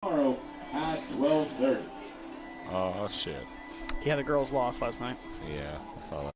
Tomorrow at 12:30. Oh, shit. Yeah, the girls lost last night. Yeah, I saw that.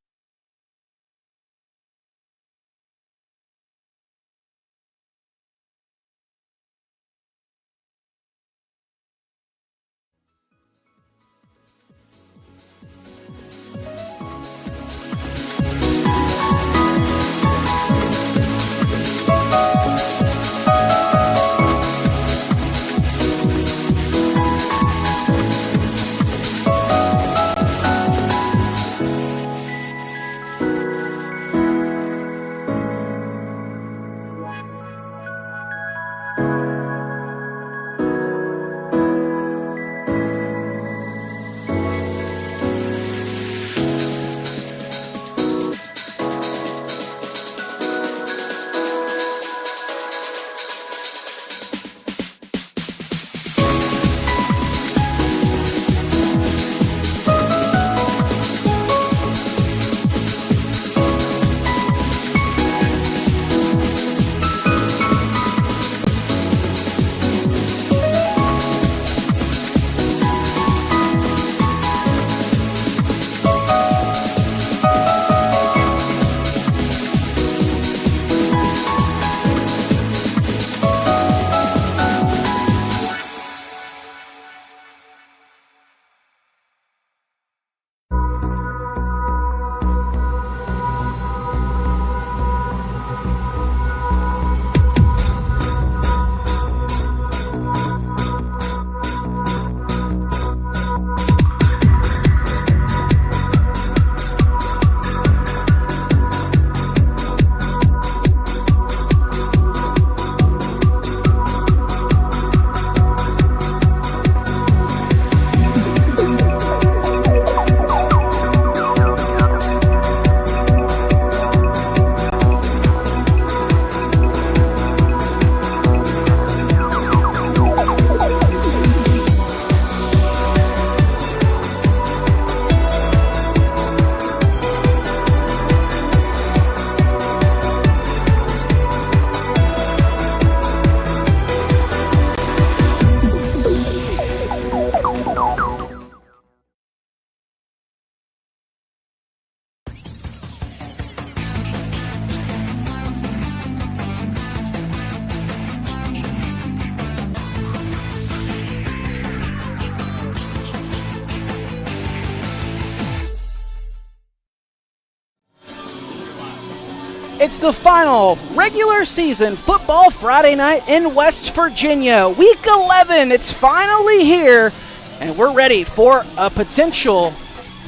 It's the final regular season football Friday night in West Virginia. Week 11, it's finally here, and we're ready for a potential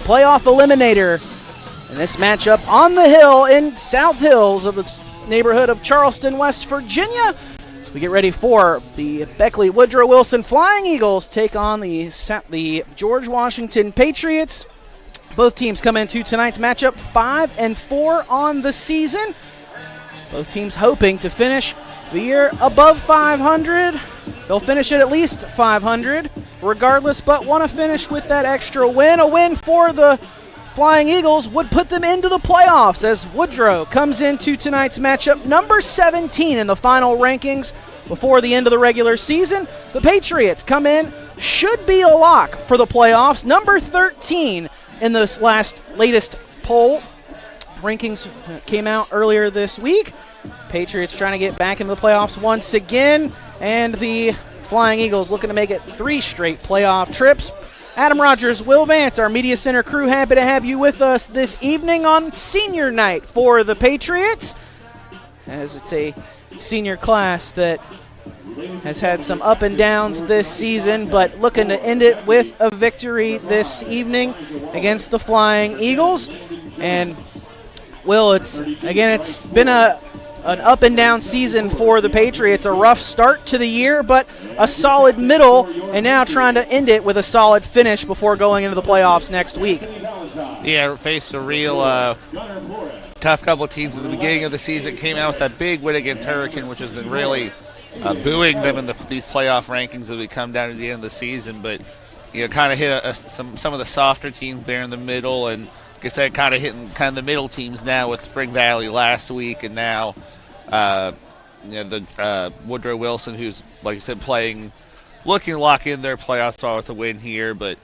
playoff eliminator in this matchup on the hill in South Hills of the neighborhood of Charleston, West Virginia. As we get ready for the Beckley Woodrow Wilson Flying Eagles take on the George Washington Patriots. Both teams come into tonight's matchup 5-4 on the season. Both teams hoping to finish the year above 500. They'll finish it at least 500 regardless, but want to finish with that extra win. A win for the Flying Eagles would put them into the playoffs as Woodrow comes into tonight's matchup number 17 in the final rankings before the end of the regular season. The Patriots come in, should be a lock for the playoffs, number 13 in this latest poll. Rankings came out earlier this week. Patriots trying to get back into the playoffs once again, and the Flying Eagles looking to make it 3 straight playoff trips. Adam Rogers, Will Vance, our Media Center crew, happy to have you with us this evening on senior night for the Patriots, as it's a senior class that has had some up and downs this season, but looking to end it with a victory this evening against the Flying Eagles. And Will, it's been an up and down season for the Patriots. A rough start to the year, but a solid middle, and now trying to end it with a solid finish before going into the playoffs next week. Yeah, faced a real tough couple of teams at the beginning of the season. Came out with that big win against Hurricane, which has been really booing them in these playoff rankings as we come down to the end of the season. But kind of hit some of the softer teams there in the middle, and like I said, kind of hitting the middle teams now with Spring Valley last week, and now the Woodrow Wilson, who's, like I said, playing looking to lock in their playoff spot with a win here, but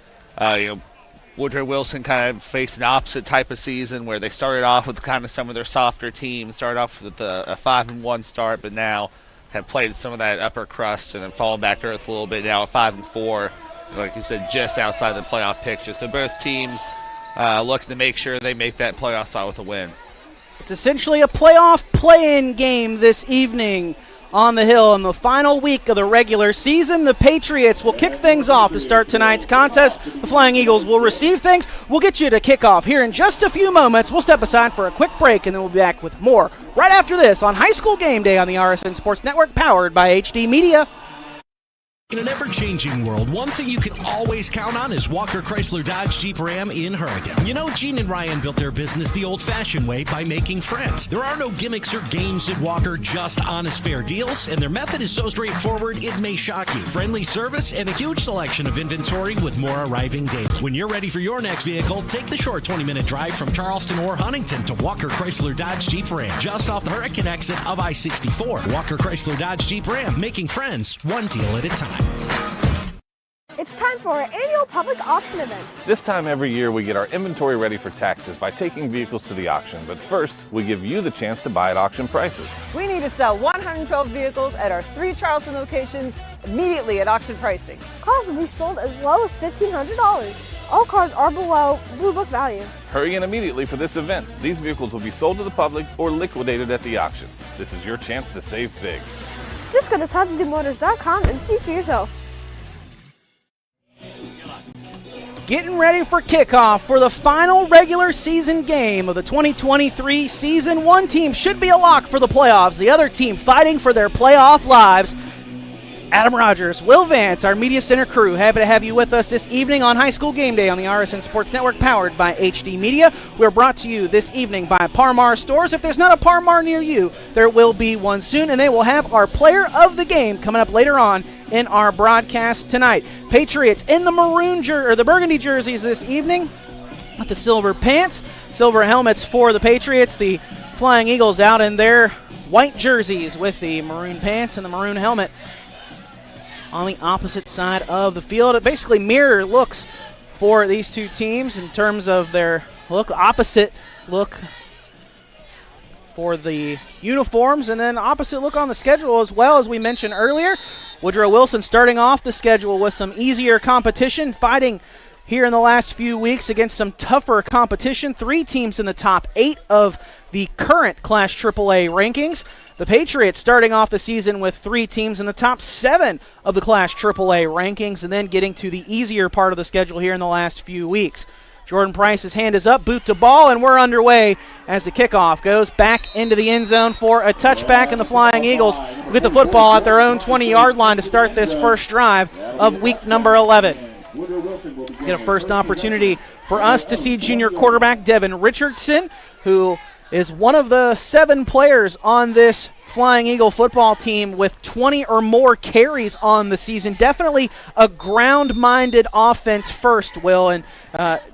Woodrow Wilson kind of faced an opposite type of season where they started off with kind of some of their softer teams, started off with a 5-1 start, but now have played some of that upper crust and have fallen back to earth a little bit now at 5-4. Like you said, just outside the playoff picture. So both teams looking to make sure they make that playoff spot with a win. It's essentially a playoff play-in game this evening on the Hill. In the final week of the regular season, the Patriots will kick things off to start tonight's contest. The Flying Eagles will receive things. We'll get you to kickoff here in just a few moments. We'll step aside for a quick break, and then we'll be back with more right after this on High School Game Day on the RSN Sports Network, powered by HD Media. In an ever-changing world, one thing you can always count on is Walker Chrysler Dodge Jeep Ram in Hurricane. You know, Gene and Ryan built their business the old-fashioned way by making friends. There are no gimmicks or games at Walker, just honest, fair deals, and their method is so straightforward it may shock you. Friendly service and a huge selection of inventory with more arriving daily. When you're ready for your next vehicle, take the short 20-minute drive from Charleston or Huntington to Walker Chrysler Dodge Jeep Ram, just off the Hurricane exit of I-64. Walker Chrysler Dodge Jeep Ram, making friends one deal at a time. It's time for our annual public auction event. This time every year we get our inventory ready for taxes by taking vehicles to the auction, but first we give you the chance to buy at auction prices. We need to sell 112 vehicles at our 3 Charleston locations immediately at auction pricing. Cars will be sold as low as $1,500. All cars are below Blue Book value. Hurry in immediately for this event. These vehicles will be sold to the public or liquidated at the auction. This is your chance to save big. Just go to TodsDMotors.com and see for yourself. Getting ready for kickoff for the final regular season game of the 2023 season. One team should be a lock for the playoffs, the other team fighting for their playoff lives. Adam Rogers, Will Vance, our Media Center crew, happy to have you with us this evening on High School Game Day on the RSN Sports Network, powered by HD Media. We're brought to you this evening by Parmar Stores. If there's not a Parmar near you, there will be one soon, and they will have our player of the game coming up later on in our broadcast tonight. Patriots in the the burgundy jerseys this evening with the silver pants, silver helmets for the Patriots. The Flying Eagles out in their white jerseys with the maroon pants and the maroon helmet on the opposite side of the field. It basically mirror looks for these two teams in terms of their opposite look for the uniforms, and then opposite look on the schedule as well. As we mentioned earlier, Woodrow Wilson starting off the schedule with some easier competition, fighting here in the last few weeks against some tougher competition. 3 teams in the top 8 of the current Class AAA rankings. The Patriots starting off the season with 3 teams in the top 7 of the Class AAA rankings, and then getting to the easier part of the schedule here in the last few weeks. Jordan Price's hand is up, boot to ball, and we're underway as the kickoff goes back into the end zone for a touchback, and the Flying Eagles will get the football at their own 20-yard line to start this first drive of week number 11. Get a first opportunity for us to see junior quarterback Devin Richardson, who is one of the 7 players on this Flying Eagle football team with 20 or more carries on the season. Definitely a ground-minded offense first, Will. And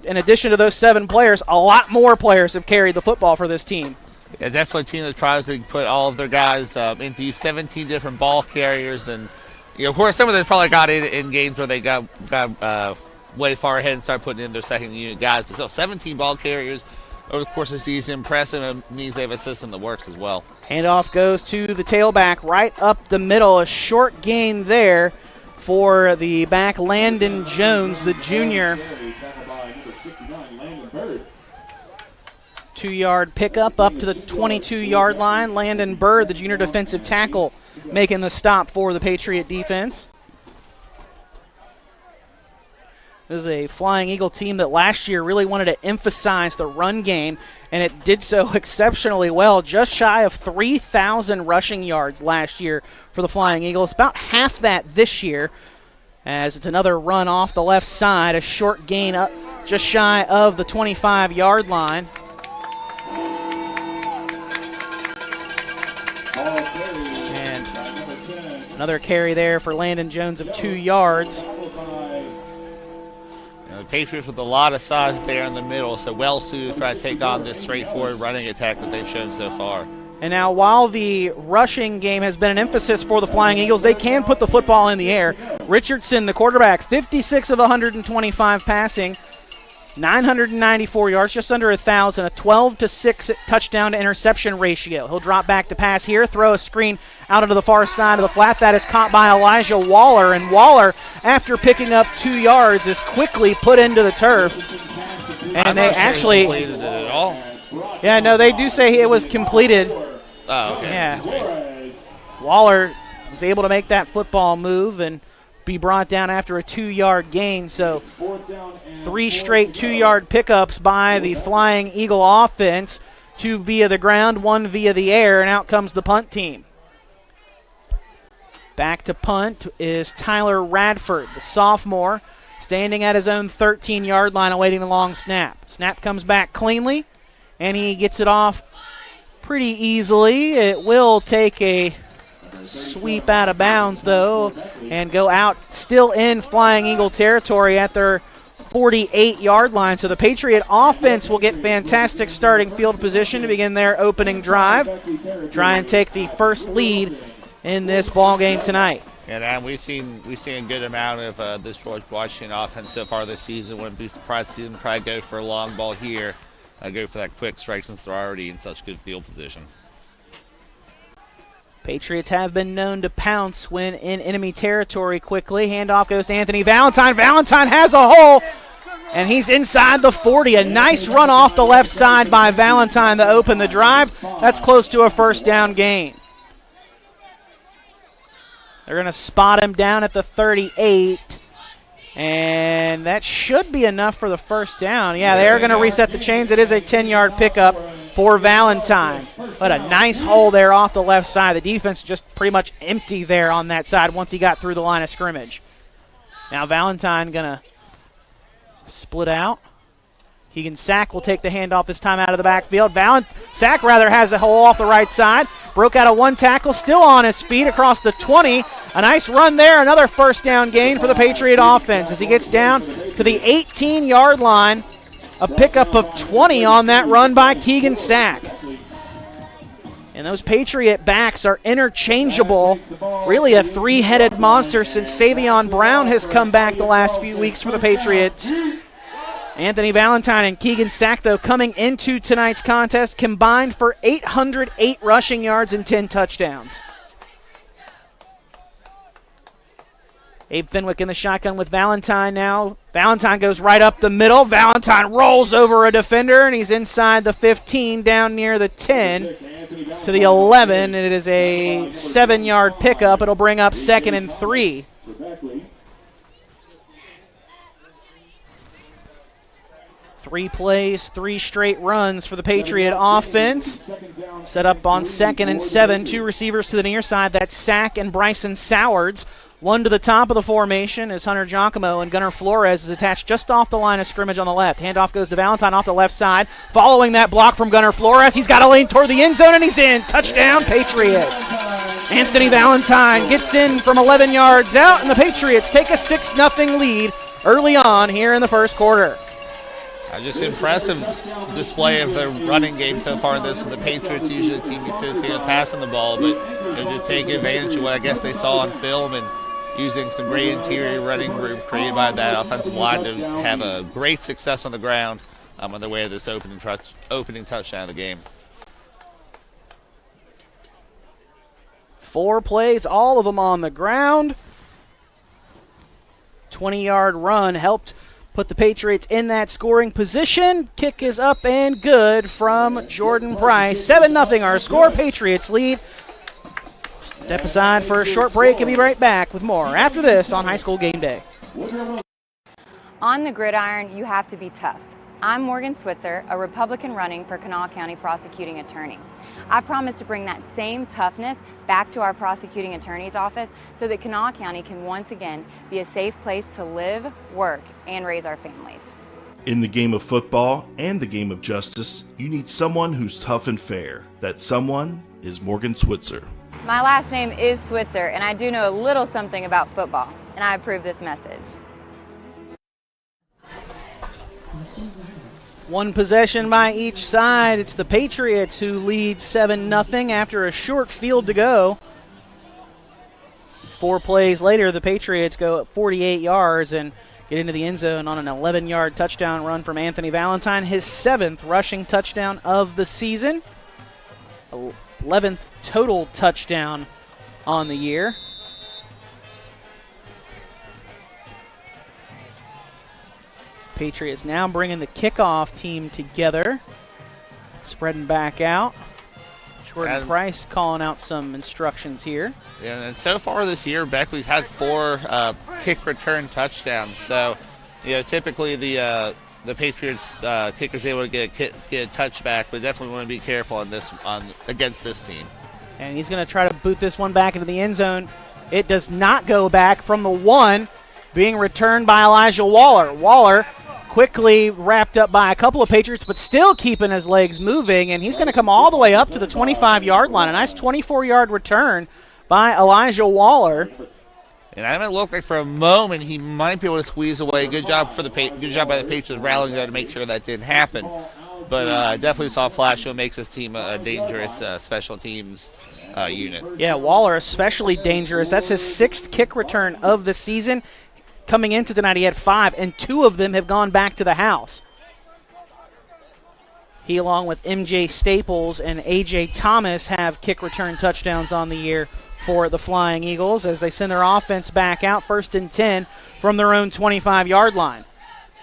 in addition to those 7 players, a lot more players have carried the football for this team. Yeah, definitely a team that tries to put all of their guys into 17 different ball carriers. And, of course, some of them probably got in games where they got way far ahead and started putting in their second unit guys. But still, 17 ball carriers over the course of the season, impressive, and means they have a system that works as well. Handoff goes to the tailback right up the middle. A short gain there for the back, Landon Jones, the junior. 2-yard pickup up to the 22-yard line. Landon Bird, the junior defensive tackle, making the stop for the Patriot defense. This is a Flying Eagle team that last year really wanted to emphasize the run game, and it did so exceptionally well. Just shy of 3,000 rushing yards last year for the Flying Eagles. About half that this year, as it's another run off the left side. A short gain up just shy of the 25-yard line. And another carry there for Landon Jones of 2 yards. The Patriots with a lot of size there in the middle, so well suited to try to take on this straightforward running attack that they've shown so far. And now while the rushing game has been an emphasis for the Flying Eagles, they can put the football in the air. Richardson, the quarterback, 56 of 125 passing, 994 yards, just under 1,000, a 12-6 touchdown to interception ratio. He'll drop back to pass here, throw a screen out into the far side of the flat. That is caught by Elijah Waller, and Waller, after picking up 2 yards, is quickly put into the turf. And they actually completed it at all. Yeah, no, they do say it was completed. Oh, okay. Yeah. Waller was able to make that football move and be brought down after a 2-yard gain. So 3 straight 2-yard pickups by the Flying Eagle offense, 2 via the ground, 1 via the air, and out comes the punt team. Back to punt is Tyler Radford, the sophomore, standing at his own 13-yard line awaiting the long snap. Snap comes back cleanly, and he gets it off pretty easily. It will take a sweep out of bounds, though, and go out still in Flying Eagle territory at their 48-yard line. So the Patriot offense will get fantastic starting field position to begin their opening drive. Try and take the first lead in this ball game tonight. And we've seen a good amount of this George Washington offense so far this season. Wouldn't be surprised to see them try to go for a long ball here. Go for that quick strike since they're already in such good field position. Patriots have been known to pounce when in enemy territory quickly. Handoff goes to Anthony Valentine. Valentine has a hole, and he's inside the 40. A nice run off the left side by Valentine to open the drive. That's close to a first down gain. They're going to spot him down at the 38. And that should be enough for the first down. Yeah, they're going to reset the chains. It is a 10-yard pickup for Valentine. But a nice hole there off the left side. The defense just pretty much empty there on that side once he got through the line of scrimmage. Now Valentine going to split out. Keegan Sack will take the handoff this time out of the backfield. Sack has a hole off the right side. Broke out of 1 tackle, still on his feet across the 20. A nice run there, another first down gain for the Patriot offense as he gets down to the 18-yard line. A pickup of 20 on that run by Keegan Sack. And those Patriot backs are interchangeable. Really a 3-headed monster since Savion Brown has come back the last few weeks for the Patriots. Anthony Valentine and Keegan Sack, though, coming into tonight's contest, combined for 808 rushing yards and 10 touchdowns. Abe Fenwick in the shotgun with Valentine now. Valentine goes right up the middle. Valentine rolls over a defender, and he's inside the 15, down near the 10 to the 11. And it is a 7-yard pickup. It'll bring up 2nd and 3. 3 plays, 3 straight runs for the Patriot offense. Set up on 2nd and 7. 2 receivers to the near side. That's Sack and Bryson Sowards. 1 to the top of the formation is Hunter Giacomo, and Gunnar Flores is attached just off the line of scrimmage on the left. Handoff goes to Valentine off the left side. Following that block from Gunnar Flores, he's got a lane toward the end zone, and he's in. Touchdown, Patriots. Anthony Valentine gets in from 11 yards out, and the Patriots take a 6-0 lead early on here in the first quarter. Just impressive display of the running game so far in this. The Patriots usually a team associated with passing the ball, but they're just taking advantage of what I guess they saw on film and using some great interior running room created by that offensive line to have a great success on the ground on their way to this opening touchdown of the game. 4 plays, all of them on the ground. 20-yard run helped put the Patriots in that scoring position. Kick is up and good from Jordan Price. 7-0 our score. Patriots lead. Step aside for a short break and be right back with more after this on High School Game Day. On the gridiron, you have to be tough. I'm Morgan Switzer, a Republican running for Kanawha County Prosecuting Attorney. I promise to bring that same toughness back to our prosecuting attorney's office so that Kanawha County can once again be a safe place to live, work, and raise our families. In the game of football and the game of justice, you need someone who's tough and fair. That someone is Morgan Switzer. My last name is Switzer, and I do know a little something about football, and I approve this message. One possession by each side. It's the Patriots who lead 7-0 after a short field to go. 4 plays later, the Patriots go up 48 yards and get into the end zone on an 11-yard touchdown run from Anthony Valentine, his 7th rushing touchdown of the season. 11th total touchdown on the year. Patriots now bringing the kickoff team together, spreading back out. Jordan Price calling out some instructions here. Yeah, and so far this year, Beckley's had 4 kick return touchdowns. So, typically the Patriots kicker's able to get a touchback, but definitely want to be careful against this team. And he's going to try to boot this one back into the end zone. It does not go back from the 1, being returned by Elijah Waller. Waller quickly wrapped up by a couple of Patriots, but still keeping his legs moving, and he's going to come all the way up to the 25-yard line. A nice 24-yard return by Elijah Waller. And I mean, it looked like for a moment he might be able to squeeze away. Good job by the Patriots rallying there to make sure that didn't happen. But I definitely saw a flash what makes this team a dangerous special teams unit. Yeah, Waller especially dangerous. That's his 6th kick return of the season. Coming into tonight, he had 5, and 2 of them have gone back to the house. He, along with MJ Staples and AJ Thomas, have kick return touchdowns on the year for the Flying Eagles as they send their offense back out, 1st and 10 from their own 25-yard line.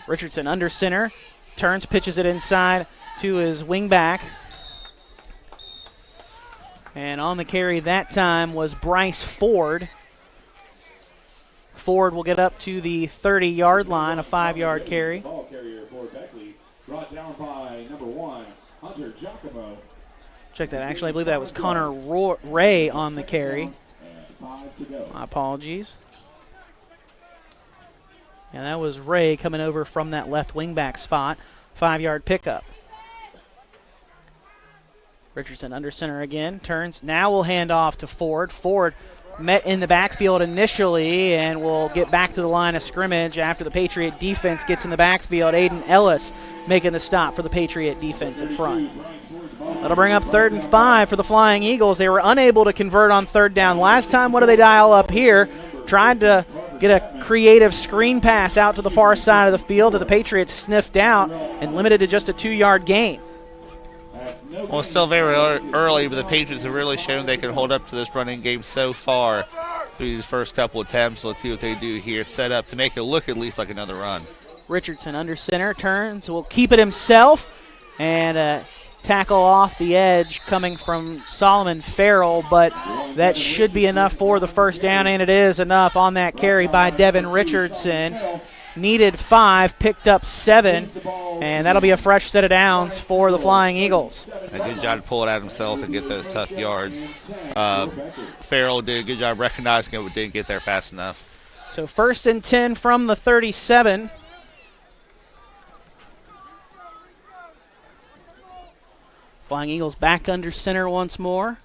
Richardson under center, turns, pitches it inside to his wingback. And on the carry that time was Bryce Ford. Ford will get up to the 30-yard line, a 5-yard carry. Ball carrier for Beckley, brought down by number 1, Hunter Giacomo. Check that. Actually, I believe that was Connor Ray on the carry. 5 to go. My apologies. And that was Ray coming over from that left wingback spot. 5-yard pickup. Richardson under center again. Turns. Now we'll hand off to Ford. Ford met in the backfield initially and will get back to the line of scrimmage after the Patriot defense gets in the backfield. Aiden Ellis making the stop for the Patriot defense in front. That'll bring up 3rd and 5 for the Flying Eagles. They were unable to convert on 3rd down last time. What do they dial up here? Tried to get a creative screen pass out to the far side of the field that the Patriots sniffed out and limited to just a 2-yard gain. Well, it's still very early, but the Patriots have really shown they can hold up to this running game so far through these first couple attempts. Let's see what they do here. Set up to make it look at least like another run. Richardson under center, turns, will keep it himself, and tackle off the edge coming from Solomon Farrell, but that should be enough for the 1st down, and it is enough on that carry by Devin Richardson. Needed 5, picked up 7, and that'll be a fresh set of downs for the Flying Eagles. A good job to pull it out himself and get those tough yards. Farrell did a good job recognizing it, but didn't get there fast enough. So 1st and 10 from the 37. Flying Eagles back under center once more.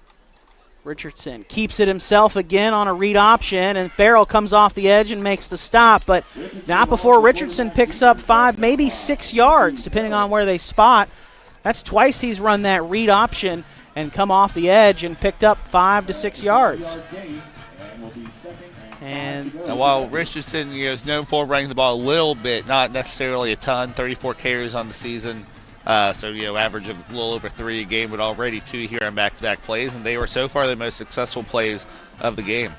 Richardson keeps it himself again on a read option, and Farrell comes off the edge and makes the stop, but not before Richardson picks up 5, maybe 6 yards, depending on where they spot. That's twice he's run that read option and come off the edge and picked up 5 to 6 yards. And while Richardson is known for running the ball a little bit, not necessarily a ton, 34 carries on the season. So average of a little over 3 a game, but already 2 here on back-to-back plays, and they were so far the most successful plays of the game.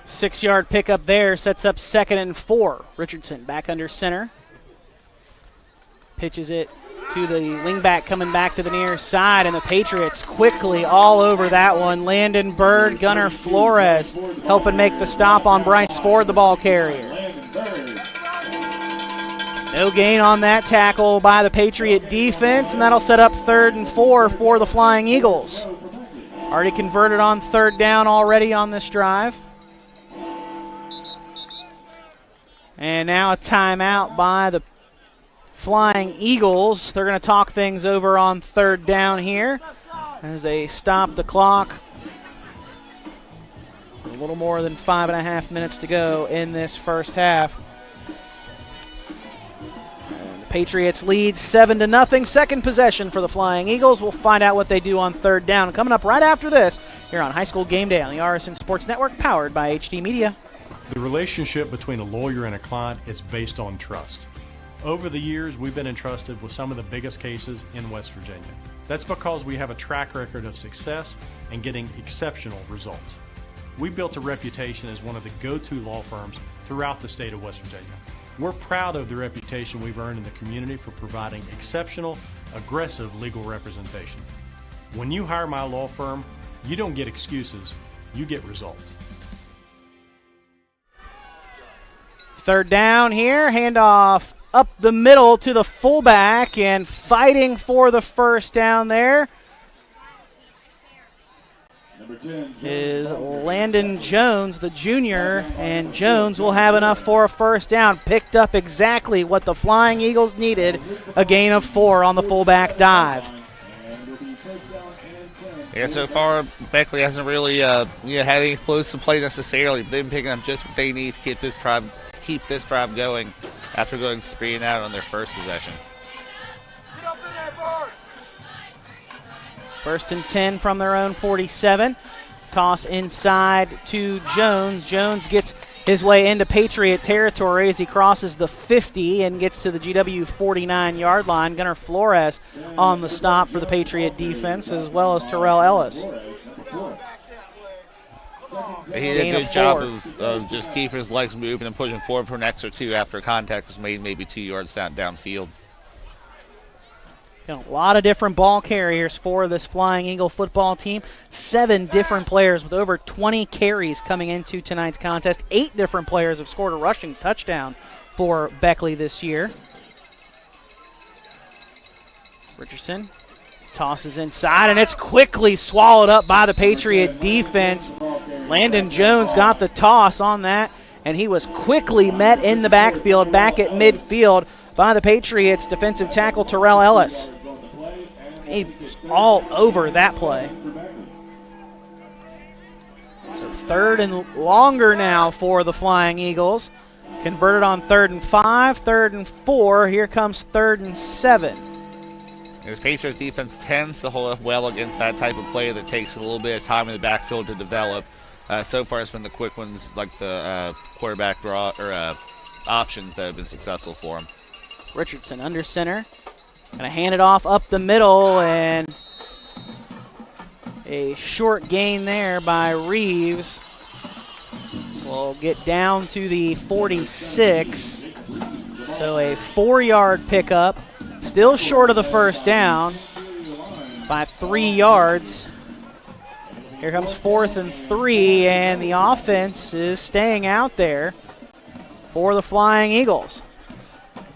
6-yard pickup there, sets up 2nd and 4. Richardson back under center. Pitches it to the wingback coming back to the near side, and the Patriots quickly all over that one. Landon Bird, Gunnar Flores helping make the stop on Bryce Ford, the ball carrier. No gain on that tackle by the Patriot defense, and that'll set up 3rd and 4 for the Flying Eagles. Already converted on 3rd down already on this drive. And now a timeout by the Flying Eagles. They're going to talk things over on 3rd down here as they stop the clock. A little more than 5.5 minutes to go in this first half. Patriots lead 7-0. Second possession for the Flying Eagles. We'll find out what they do on third down. Coming up right after this here on High School Game Day on the RSN Sports Network, powered by HD Media. The relationship between a lawyer and a client is based on trust. Over the years, we've been entrusted with some of the biggest cases in West Virginia. That's because we have a track record of success and getting exceptional results. We built a reputation as one of the go-to law firms throughout the state of West Virginia. We're proud of the reputation we've earned in the community for providing exceptional, aggressive legal representation. When you hire my law firm, you don't get excuses, you get results. Third down here, handoff up the middle to the fullback, and fighting for the first down there is Landon Jones, the junior, and Jones will have enough for a first down. Picked up exactly what the Flying Eagles needed, a gain of 4 on the fullback dive. Yeah, so far Beckley hasn't really had any explosive play necessarily, but they've been picking up just what they need to keep this drive going after going 3 and out on their first possession. First and 10 from their own 47. Toss inside to Jones. Jones gets his way into Patriot territory as he crosses the 50 and gets to the GW 49-yard line. Gunnar Flores on the stop for the Patriot defense, as well as Terrell Ellis. He did a good job of just keeping his legs moving and pushing forward for an extra 2 after contact was made, maybe 2 yards downfield. A lot of different ball carriers for this Flying Eagle football team. 7 different players with over 20 carries coming into tonight's contest. 8 different players have scored a rushing touchdown for Beckley this year. Richardson tosses inside, and it's quickly swallowed up by the Patriot defense. Landon Jones got the toss on that, and he was quickly met in the backfield, back at midfield, by the Patriots defensive tackle Terrell Ellis. He was all over that play. So third and longer now for the Flying Eagles. Converted on 3rd and 5, 3rd and 4. Here comes 3rd and 7. This Patriots defense tends to hold up well against that type of play that takes a little bit of time in the backfield to develop. So far it's been the quick ones like the quarterback draw or options that have been successful for him. Richardson under center. Going to hand it off up the middle, and a short gain there by Reeves. Will get down to the 46. So a 4-yard pickup. Still short of the first down by 3 yards. Here comes 4th and 3, and the offense is staying out there for the Flying Eagles.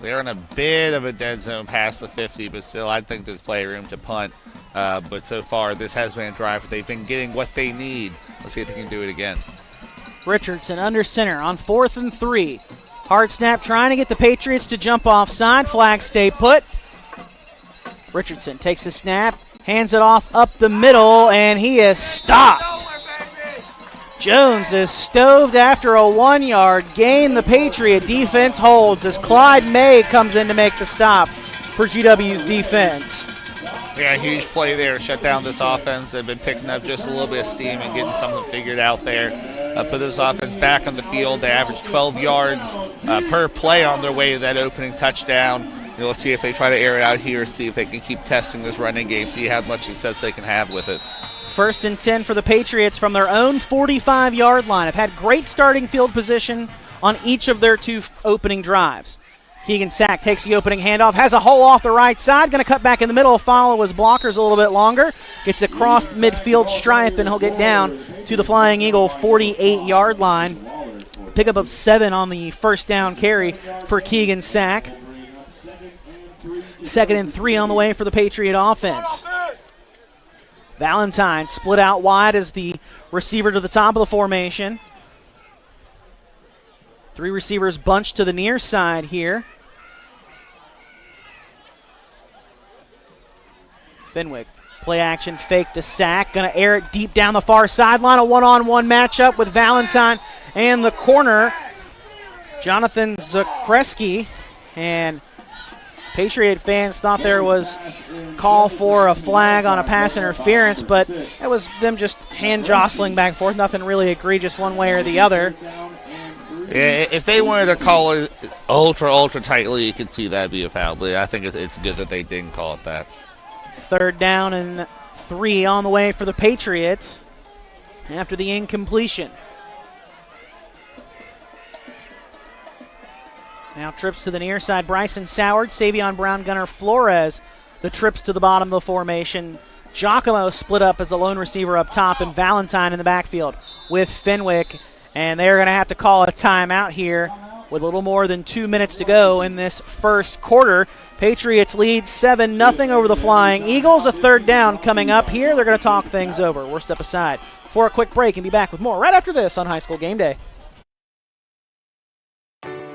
They're in a bit of a dead zone past the 50, but still I think there's play room to punt. But so far this has been a drive. They've been getting what they need. Let's see if they can do it again. Richardson under center on 4th and 3. Hard snap trying to get the Patriots to jump offside. Flag stay put. Richardson takes the snap, hands it off up the middle, and he is stopped. Jones is stoved after a 1-yard gain. The Patriot defense holds as Clyde May comes in to make the stop for GW's defense. Yeah, huge play there. Shut down this offense. They've been picking up just a little bit of steam and getting something figured out there. Put this offense back on the field. They average 12 yards per play on their way to that opening touchdown. Let's see if they try to air it out here, see if they can keep testing this running game, see how much success they can have with it. 1st and 10 for the Patriots from their own 45-yard line. Have had great starting field position on each of their 2 opening drives. Keegan Sack takes the opening handoff, has a hole off the right side, going to cut back in the middle, follow his blockers a little bit longer, gets across the midfield stripe, and he'll get down to the Flying Eagle 48-yard line. Pickup of 7 on the first down carry for Keegan Sack. 2nd and 3 on the way for the Patriot offense. Valentine split out wide as the receiver to the top of the formation. 3 receivers bunched to the near side here. Fenwick, play action, fake the sack. Going to air it deep down the far sideline. A one-on-one matchup with Valentine and the corner, Jonathan Zakreski. And Patriot fans thought there was call for a flag on a pass interference, but it was them just hand jostling back and forth. Nothing really egregious one way or the other. Yeah, if they wanted to call it ultra tightly, you could see that be a foul. But I think it's good that they didn't call it that. 3rd down and 3 on the way for the Patriots after the incompletion. Now trips to the near side. Bryson Soward, Savion Brown, Gunnar Flores. The trips to the bottom of the formation. Giacomo split up as a lone receiver up top, and Valentine in the backfield with Fenwick. And they're going to have to call a timeout here with a little more than 2 minutes to go in this first quarter. Patriots lead 7-0 over the Flying Eagles. A 3rd down coming up here. They're going to talk things over. We'll step aside for a quick break and be back with more right after this on High School Game Day.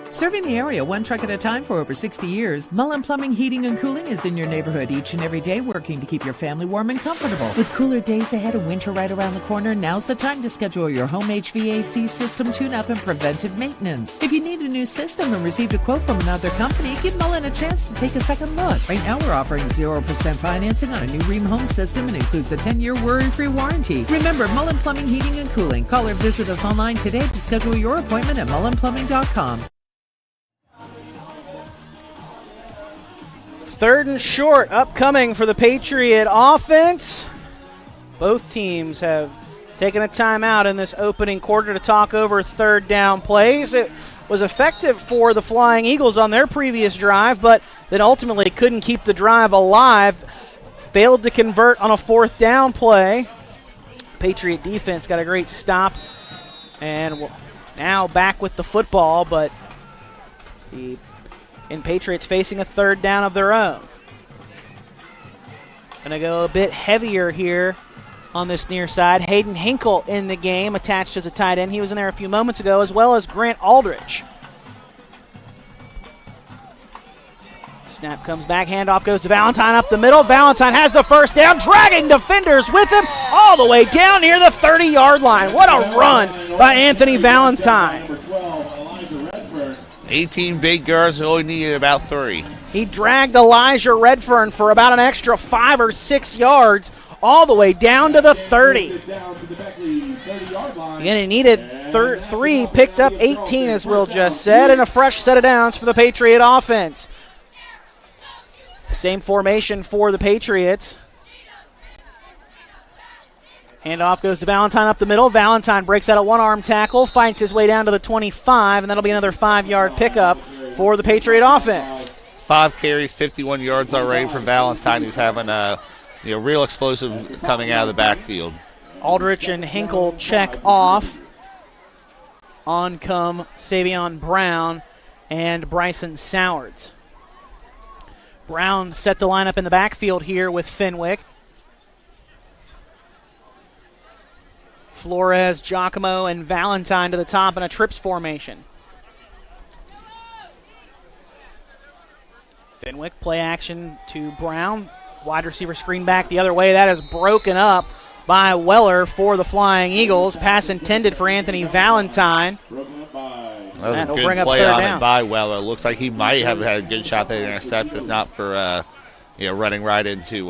Serving the area one truck at a time for over 60 years, Mullen Plumbing, Heating, and Cooling is in your neighborhood each and every day, working to keep your family warm and comfortable. With cooler days ahead and winter right around the corner, now's the time to schedule your home HVAC system tune-up and preventive maintenance. If you need a new system and received a quote from another company, give Mullen a chance to take a second look. Right now, we're offering 0% financing on a new Rheem home system and includes a 10-year worry-free warranty. Remember, Mullen Plumbing, Heating, and Cooling. Call or visit us online today to schedule your appointment at mullenplumbing.com. 3rd and short upcoming for the Patriot offense. Both teams have taken a timeout in this opening quarter to talk over 3rd down plays. It was effective for the Flying Eagles on their previous drive, but then ultimately couldn't keep the drive alive. Failed to convert on a 4th down play. Patriot defense got a great stop, and now back with the football, but the Patriots facing a 3rd down of their own. Gonna go a bit heavier here on this near side. Hayden Hinkle in the game, attached as a tight end. He was in there a few moments ago, as well as Grant Aldrich. Snap comes back, handoff goes to Valentine up the middle. Valentine has the 1st down, dragging defenders with him all the way down near the 30-yard line. What a run by Anthony Valentine. 18 big yards, only needed about 3. He dragged Elijah Redfern for about an extra 5 or 6 yards all the way down to the 30. Again, he needed 3, picked up 18, as Will just said, and a fresh set of downs for the Patriot offense. Same formation for the Patriots. Handoff goes to Valentine up the middle. Valentine breaks out a one-arm tackle, fights his way down to the 25, and that'll be another 5-yard pickup for the Patriot offense. 5 carries, 51 yards already for Valentine, who's having a real explosive coming out of the backfield. Aldrich and Hinkle check off. On come Savion Brown and Bryson Sowards. Brown set the lineup in the backfield here with Fenwick. Flores, Giacomo, and Valentine to the top in a trips formation. Fenwick, play action to Brown. Wide receiver screen back the other way. That is broken up by Weller for the Flying Eagles. Pass intended for Anthony Valentine. That was a good play on it by Weller. Looks like he might have had a good shot there to intercept, if not for running right into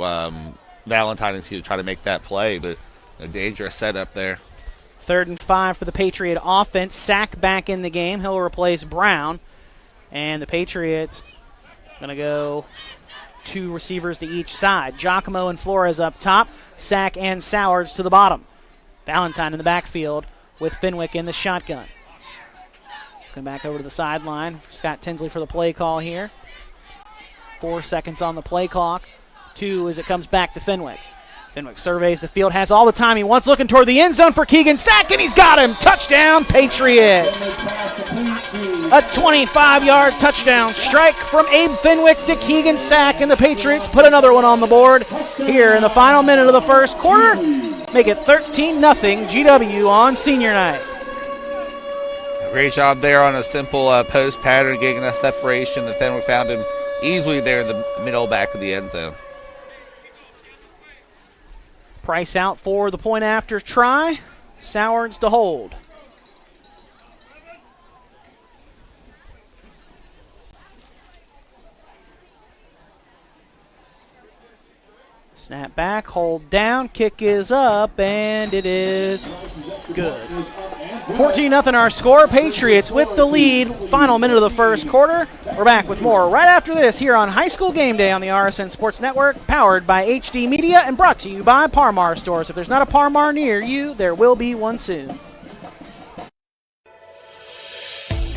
Valentine and see to try to make that play, but a dangerous setup there. 3rd and 5 for the Patriot offense. Sack back in the game. He'll replace Brown. And the Patriots going to go 2 receivers to each side. Giacomo and Flores up top. Sack and Sowards to the bottom. Valentine in the backfield with Fenwick in the shotgun. Come back over to the sideline. Scott Tinsley for the play call here. 4 seconds on the play clock. 2 as it comes back to Fenwick. Fenwick surveys the field, has all the time he wants, looking toward the end zone for Keegan Sack, and he's got him. Touchdown, Patriots. A 25-yard touchdown strike from Abe Fenwick to Keegan Sack, and the Patriots put another one on the board here in the final minute of the first quarter. Make it 13-0 GW on senior night. Great job there on a simple post pattern, getting a separation. The Fenwick found him easily there in the middle back of the end zone. Price out for the point after try. Sowards to hold. Snap back, hold down, kick is up, and it is good. 14-0 our score. Patriots with the lead. Final minute of the first quarter. We're back with more right after this here on High School Game Day on the RSN Sports Network, powered by HD Media and brought to you by Parmar Stores. If there's not a Parmar near you, there will be one soon.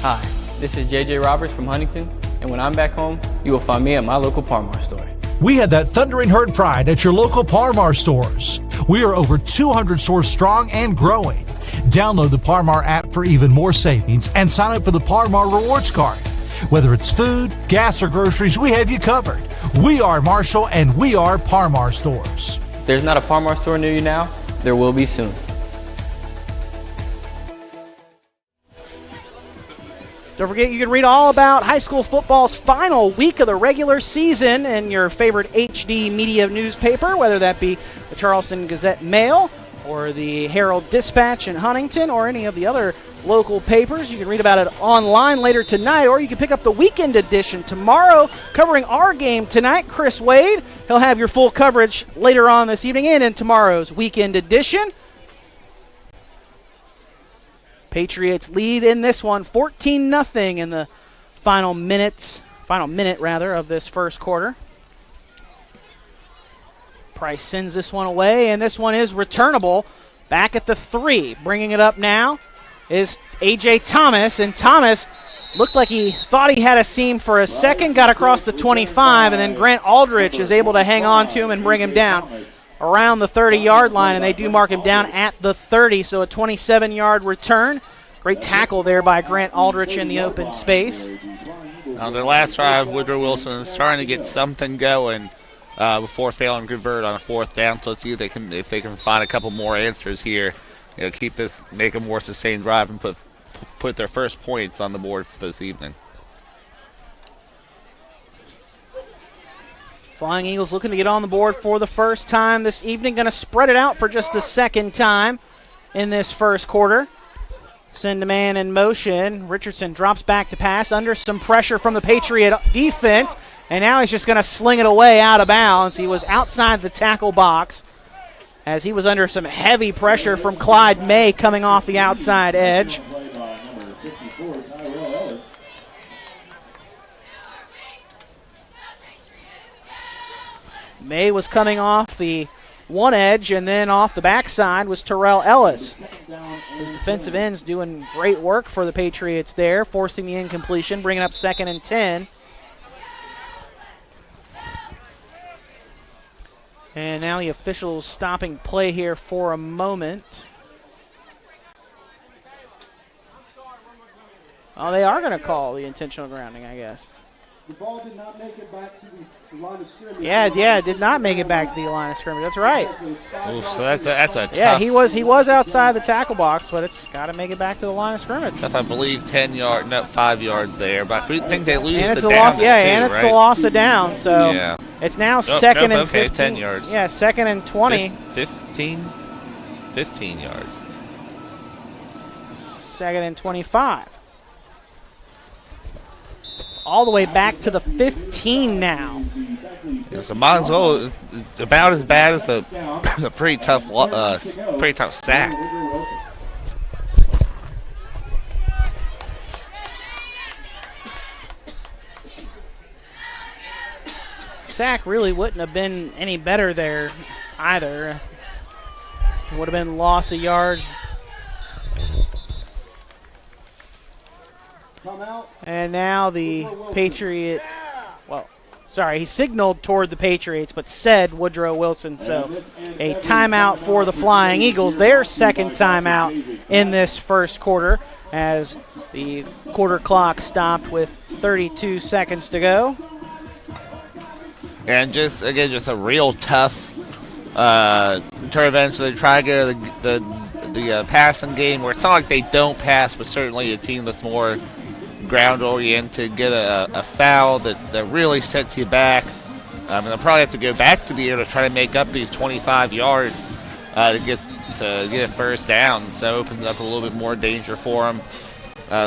Hi, this is JJ Roberts from Huntington, and when I'm back home, you will find me at my local Parmar store. We had that thundering herd pride at your local Parmar stores. We are over 200 stores strong and growing. Download the Parmar app for even more savings and sign up for the Parmar Rewards Card. Whether it's food, gas, or groceries, we have you covered. We are Marshall and we are Parmar stores. If there's not a Parmar store near you now, there will be soon. Don't forget, you can read all about high school football's final week of the regular season in your favorite HD Media newspaper, whether that be the Charleston Gazette-Mail or the Herald Dispatch in Huntington or any of the other local papers. You can read about it online later tonight, or you can pick up the weekend edition tomorrow covering our game tonight. Chris Wade, he'll have your full coverage later on this evening and in tomorrow's weekend edition. Patriots lead in this one 14-0 in the final minute of this first quarter. Price sends this one away, and this one is returnable back at the 3. Bringing it up now is A.J. Thomas, and Thomas looked like he thought he had a seam for a second, got across the 25, and then Grant Aldrich is able to hang on to him and bring him down around the 30-yard line, and they do mark him down at the 30, so a 27-yard return. Great tackle there by Grant Aldrich in the open space. On their last drive, Woodrow Wilson is trying to get something going before failing to convert on a 4th down, so let's see if they can find a couple more answers here. Keep this, make a more sustained drive and put their first points on the board for this evening. Flying Eagles looking to get on the board for the first time this evening. Going to spread it out for just the second time in this first quarter. Send a man in motion. Richardson drops back to pass under some pressure from the Patriot defense. And now he's just going to sling it away out of bounds. He was outside the tackle box as he was under some heavy pressure from Clyde May coming off the outside edge. May was coming off the one edge, and then off the backside was Terrell Ellis. His defensive ends doing great work for the Patriots there, forcing the incompletion, bringing up 2nd and 10. And now the officials stopping play here for a moment. Oh, they are going to call the intentional grounding, I guess. The ball did not make it back to the line of scrimmage. Yeah, it did not make it back to the line of scrimmage. That's right. Ooh, so that's a tough. Yeah, he was outside the tackle box, but it's got to make it back to the line of scrimmage. That's, I believe, 5 yards there, but I think they lose and it's the loss. down. Yeah, too, and it's right? the loss of down. So yeah. It's now 2nd and 15. 10 yards. Yeah, 2nd and 20. 15 yards. 2nd and 25. All the way back to the 15 now. Yeah, so might as well, about as bad as a pretty tough sack. Sack really wouldn't have been any better there either. It would have been loss of yards. And now the Patriot, he signaled toward the Patriots, but said Woodrow Wilson. So a timeout for the Flying Eagles, their 2nd timeout in this first quarter, as the quarter clock stopped with 32 seconds to go. And just a real tough intervention. They try to get the passing game where it's not like they don't pass, but certainly a team that's more ground-oriented, get a foul that really sets you back. They'll probably have to go back to the air to try to make up these 25 yards to get a first down. So it opens up a little bit more danger for them.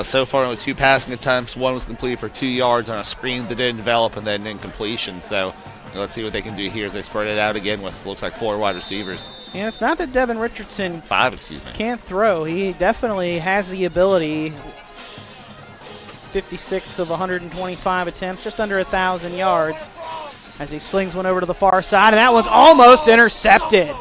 So far with 2 passing attempts, one was completed for 2 yards on a screen that didn't develop and then incompletion. So Let's see what they can do here as they spread it out again with, looks like 4 wide receivers. And it's not that Devin Richardson 5, excuse me. Can't throw. He definitely has the ability. 56 of 125 attempts, just under 1,000 yards as he slings one over to the far side, and that one's almost intercepted.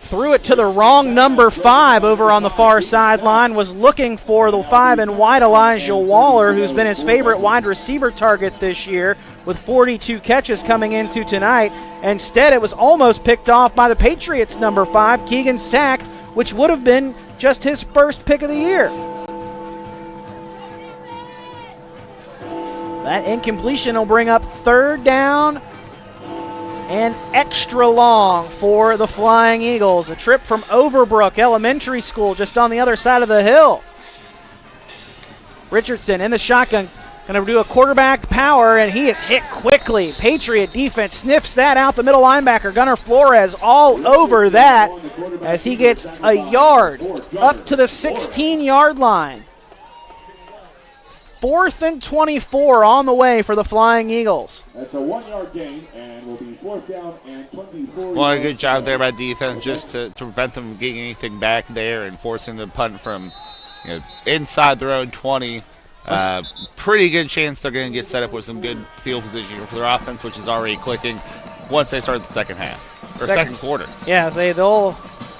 Threw it to the wrong number 5 over on the far sideline, was looking for the 5 and wide Elijah Waller, who's been his favorite wide receiver target this year with 42 catches coming into tonight. Instead, it was almost picked off by the Patriots number 5, Keegan Sack, which would have been just his first pick of the year. That incompletion will bring up 3rd down and extra long for the Flying Eagles. A trip from Overbrook Elementary School just on the other side of the hill. Richardson in the shotgun, going to do a quarterback power, and he is hit quickly. Patriot defense sniffs that out. The middle linebacker, Gunnar Flores, all over that as he gets a yard up to the 16-yard line. 4th and 24 on the way for the Flying Eagles. That's a 1-yard gain, and will be 4th down and 24. Well, a good job there by defense just to prevent them from getting anything back there and forcing the punt from inside their own 20. Pretty good chance they're going to get set up with some good field position for their offense, which is already clicking once they start the second half, or second quarter. Yeah, they'll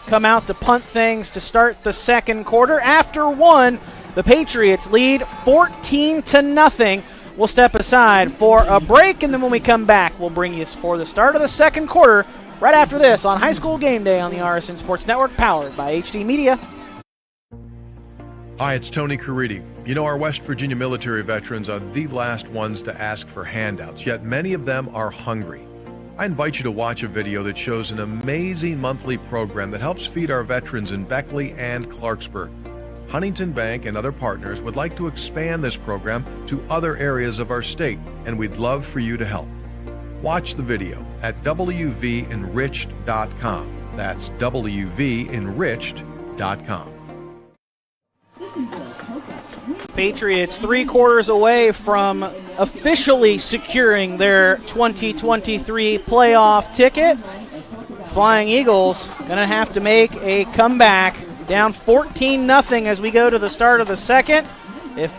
come out to punt things to start the second quarter. After 1, the Patriots lead 14-0. We'll step aside for a break, and then when we come back, we'll bring you for the start of the second quarter right after this on High School Game Day on the RSN Sports Network, powered by HD Media. Hi, it's Tony Caridi. You know, our West Virginia military veterans are the last ones to ask for handouts, yet many of them are hungry. I invite you to watch a video that shows an amazing monthly program that helps feed our veterans in Beckley and Clarksburg. Huntington Bank and other partners would like to expand this program to other areas of our state, and we'd love for you to help. Watch the video at wvenriched.com. That's wvenriched.com. Patriots 3 quarters away from officially securing their 2023 playoff ticket. Flying Eagles going to have to make a comeback, down 14-0 as we go to the start of the second. If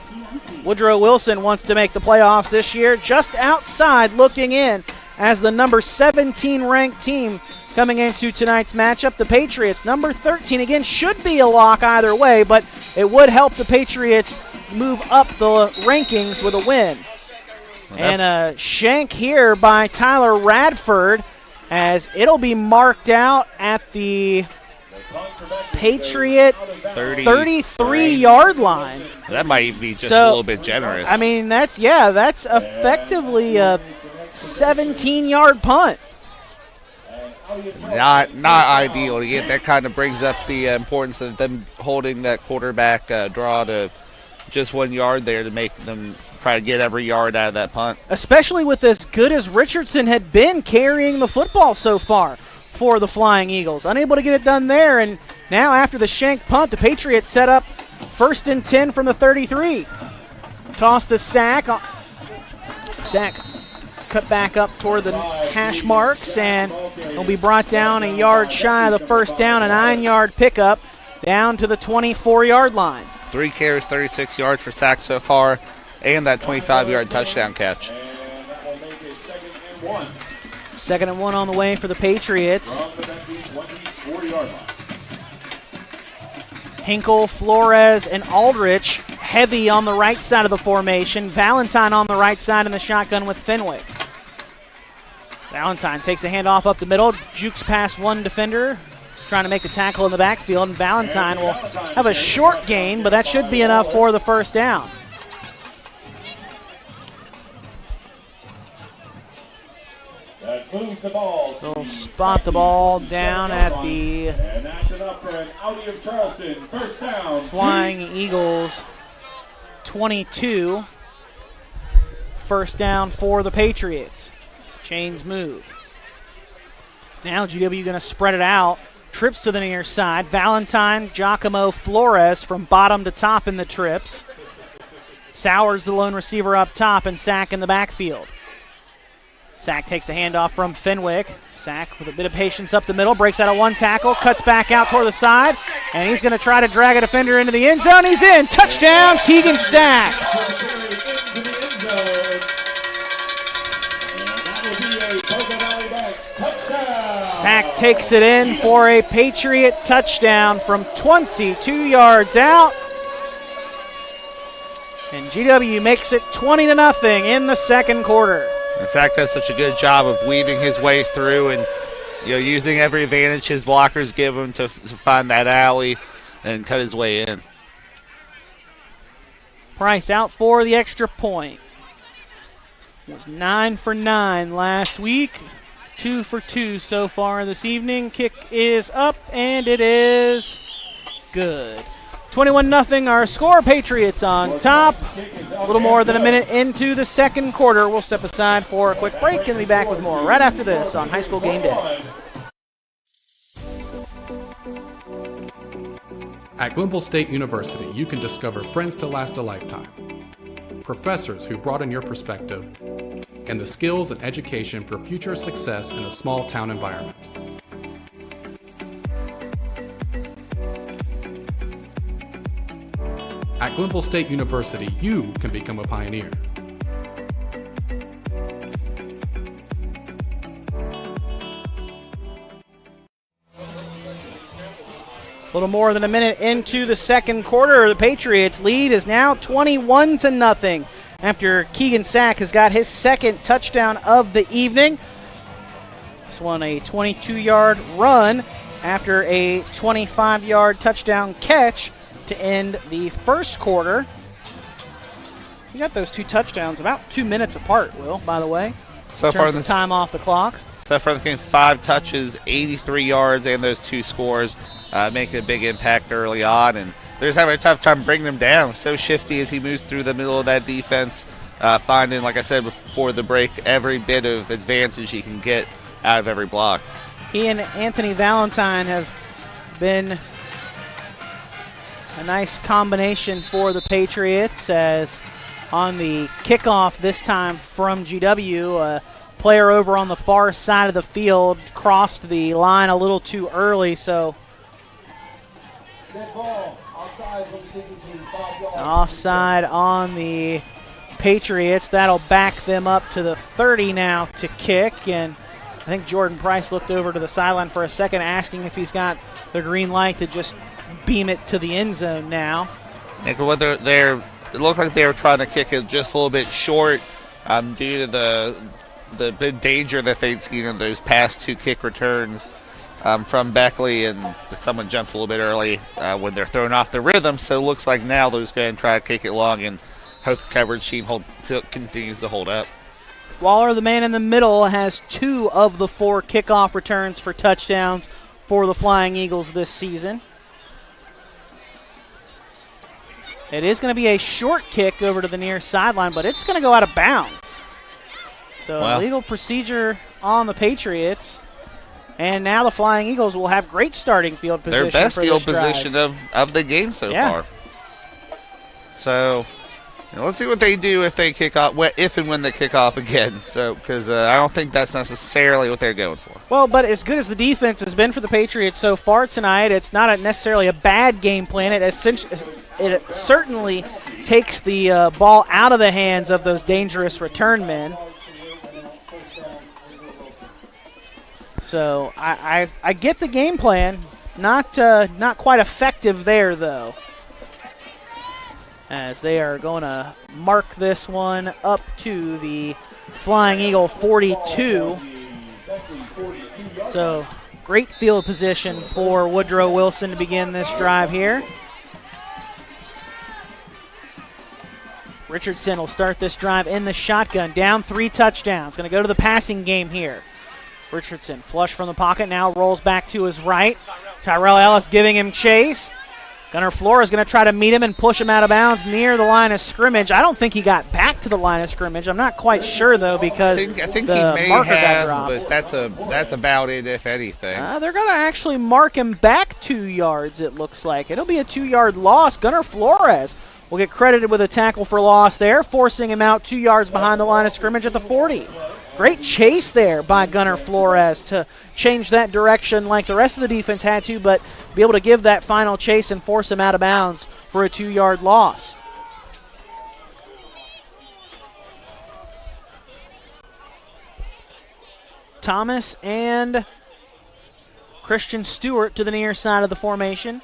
Woodrow Wilson wants to make the playoffs this year, just outside looking in as the number 17 ranked team coming into tonight's matchup. The Patriots, number 13, again, should be a lock either way, but it would help the Patriots move up the rankings with a win. And a shank here by Tyler Radford as it'll be marked out at the Patriot 33-yard line. That might be just a little bit generous. I mean, that's effectively a 17-yard punt. Not ideal. Again, that kind of brings up the importance of them holding that quarterback draw to just 1 yard there to make them try to get every yard out of that punt. Especially with as good as Richardson had been carrying the football so far for the Flying Eagles. Unable to get it done there, and now after the shank punt, the Patriots set up 1st and 10 from the 33. Toss to Sack. Sack cut back up toward the hash marks, and will be brought down a yard shy of the first down, a 9-yard pickup down to the 24-yard line. 3 carries, 36 yards for Sack so far, and that 25-yard touchdown catch. Second and 1 on the way for the Patriots. Hinkle, Flores, and Aldrich heavy on the right side of the formation. Valentine on the right side in the shotgun with Fenwick. Valentine takes a handoff up the middle, jukes past one defender. He's trying to make the tackle in the backfield, and Valentine will have a short gain, but that should be enough for the first down. That moves the ball. They'll spot the ball down at the And that's enough for an Audi of Charleston. First down. Flying Eagles 22. First down for the Patriots. Chains move. Now GW going to spread it out. Trips to the near side. Valentine, Giacomo, Flores from bottom to top in the trips. Sowers the lone receiver up top, and Sack in the backfield. Sack takes the handoff from Fenwick. Sack with a bit of patience up the middle, breaks out of one tackle, cuts back out toward the side, and he's going to try to drag a defender into the end zone. He's in. Touchdown, Keegan Sack. Sack takes it in for a Patriot touchdown from 22 yards out. And GW makes it 20-0 in the second quarter. And Sack does such a good job of weaving his way through and using every advantage his blockers give him to find that alley and cut his way in. Price out for the extra point. He was 9 for 9 last week. 2 for 2 so far this evening. Kick is up, and it is good. 21-0 our score. Patriots on top. A little more than a minute into the second quarter. We'll step aside for a quick break and be back with more right after this on High School Game Day. At Glenville State University, you can discover friends to last a lifetime, professors who broaden your perspective, and the skills and education for future success in a small town environment. At Glenville State University, you can become a pioneer. A little more than a minute into the second quarter. The Patriots' lead is now 21-0 after Keegan Sack has got his second touchdown of the evening. This one a 22-yard run after a 25-yard touchdown catch to end the first quarter. You got those two touchdowns about 2 minutes apart, Will, by the way. So far in the time off the clock. So far in the game, 5 touches, 83 yards, and those 2 scores, making a big impact early on. And they're just having a tough time bringing him down. So shifty as he moves through the middle of that defense, finding, like I said before the break, every bit of advantage he can get out of every block. He and Anthony Valentine have been a nice combination for the Patriots, as on the kickoff this time from GW, a player over on the far side of the field crossed the line a little too early, so offside on the Patriots. That'll back them up to the 30 now to kick, and I think Jordan Price looked over to the sideline for a second asking if he's got the green light to just beam it to the end zone now. It looked like they were trying to kick it just a little bit short due to the big danger that they'd seen in those past 2 kick returns from Beckley, and someone jumped a little bit early when they're throwing off the rhythm. So it looks like now they're just going to try to kick it long and hope the coverage team continues to hold up. Waller, the man in the middle, has 2 of the 4 kickoff returns for touchdowns for the Flying Eagles this season. It is going to be a short kick over to the near sideline, but it's going to go out of bounds. So illegal procedure on the Patriots. And now the Flying Eagles will have great starting field position. Their best for field this drive. position of the game so far. So let's see what they do if they kick off, if and when they kick off again. So because I don't think that's necessarily what they're going for. Well, but as good as the defense has been for the Patriots so far tonight, it's not necessarily a bad game plan. It certainly takes the ball out of the hands of those dangerous return men. So I get the game plan. Not quite effective there, though, as they are going to mark this one up to the Flying Eagle 42. So great field position for Woodrow Wilson to begin this drive here. Richardson will start this drive in the shotgun, down 3 touchdowns. Going to go to the passing game here. Richardson, flush from the pocket, now rolls back to his right. Tyrell Ellis giving him chase. Gunnar Flores going to try to meet him and push him out of bounds near the line of scrimmage. I don't think he got back to the line of scrimmage. I'm not quite sure, though, because I think the he may marker have, got dropped. but that's about it, if anything. They're going to actually mark him back 2 yards, it looks like. It'll be a 2-yard loss. Gunnar Flores will get credited with a tackle for loss there, forcing him out 2 yards behind the line of scrimmage at the 40. Great chase there by Gunnar Flores to change that direction like the rest of the defense had to, but be able to give that final chase and force him out of bounds for a 2-yard loss. Thomas and Christian Stewart to the near side of the formation.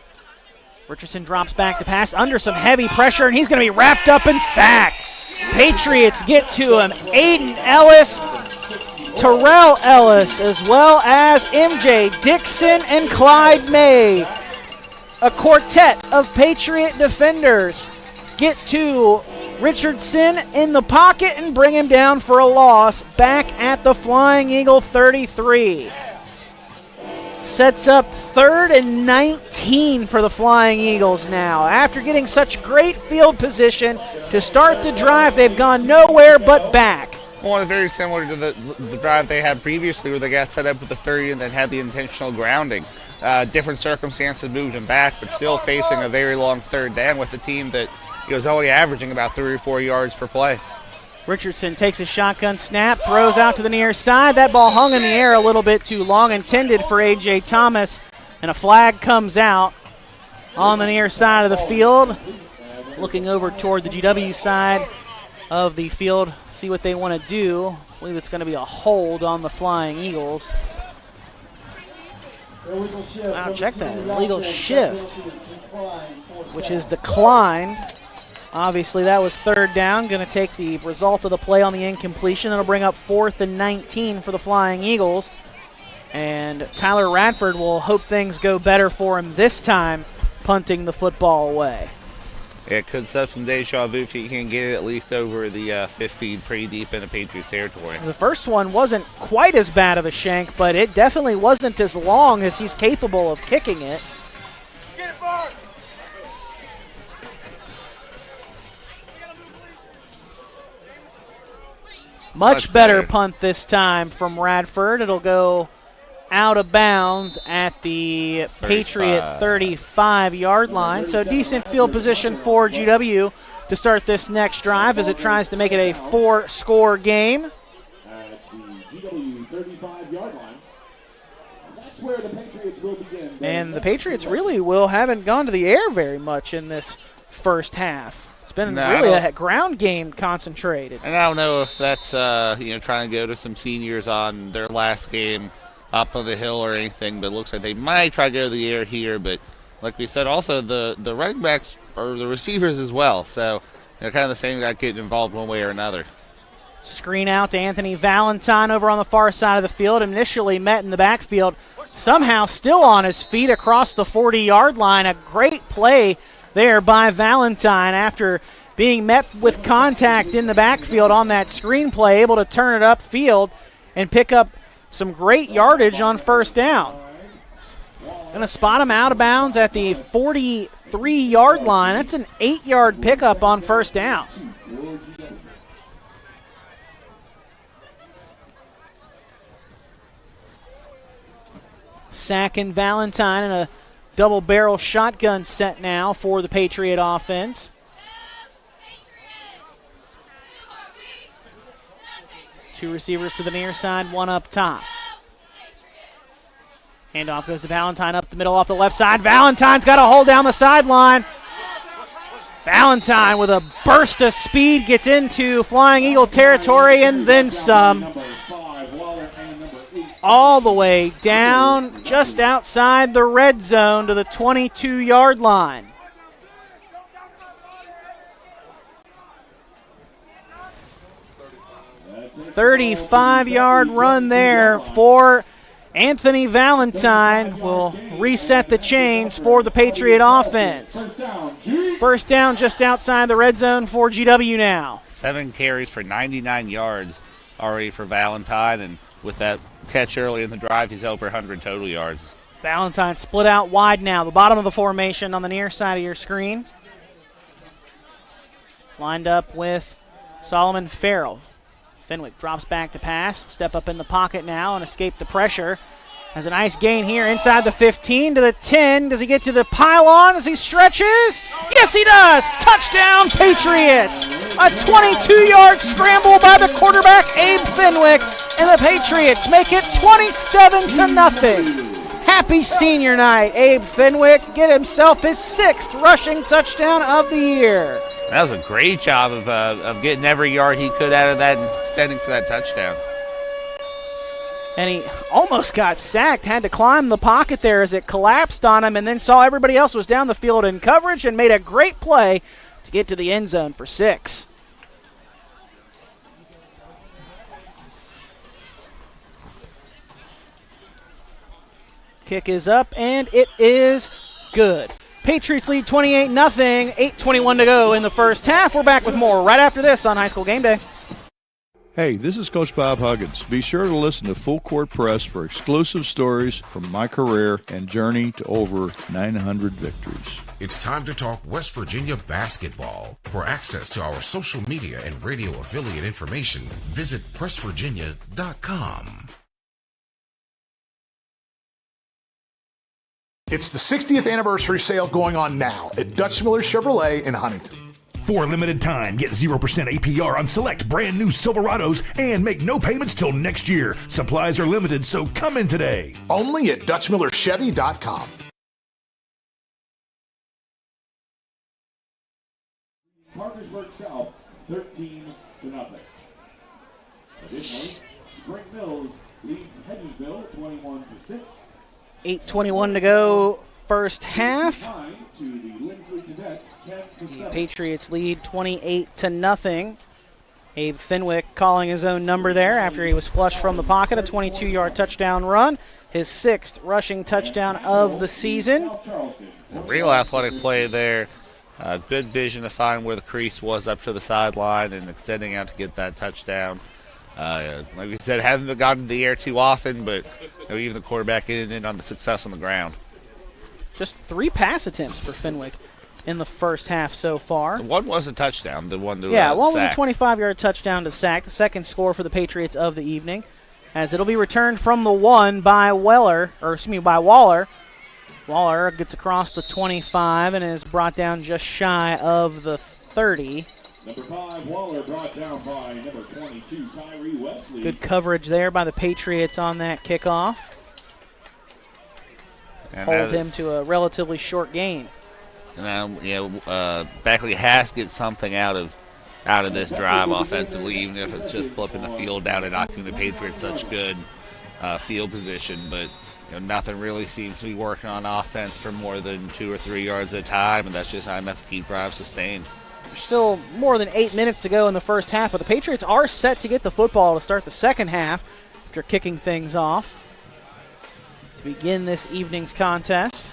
Richardson drops back to pass under some heavy pressure, and he's going to be wrapped up and sacked. Patriots get to him. Aiden Ellis, Terrell Ellis, as well as MJ Dixon and Clyde May. A quartet of Patriot defenders get to Richardson in the pocket and bring him down for a loss back at the Flying Eagle 33. Sets up 3rd and 19 for the Flying Eagles now. After getting such great field position to start the drive, they've gone nowhere but back. Well, it's very similar to the drive they had previously where they got set up with the 30 and then had the intentional grounding. Different circumstances moved them back, but still facing a very long 3rd down with a team that was only averaging about 3 or 4 yards per play. Richardson takes a shotgun snap, throws out to the near side. That ball hung in the air a little bit too long, intended for A.J. Thomas, and a flag comes out on the near side of the field. Looking over toward the GW side of the field, see what they want to do. I believe it's going to be a hold on the Flying Eagles. Wow, check that. Illegal shift, which is declined. Obviously, that was 3rd down. Going to take the result of the play on the incompletion. That'll bring up 4th and 19 for the Flying Eagles. And Tyler Radford will hope things go better for him this time, punting the football away. It could set some deja vu if he can get it at least over the 50 pretty deep into Patriots territory. The first one wasn't quite as bad of a shank, but it definitely wasn't as long as he's capable of kicking it. Much better punt this time from Radford. It'll go out of bounds at the Patriot 35-yard line. So decent field position for GW to start this next drive as it tries to make it a 4-score game. At the GW 35-yard line. That's where the Patriots will begin. And the Patriots really haven't gone to the air very much in this first half. It's been really a ground game concentrated. And I don't know if that's trying to go to some seniors on their last game up on the hill or anything, but it looks like they might try to go to the air here. But like we said, also the running backs or the receivers as well. So kind of the same guy getting involved one way or another. Screen out to Anthony Valentine over on the far side of the field. Initially met in the backfield. Somehow still on his feet across the 40-yard line. A great play there by Valentine after being met with contact in the backfield on that screen play, able to turn it upfield and pick up some great yardage on 1st down. Going to spot him out of bounds at the 43-yard line. That's an 8-yard pickup on 1st down. Sack and Valentine and a double-barrel shotgun set now for the Patriot offense. Two receivers to the near side, one up top. Handoff goes to Valentine up the middle off the left side. Valentine's got a hold down the sideline. Valentine with a burst of speed gets into Flying Eagle territory and then some. All the way down just outside the red zone to the 22-yard line. A 35-yard run there for Anthony Valentine. Will reset the chains for the Patriot offense. First down just outside the red zone for GW now. 7 carries for 99 yards already for Valentine, and with that catch early in the drive, he's over 100 total yards. Valentine split out wide now. The bottom of the formation on the near side of your screen. Lined up with Solomon Farrell. Fenwick drops back to pass. Step up in the pocket now and escape the pressure. Has a nice gain here inside the 15 to the 10. Does he get to the pylon as he stretches? Yes, he does. Touchdown, Patriots. A 22-yard scramble by the quarterback, Abe Fenwick, and the Patriots make it 27-0. Happy senior night, Abe Fenwick. Get himself his 6th rushing touchdown of the year. That was a great job of getting every yard he could out of that and extending for that touchdown. And he almost got sacked, had to climb the pocket there as it collapsed on him, and then saw everybody else was down the field in coverage and made a great play to get to the end zone for 6. Kick is up, and it is good. Patriots lead 28-0, 8:21 to go in the first half. We're back with more right after this on High School Game Day. Hey, this is Coach Bob Huggins. Be sure to listen to Full Court Press for exclusive stories from my career and journey to over 900 victories. It's time to talk West Virginia basketball. For access to our social media and radio affiliate information, visit pressvirginia.com. It's the 60th anniversary sale going on now at Dutch Miller Chevrolet in Huntington. For a limited time, get 0% APR on select brand new Silverados and make no payments till next year. Supplies are limited, so come in today. Only at DutchMillerChevy.com. Parkersburg South, 13-0. Additionally, Spring Mills leads Hedgesville 21-6. 8:21 to go, first half. To the Lindsley Cadets, 10-7. The Patriots lead 28-0. Abe Fenwick calling his own number there after he was flushed from the pocket. A 22-yard touchdown run, his 6th rushing touchdown of the season. Real athletic play there. Good vision to find where the crease was up to the sideline and extending out to get that touchdown. Like we said, haven't gotten to the air too often, but even the quarterback in on the success on the ground. Just 3 pass attempts for Fenwick in the first half so far. The one was a touchdown. The one to one was sack. a 25-yard touchdown to sack, the second score for the Patriots of the evening, as it'll be returned from the 1 by Waller. Waller gets across the 25 and is brought down just shy of the 30. Number 5, Waller, brought down by number 22, Tyree Wesley. Good coverage there by the Patriots on that kickoff. And hold him to a relatively short gain. Beckley has to get something out of this drive offensively, even if it's just flipping the field down and not giving the Patriots such good field position. But nothing really seems to be working on offense for more than 2 or 3 yards at a time, and that's just how enough to keep drives sustained. There's still more than 8 minutes to go in the first half, but the Patriots are set to get the football to start the second half after kicking things off to begin this evening's contest.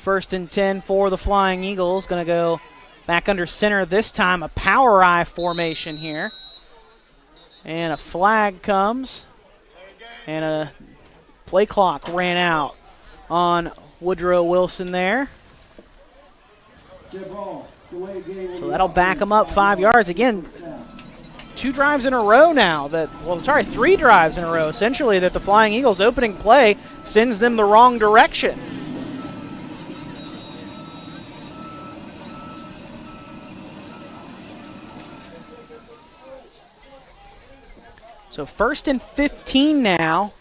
1st and 10 for the Flying Eagles. Going to go back under center this time. A power I formation here. And a flag comes. And a play clock ran out on Woodrow Wilson there. So that'll back them up 5 yards. Again, 2 drives in a row now. 3 drives in a row, essentially, that the Flying Eagles' opening play sends them the wrong direction. So 1st and 15 now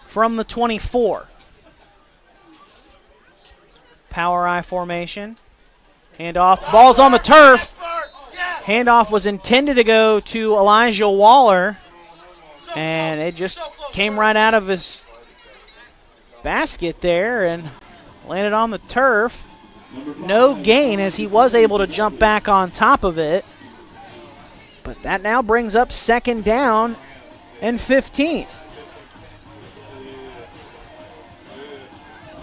from the 24. Power I formation. Handoff. Ball's on the turf. Handoff was intended to go to Elijah Waller, and it just came right out of his basket there and landed on the turf. No gain, as he was able to jump back on top of it. But that now brings up 2nd down and 15.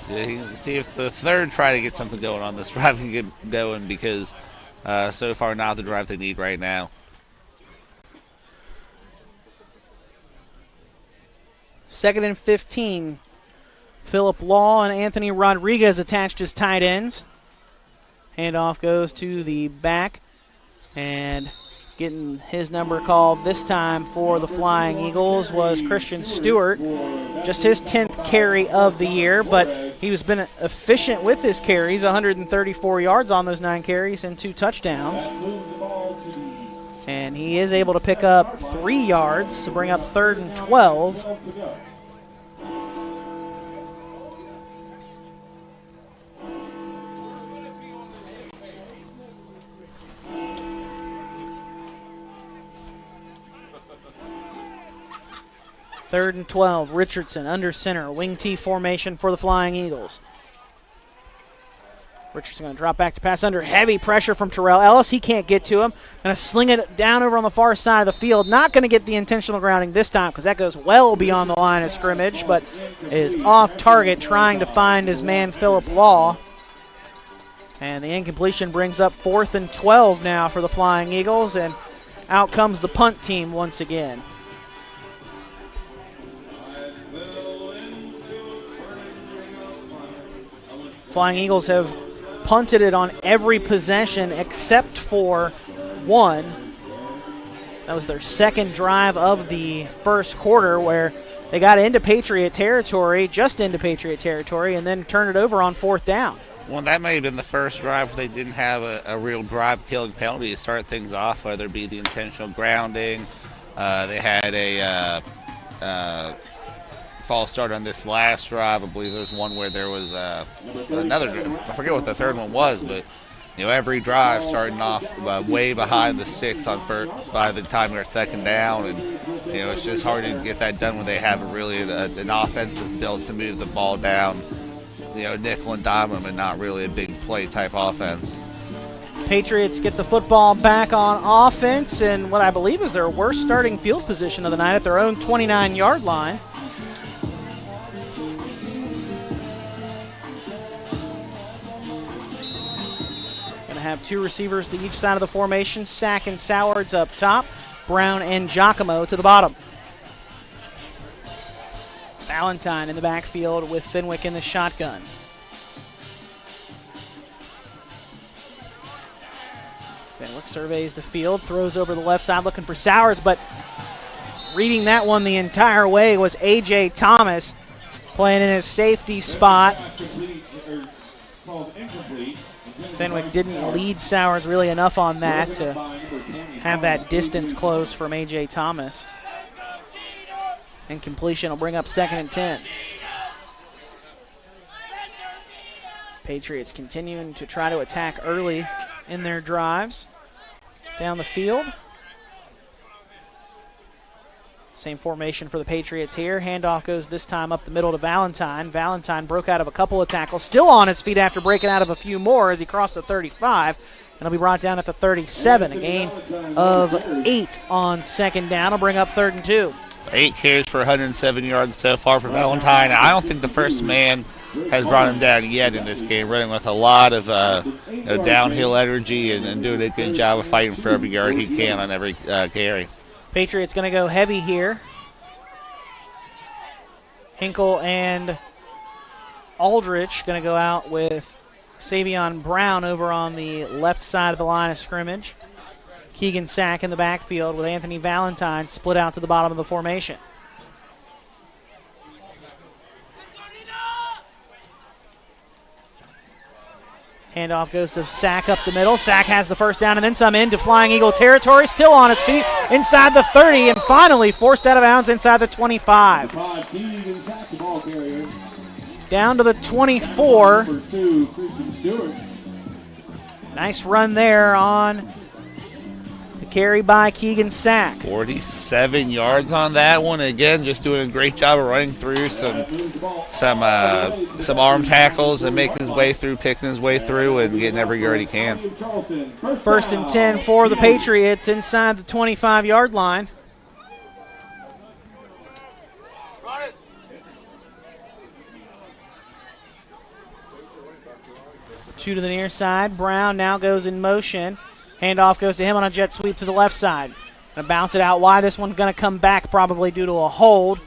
See if the third try to get something going on this drive can get going, because so far not the drive they need right now. 2nd and 15. Phillip Law and Anthony Rodriguez attached as tight ends. Handoff goes to the back, and Getting his number called this time for the Flying Eagles was Christian Stewart. Just his 10th carry of the year, but he has been efficient with his carries, 134 yards on those 9 carries and 2 touchdowns. And he is able to pick up 3 yards to bring up 3rd and 12. Third and 12, Richardson under center, wing T formation for the Flying Eagles. Richardson going to drop back to pass under heavy pressure from Terrell Ellis. He can't get to him. Going to sling it down over on the far side of the field. Not going to get the intentional grounding this time because that goes well beyond the line of scrimmage, but is off target trying to find his man Phillip Law. And the incompletion brings up 4th and 12 now for the Flying Eagles, and out comes the punt team once again. Flying Eagles have punted it on every possession except for one. That was their second drive of the first quarter where they got into Patriot territory, just into Patriot territory, and then turned it over on 4th down. Well, that may have been the first drive where they didn't have a real drive-killing penalty to start things off, whether it be the intentional grounding. They had a false start on this last drive. I believe there was one where there was another. I forget what the third one was, but every drive starting off way behind the sticks on first by the time they're 2nd down, and it's just hard to get that done when they have an offense that's built to move the ball down, nickel and dime them, and not really a big play type offense. Patriots get the football back on offense, and what I believe is their worst starting field position of the night at their own 29-yard line. Have 2 receivers to each side of the formation. Sack and Sowards up top. Brown and Giacomo to the bottom. Valentine in the backfield with Fenwick in the shotgun. Fenwick surveys the field, throws over the left side looking for Sowards, but reading that one the entire way was A.J. Thomas playing in his safety spot. Fenwick didn't lead Sowards really enough on that to have that distance close from A.J. Thomas. And completion will bring up 2nd and 10. Patriots continuing to try to attack early in their drives down the field. Same formation for the Patriots here. Handoff goes this time up the middle to Valentine. Valentine broke out of a couple of tackles. Still on his feet after breaking out of a few more as he crossed the 35. And he'll be brought down at the 37. A gain of 8 on 2nd down. Will bring up 3rd and 2. 8 carries for 107 yards so far for Valentine. I don't think the first man has brought him down yet in this game, running with a lot of downhill energy and doing a good job of fighting for every yard he can on every carry. Patriots going to go heavy here. Hinkle and Aldrich going to go out with Savion Brown over on the left side of the line of scrimmage. Keegan Sack in the backfield with Anthony Valentine split out to the bottom of the formation. Handoff goes to Sack up the middle. Sack has the first down and then some into Flying Eagle territory. Still on his feet inside the 30 and finally forced out of bounds inside the 25. Down to the 24. Nice run there on the carry by Keegan Sack. 47 yards on that one. Again, just doing a great job of running through some arm tackles and making his way through, picking his way through, and getting every yard he can. 1st and 10 for the Patriots inside the 25-yard line. Two to the near side. Brown now goes in motion. Handoff goes to him on a jet sweep to the left side. Going to bounce it out wide. This one's going to come back probably due to a hold.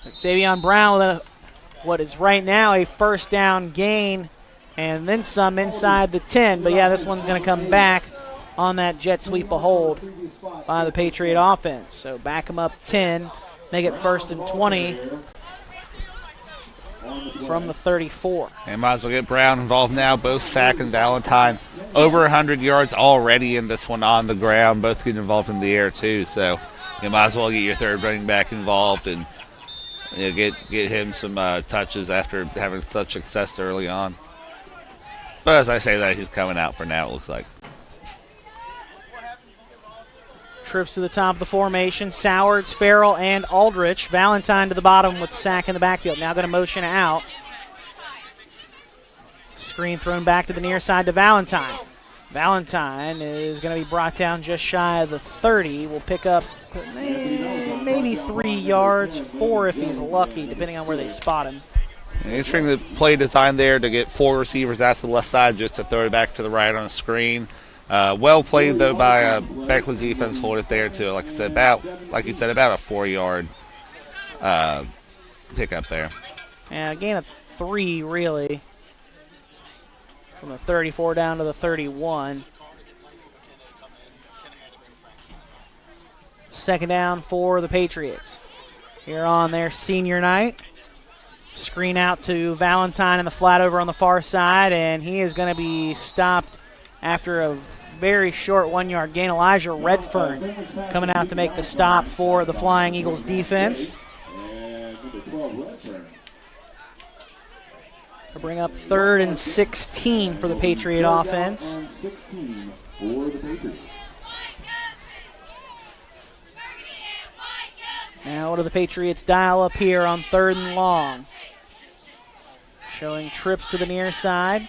But Savion Brown with what is right now a 1st down gain and then some inside the 10. But, yeah, this one's going to come back on that jet sweep a hold by the Patriot offense. So back them up 10, make it 1st and 20 from the 34. And might as well get Brown involved now. Both Sack and Valentine over 100 yards already in this one on the ground. Both getting involved in the air too. So you might as well get your third running back involved and get him some touches after having such success early on. But as I say that, he's coming out for now, it looks like. Trips to the top of the formation. Sowards, Farrell, and Aldrich. Valentine to the bottom with Sack in the backfield. Now going to motion out. Screen thrown back to the near side to Valentine. Valentine is going to be brought down just shy of the 30. Will pick up maybe 3 yards, 4 if he's lucky, depending on where they spot him. Entering the play design there to get 4 receivers out to the left side just to throw it back to the right on a screen. Well played, though, by Beckley's defense. Hold it there, too. Like you said, about a 4-yard pickup there. And a gain of 3, really, from the 34 down to the 31. Second down for the Patriots. Here on their senior night. Screen out to Valentine in the flat over on the far side, and he is going to be stopped after a very short 1-yard gain. Elijah Redfern coming out to make the stop for the Flying Eagles defense. To bring up 3rd and 16 for the Patriot offense. Now what do the Patriots dial up here on 3rd and long? Showing trips to the near side.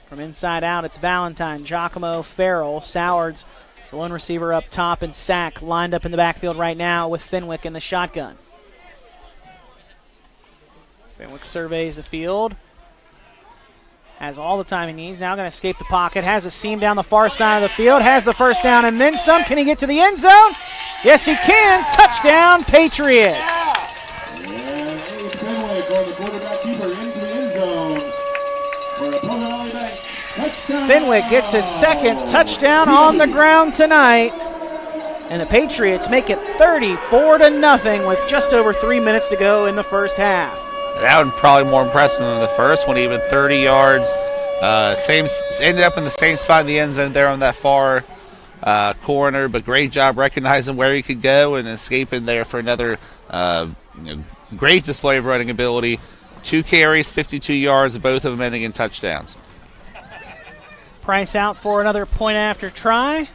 From inside out, it's Valentine, Giacomo, Farrell, Sowards, the lone receiver up top, and Sack lined up in the backfield right now with Fenwick in the shotgun. Fenwick surveys the field. Has all the time he needs. Now going to escape the pocket. Has a seam down the far side of the field. Has the first down and then some. Can he get to the end zone? Yes, he can. Touchdown, Patriots. And Fenwick on the quarterback keeper into the end zone for a Pono Valley Bank touchdown. Fenwick gets his second touchdown on the ground tonight. And the Patriots make it 34-0 with just over 3 minutes to go in the first half. That one probably more impressive than the first one, even 30 yards. Ended up in the same spot in the end zone there on that far corner, but great job recognizing where he could go and escaping there for another great display of running ability. 2 carries, 52 yards, both of them ending in touchdowns. Price out for another point after try.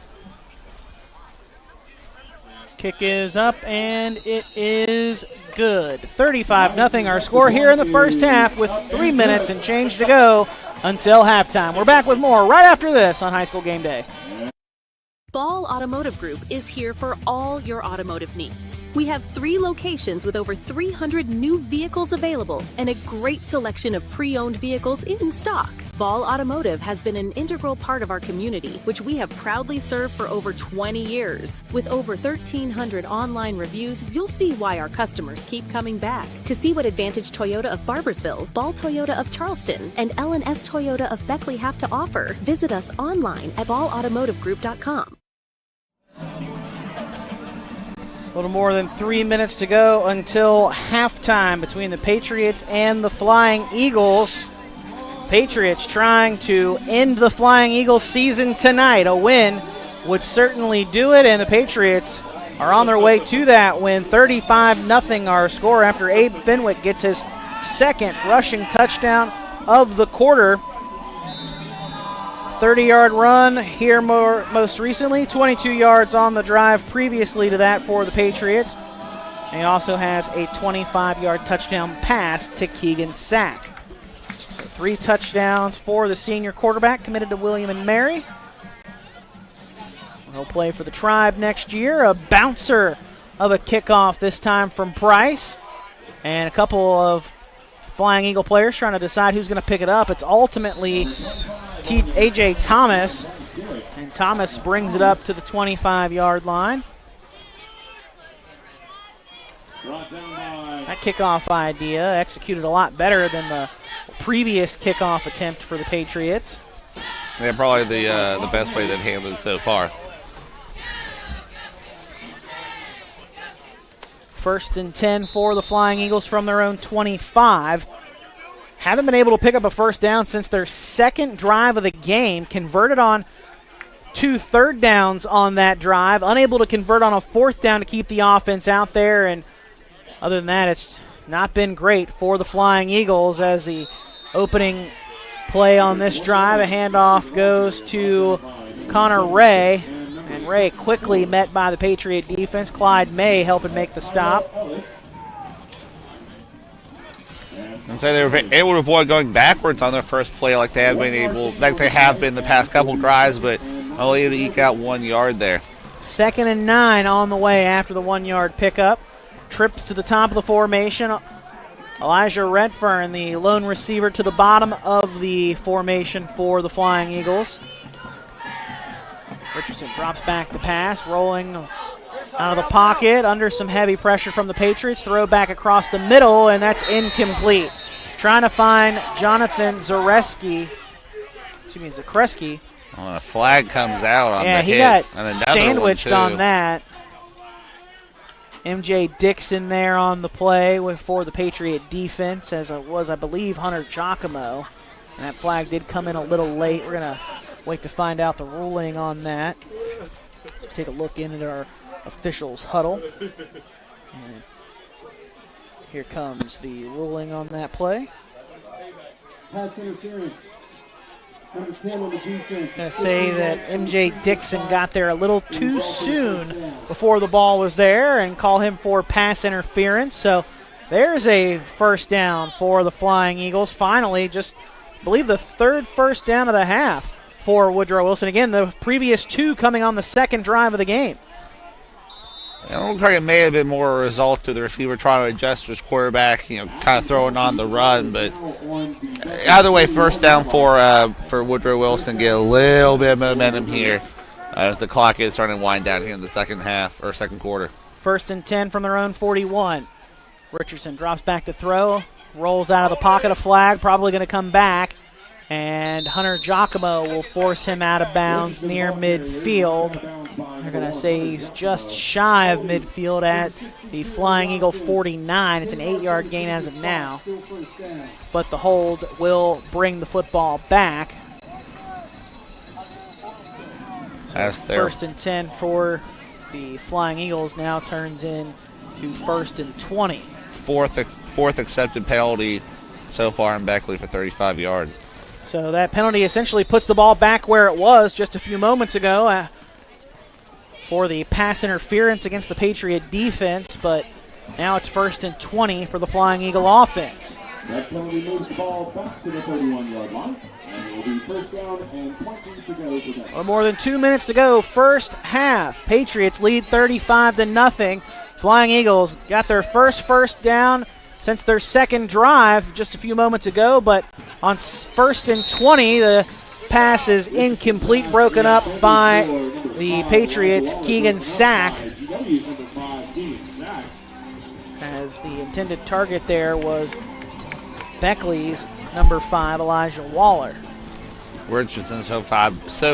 Kick is up, and it is good. 35-0 our score here in the first half with 3 minutes and change to go until halftime. We're back with more right after this on High School Game Day. Ball Automotive Group is here for all your automotive needs. We have 3 locations with over 300 new vehicles available and a great selection of pre-owned vehicles in stock. Ball Automotive has been an integral part of our community, which we have proudly served for over 20 years. With over 1,300 online reviews, you'll see why our customers keep coming back. To see what Advantage Toyota of Barbersville, Ball Toyota of Charleston, and L&S Toyota of Beckley have to offer, visit us online at ballautomotivegroup.com. A little more than 3 minutes to go until halftime between the Patriots and the Flying Eagles. Patriots trying to end the Flying Eagles season tonight. A win would certainly do it, and the Patriots are on their way to that win. 35-0 our score after Abe Fenwick gets his second rushing touchdown of the quarter. 30-yard run here most recently, 22 yards on the drive previously to that for the Patriots. And he also has a 25-yard touchdown pass to Keegan Sack. So 3 touchdowns for the senior quarterback committed to William & Mary. He'll play for the Tribe next year. A bouncer of a kickoff this time from Price. And a couple of Flying Eagle players trying to decide who's going to pick it up. It's ultimately A.J. Thomas, and Thomas brings it up to the 25-yard line. That kickoff idea executed a lot better than the previous kickoff attempt for the Patriots. Yeah, probably the best way they've handled it so far. 1st and 10 for the Flying Eagles from their own 25. Haven't been able to pick up a first down since their second drive of the game. Converted on 2 third downs on that drive. Unable to convert on a 4th down to keep the offense out there. And other than that, it's not been great for the Flying Eagles as the opening play on this drive. A handoff goes to Connor Ray. And Ray quickly met by the Patriot defense. Clyde May helping make the stop. And so they were able to avoid going backwards on their first play like they have been the past couple drives, but only able to eke out 1 yard there. 2nd and 9 on the way after the 1 yard pickup. Trips to the top of the formation. Elijah Redfern, the lone receiver, to the bottom of the formation for the Flying Eagles. Richardson drops back the pass, rolling out of the pocket under some heavy pressure from the Patriots. Throw back across the middle, and that's incomplete. Trying to find Jonathan Zakreski. A flag comes out on the hit. He got and sandwiched on that. MJ Dixon there on the play for the Patriot defense, as it was, I believe, Hunter Giacomo. And that flag did come in a little late. We're going to wait to find out the ruling on that. Let's take a look into our officials' huddle. And here comes the ruling on that play. Pass interference. Number 10 on the defense. Going to say that MJ Dixon got there a little too soon before the ball was there and call him for pass interference. So there's a first down for the Flying Eagles. Finally, just I believe the 3rd first down of the half for Woodrow Wilson. Again, the previous 2 coming on the 2nd drive of the game. It looks like it may have been more a result of the receiver trying to adjust his quarterback, kind of throwing on the run. But either way, first down for Woodrow Wilson. Get a little bit of momentum here as the clock is starting to wind down here in the second quarter. 1st and 10 from their own 41. Richardson drops back to throw, rolls out of the pocket, a flag, probably going to come back. And Hunter Giacomo will force him out of bounds near midfield. They're going to say he's just shy of midfield at the Flying Eagle 49. It's an 8-yard gain as of now. But the hold will bring the football back. So 1st and 10 for the Flying Eagles now turns in to 1st and 20. Fourth accepted penalty so far in Beckley for 35 yards. So that penalty essentially puts the ball back where it was just a few moments ago for the pass interference against the Patriot defense, but now it's 1st and 20 for the Flying Eagle offense. That penalty moves the ball back to the 31-yard line, and it will be first down and 20 to go for that. Well, more than 2 minutes to go, first half. Patriots lead 35-0. Flying Eagles got their first down since their 2nd drive just a few moments ago, but on 1st and 20, the pass is incomplete, broken up by the Patriots' Keegan Sack, as the intended target there was Beckley's number 5, Elijah Waller. Richardson so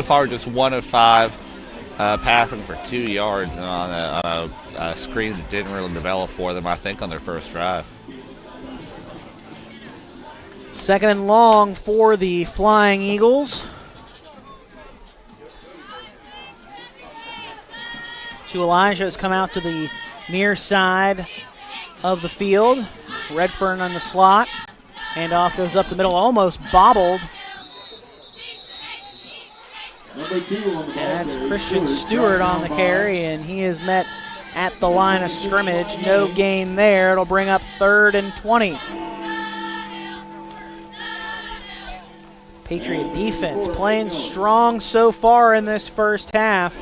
far just 1 of 5 passing for 2 yards on a screen that didn't really develop for them, I think, on their first drive. 2nd and long for the Flying Eagles. Elijah has come out to the near side of the field. Redfern on the slot. Handoff goes up the middle, almost bobbled. That's Christian Stewart on the carry, and he is met at the line of scrimmage. No gain there. It'll bring up 3rd and 20. Patriot defense playing strong so far in this first half.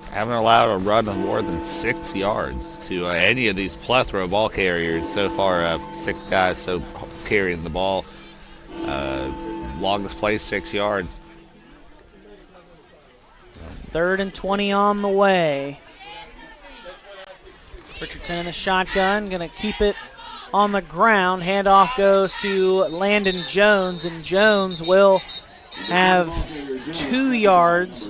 Haven't allowed a run of more than 6 yards to any of these plethora of ball carriers so far. 6 guys carrying the ball. Longest play, 6 yards. 3rd and 20 on the way. Richardson in the shotgun, going to keep it on the ground. Handoff goes to Landon Jones, and Jones will have 2 yards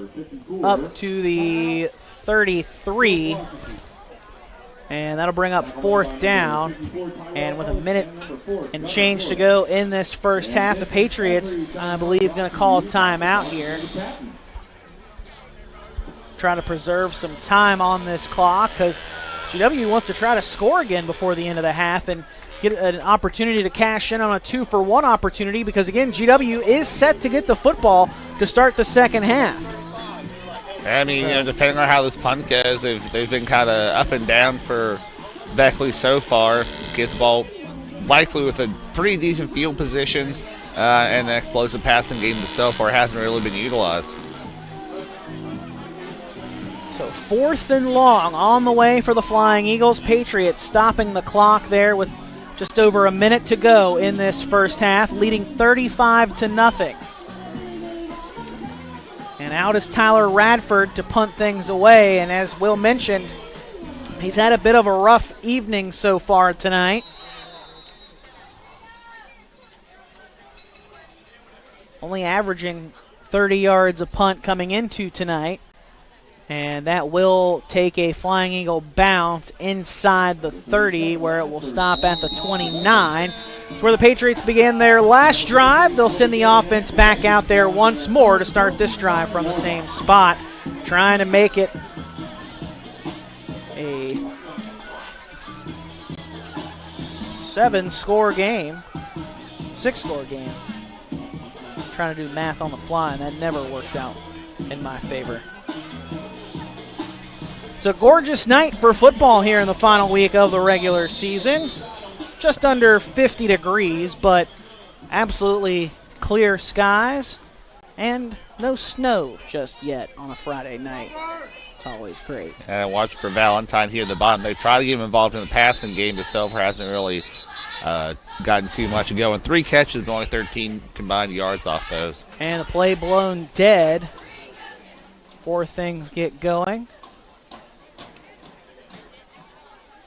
up to the 33. And that'll bring up 4th down. And with a minute and change to go in this first half, the Patriots, I believe, going to call a timeout here. Try to preserve some time on this clock because GW wants to try to score again before the end of the half and get an opportunity to cash in on a 2-for-1 opportunity because, again, GW is set to get the football to start the second half. I mean, depending on how this punt goes, they've been kind of up and down for Beckley so far. Get the ball likely with a pretty decent field position and an explosive passing game so far hasn't really been utilized. So 4th and long on the way for the Flying Eagles. Patriots stopping the clock there with just over a minute to go in this first half, leading 35-0. And out is Tyler Radford to punt things away. And as Will mentioned, he's had a bit of a rough evening so far tonight. Only averaging 30 yards a punt coming into tonight. And that will take a Flying Eagle bounce inside the 30 where it will stop at the 29. It's where the Patriots began their last drive. They'll send the offense back out there once more to start this drive from the same spot, trying to make it a 6-score game. Trying to do math on the fly, and that never works out in my favor. It's a gorgeous night for football here in the final week of the regular season. Just under 50 degrees, but absolutely clear skies and no snow just yet on a Friday night. It's always great. And watch for Valentine here at the bottom. They try to get him involved in the passing game, but so far hasn't really gotten too much going. 3 catches, but only 13 combined yards off those. And the play blown dead before things get going.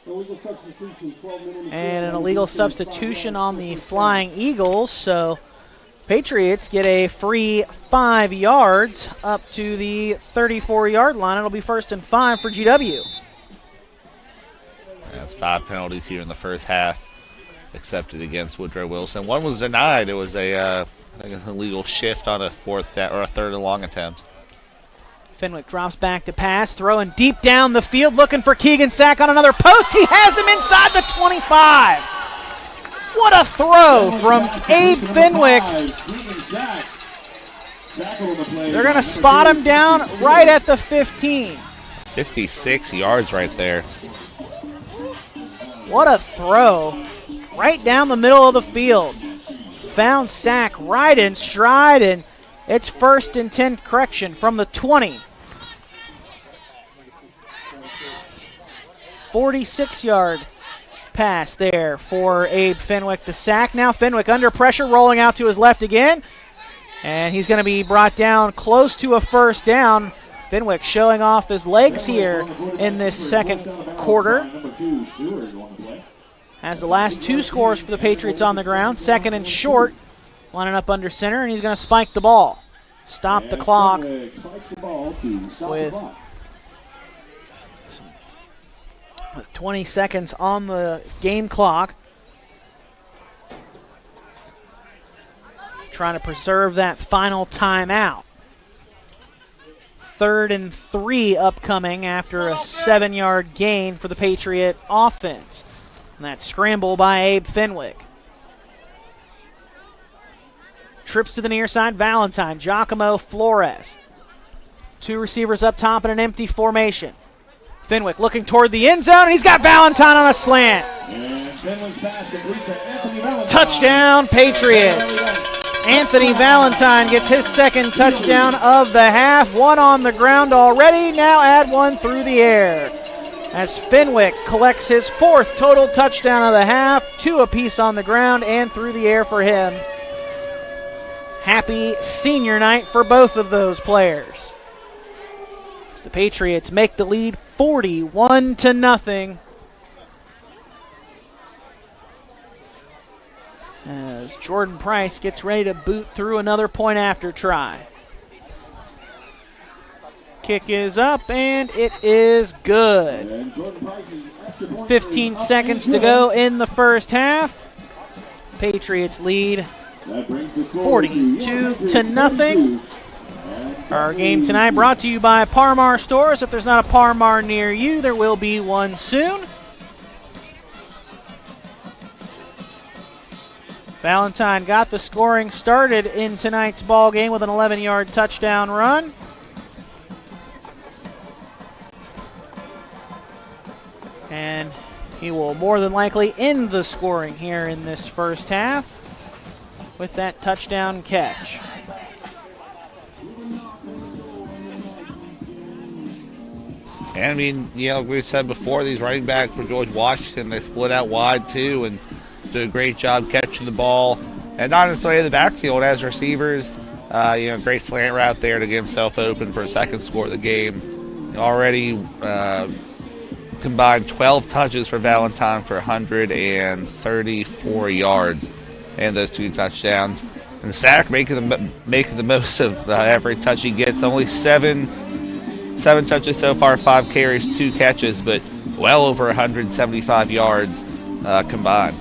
And an illegal substitution on the Flying Eagles, so Patriots get a free 5 yards up to the 34-yard line. It'll be 1st and 5 for GW. That's 5 penalties here in the first half accepted against Woodrow Wilson. One was denied. It was I think an illegal shift on a 3rd and long attempt. Fenwick drops back to pass, throwing deep down the field, looking for Keegan Sack on another post. He has him inside the 25. What a throw from Abe Fenwick. They're going to spot him down right at the 15. 56 yards right there. What a throw. Right down the middle of the field. Found Sack right in stride, and it's 1st and 10 correction from the 20. 46-yard pass there for Abe Fenwick to Sack. Now Fenwick under pressure, rolling out to his left again. And he's going to be brought down close to a 1st down. Fenwick showing off his legs here in this second quarter. Has the last 2 scores for the Patriots on the ground. 2nd and short, lining up under center, and he's going to spike the ball. Stop the clock with 20 seconds on the game clock. Trying to preserve that final timeout. 3rd and 3 upcoming after a 7-yard gain for the Patriot offense. And that scramble by Abe Fenwick. Trips to the near side, Valentine, Giacomo, Flores. 2 receivers up top in an empty formation. Fenwick looking toward the end zone, and he's got Valentine on a slant. Touchdown, Patriots. Anthony Valentine gets his 2nd touchdown of the half. 1 on the ground already, now add 1 through the air. As Fenwick collects his 4th total touchdown of the half, 2 apiece on the ground and through the air for him. Happy senior night for both of those players. As the Patriots make the lead 41-0. as Jordan Price gets ready to boot through another point after try. Kick is up, and it is good. 15 seconds to go in the first half. Patriots lead 42-0. Our game tonight brought to you by Parmar Stores. If there's not a Parmar near you, there will be one soon. Valentine got the scoring started in tonight's ball game with an 11-yard touchdown run. And he will more than likely end the scoring here in this first half with that touchdown catch. And I mean, we said before, these running backs for George Washington, they split out wide too and do a great job catching the ball. And not necessarily in the backfield as receivers. Great slant route there to get himself open for a second score of the game. Already combined 12 touches for Valentine for 134 yards and those 2 touchdowns. And Sack making the most of every touch he gets. Only seven touches so far, 5 carries, 2 catches, but well over 175 yards combined.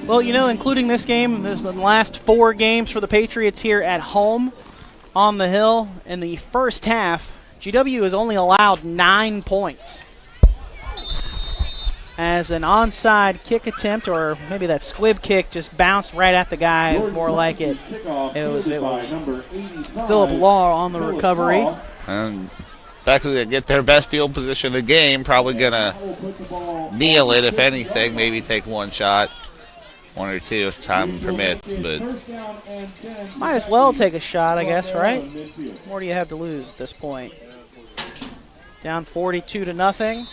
Well, including this game, this is the last 4 games for the Patriots here at home on the Hill. In the first half, GW has only allowed 9 points. As an onside kick attempt, or maybe that squib kick just bounced right at the guy, more like it. It was Phillip Law on the recovery. And exactly, they get their best field position of the game, probably going to kneel it, if anything, maybe take 1 shot. 1 or 2 if time permits, but might as well take a shot, I guess, right? What more do you have to lose at this point? Down 42-0.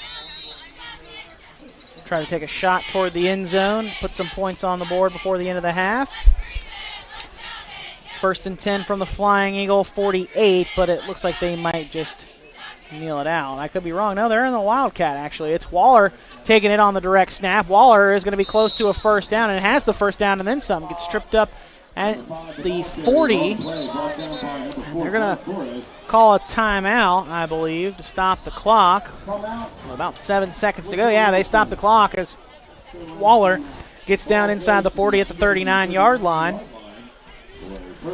Try to take a shot toward the end zone, put some points on the board before the end of the half. 1st and 10 from the Flying Eagle, 48, but it looks like they might just kneel it out. I could be wrong. No, they're in the Wildcat, actually. It's Waller taking it on the direct snap. Waller is going to be close to a first down, and has the first down and then some. Gets tripped up at the 40. And they're going to call a timeout, I believe, to stop the clock. About 7 seconds to go. Yeah, they stop the clock as Waller gets down inside the 40 at the 39-yard line.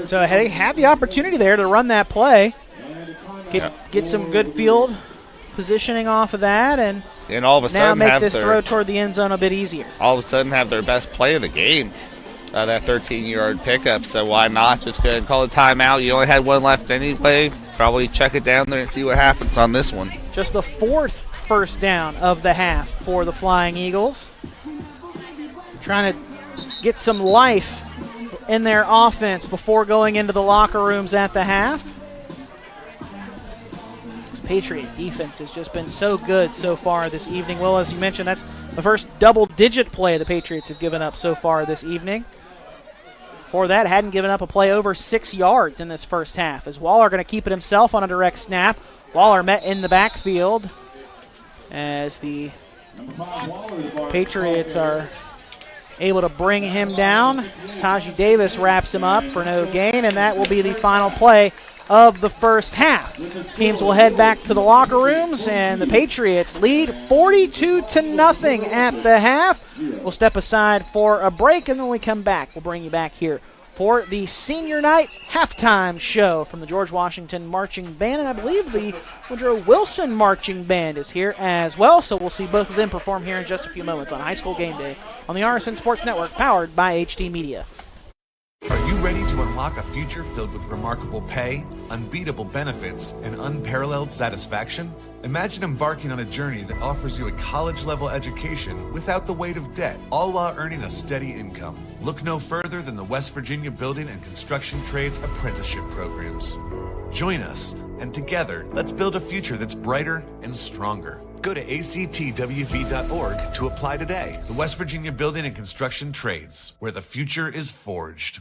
So they had the opportunity there to run that play. Get some good field positioning off of that, and all of a sudden now make this throw toward the end zone a bit easier. All of a sudden have their best play of the game, that 13-yard pickup. So why not just go ahead and call a timeout? You only had 1 left anyway. Probably check it down there and see what happens on this one. Just the 4th first down of the half for the Flying Eagles. Trying to get some life in their offense before going into the locker rooms at the half. Patriot defense has just been so good so far this evening. Well, as you mentioned, that's the first double-digit play the Patriots have given up so far this evening. Before that, hadn't given up a play over 6 yards in this first half. As Waller going to keep it himself on a direct snap. Waller met in the backfield as the Patriots are able to bring him down. As Tajee Davis wraps him up for no gain, and that will be the final play of the first half. Teams will head back to the locker rooms, and the Patriots lead 42-0 at the half. We'll step aside for a break, and then when we come back, we'll bring you back here for the senior night halftime show from the George Washington Marching Band, and I believe the Woodrow Wilson Marching Band is here as well, so we'll see both of them perform here in just a few moments on High School Game Day on the RSN Sports Network, powered by HD Media. Are you ready to unlock a future filled with remarkable pay, unbeatable benefits, and unparalleled satisfaction? Imagine embarking on a journey that offers you a college-level education without the weight of debt, all while earning a steady income. Look no further than the West Virginia Building and Construction Trades Apprenticeship Programs. Join us, and together, let's build a future that's brighter and stronger. Go to actwv.org to apply today. The West Virginia Building and Construction Trades, where the future is forged.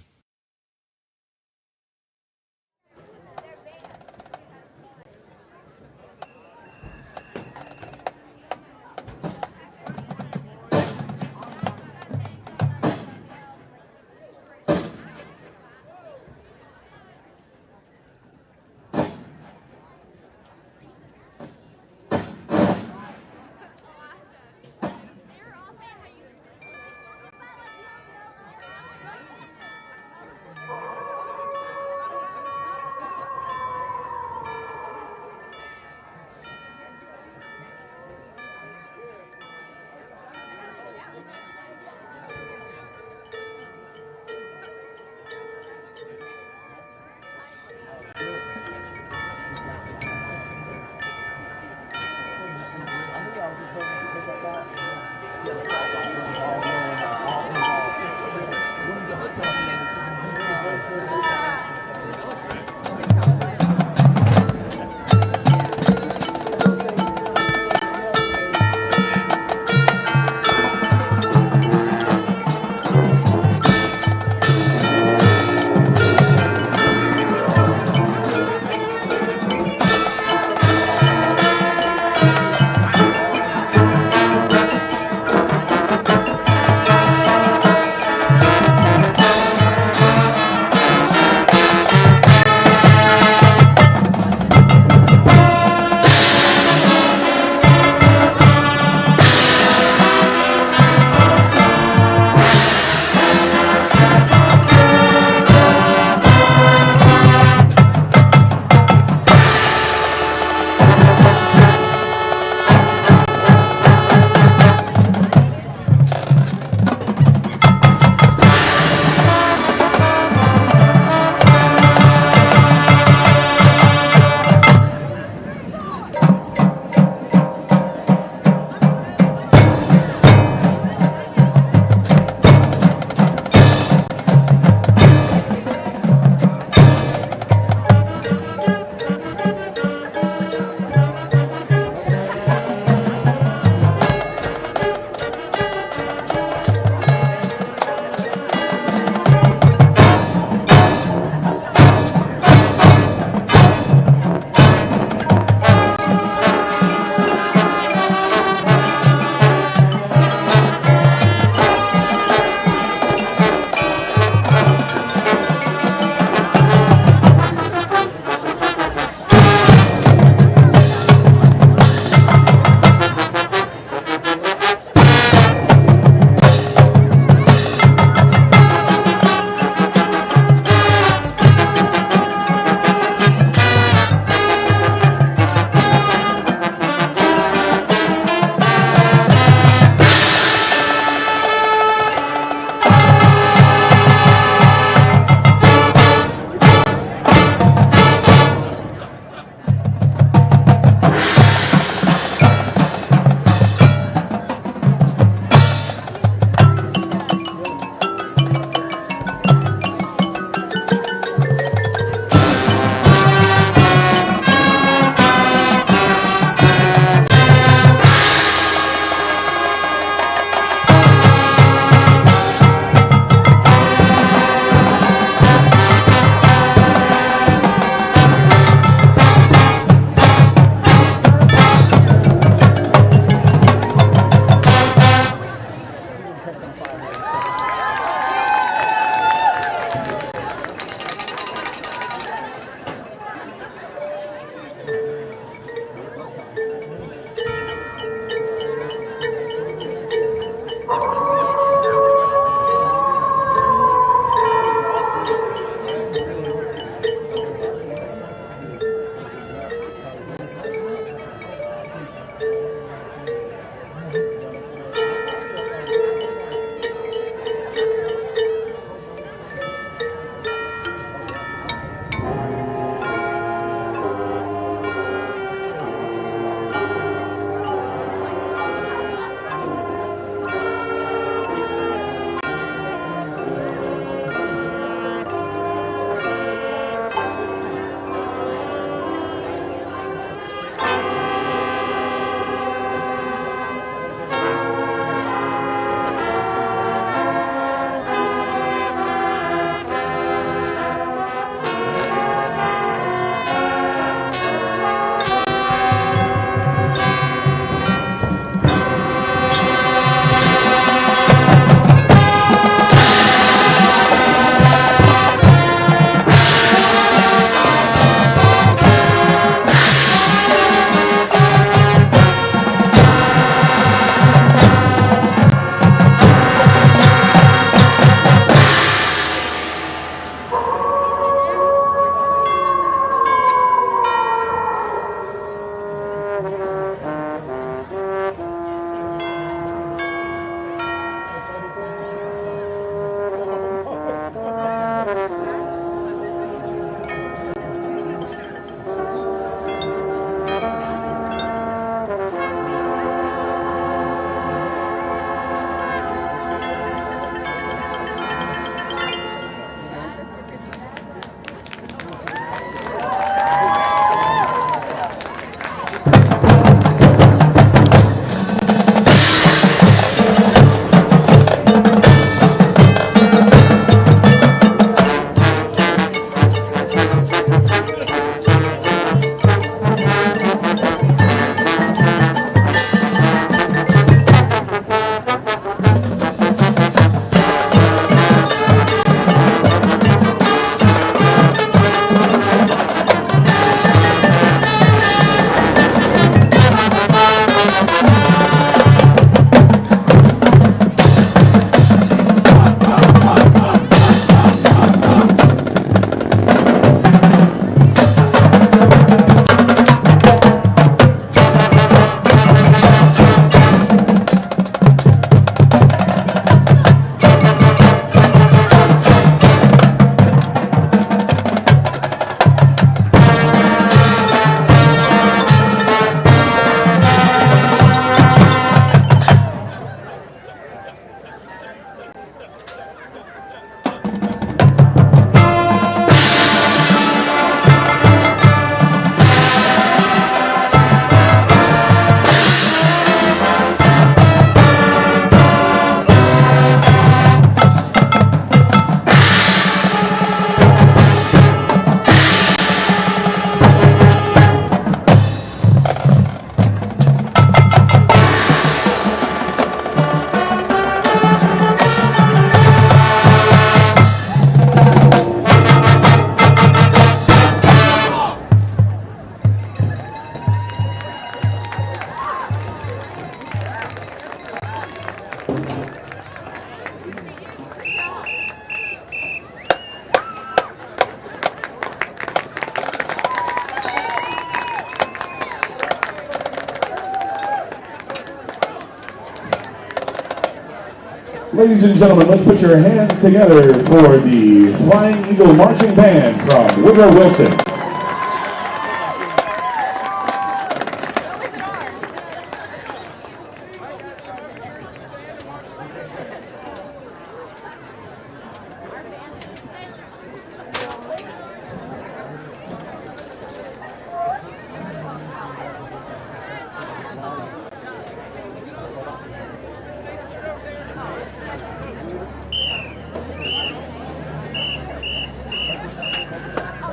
Ladies and gentlemen, let's put your hands together for the Flying Eagle Marching Band from Woodrow Wilson.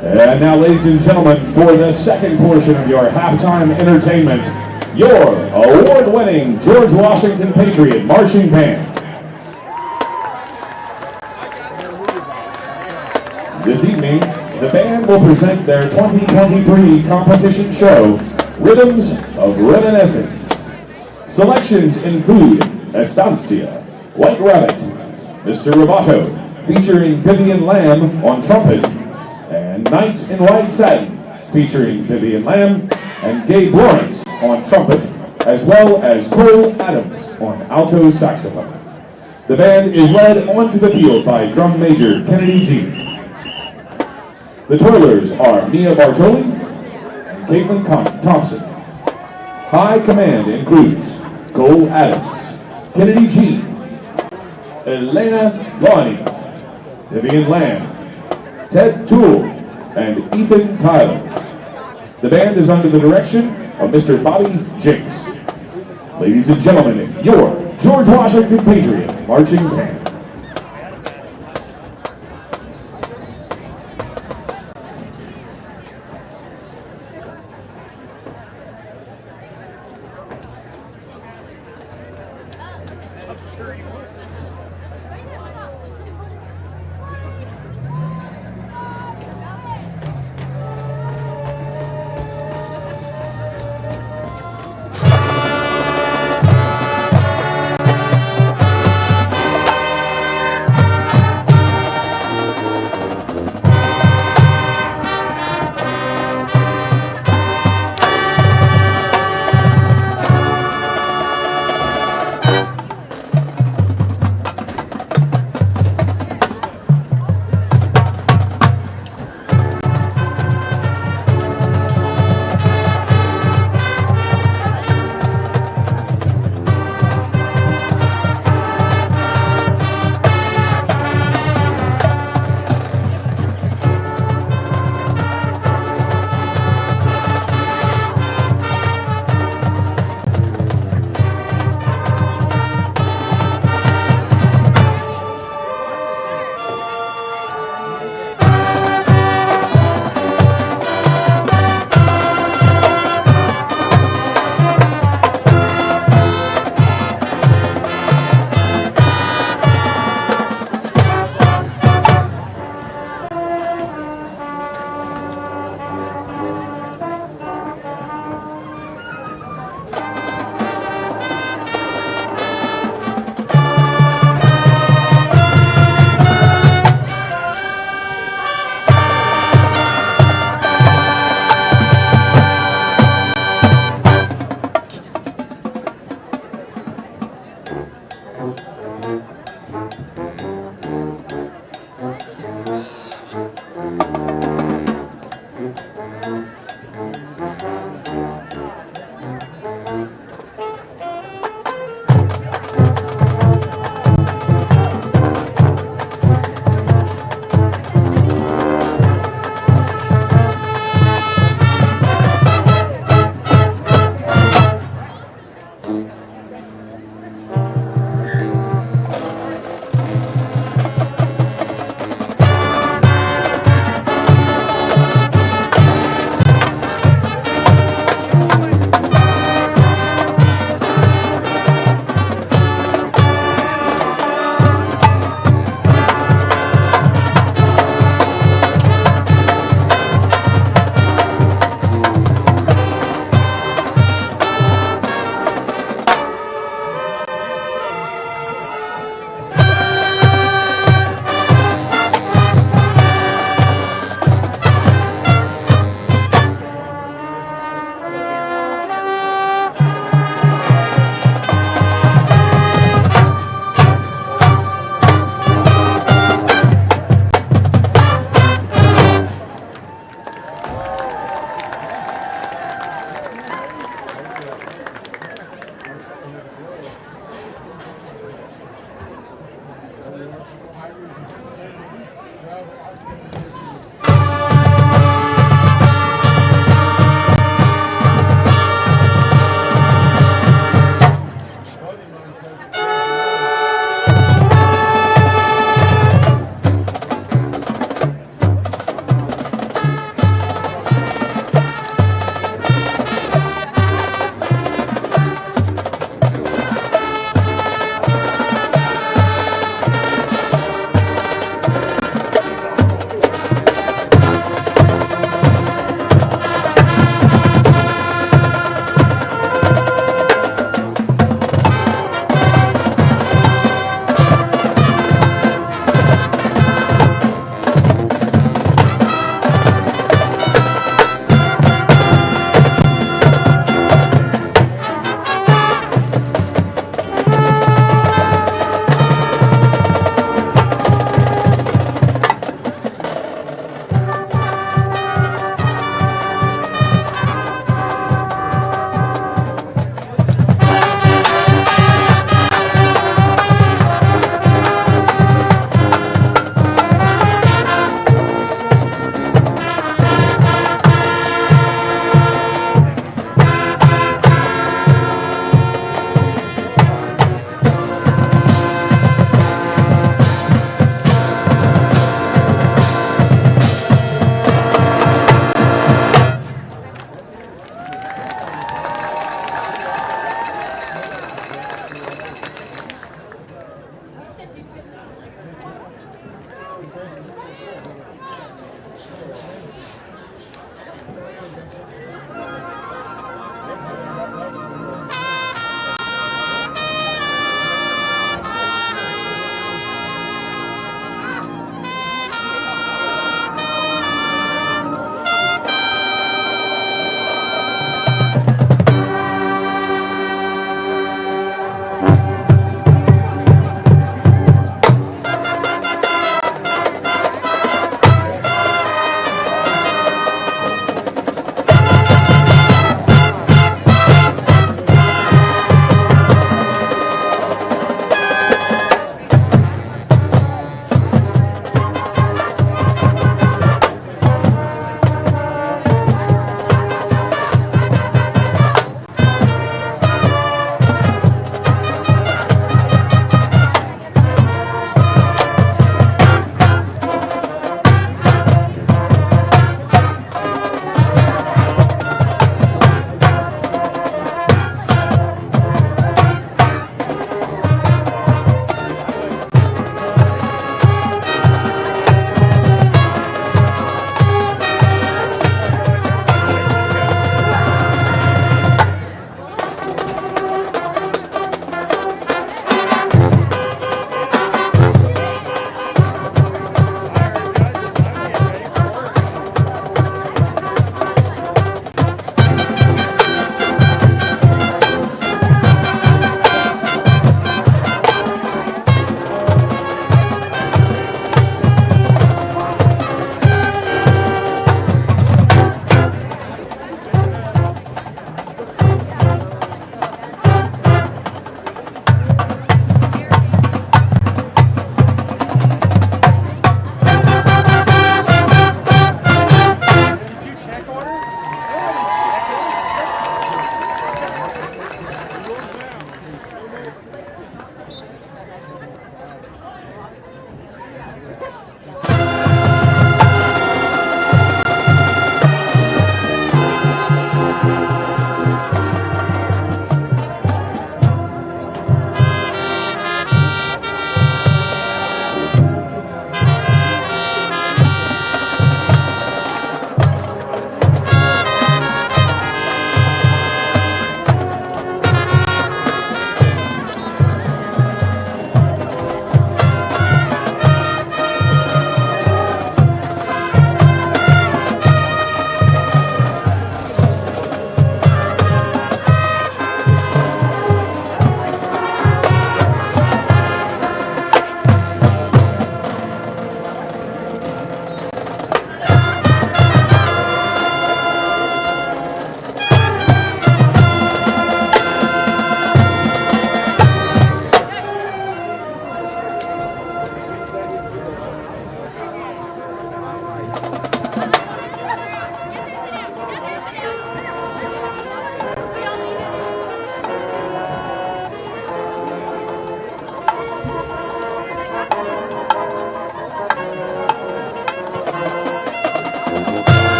And now, ladies and gentlemen, for the second portion of your halftime entertainment, your award-winning George Washington Patriot Marching Band. This evening, the band will present their 2023 competition show, Rhythms of Reminiscence. Selections include Estancia, White Rabbit, Mr. Roboto, featuring Vivian Lamb on trumpet, and Knights in White Satin, featuring Vivian Lamb and Gabe Lawrence on trumpet, as well as Cole Adams on alto saxophone. The band is led onto the field by drum major Kennedy G. The Toilers are Mia Bartoli and Caitlin Thompson. High command includes Cole Adams, Kennedy G, Elena Lonnie, Vivian Lamb, Ted Toole, and Ethan Tyler. The band is under the direction of Mr. Bobby Jinks. Ladies and gentlemen, your George Washington Patriot Marching Band.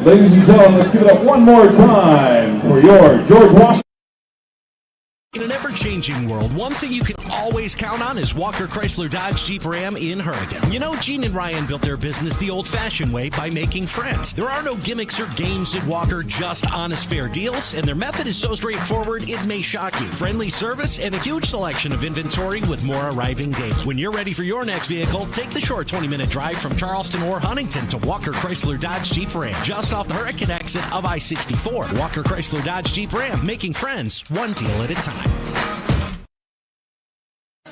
Ladies and gentlemen, let's give it up one more time for your George Washington. In an ever-changing world, one thing you can always count on is Walker Chrysler Dodge Jeep Ram in Hurricane. You know, Gene and Ryan built their business the old-fashioned way by making friends. There are no gimmicks or games at Walker, just honest, fair deals, and their method is so straightforward it may shock you. Friendly service and a huge selection of inventory with more arriving daily. When you're ready for your next vehicle, take the short 20-minute drive from Charleston or Huntington to Walker Chrysler Dodge Jeep Ram, just off the Hurricane exit of I-64. Walker Chrysler Dodge Jeep Ram, making friends one deal at a time.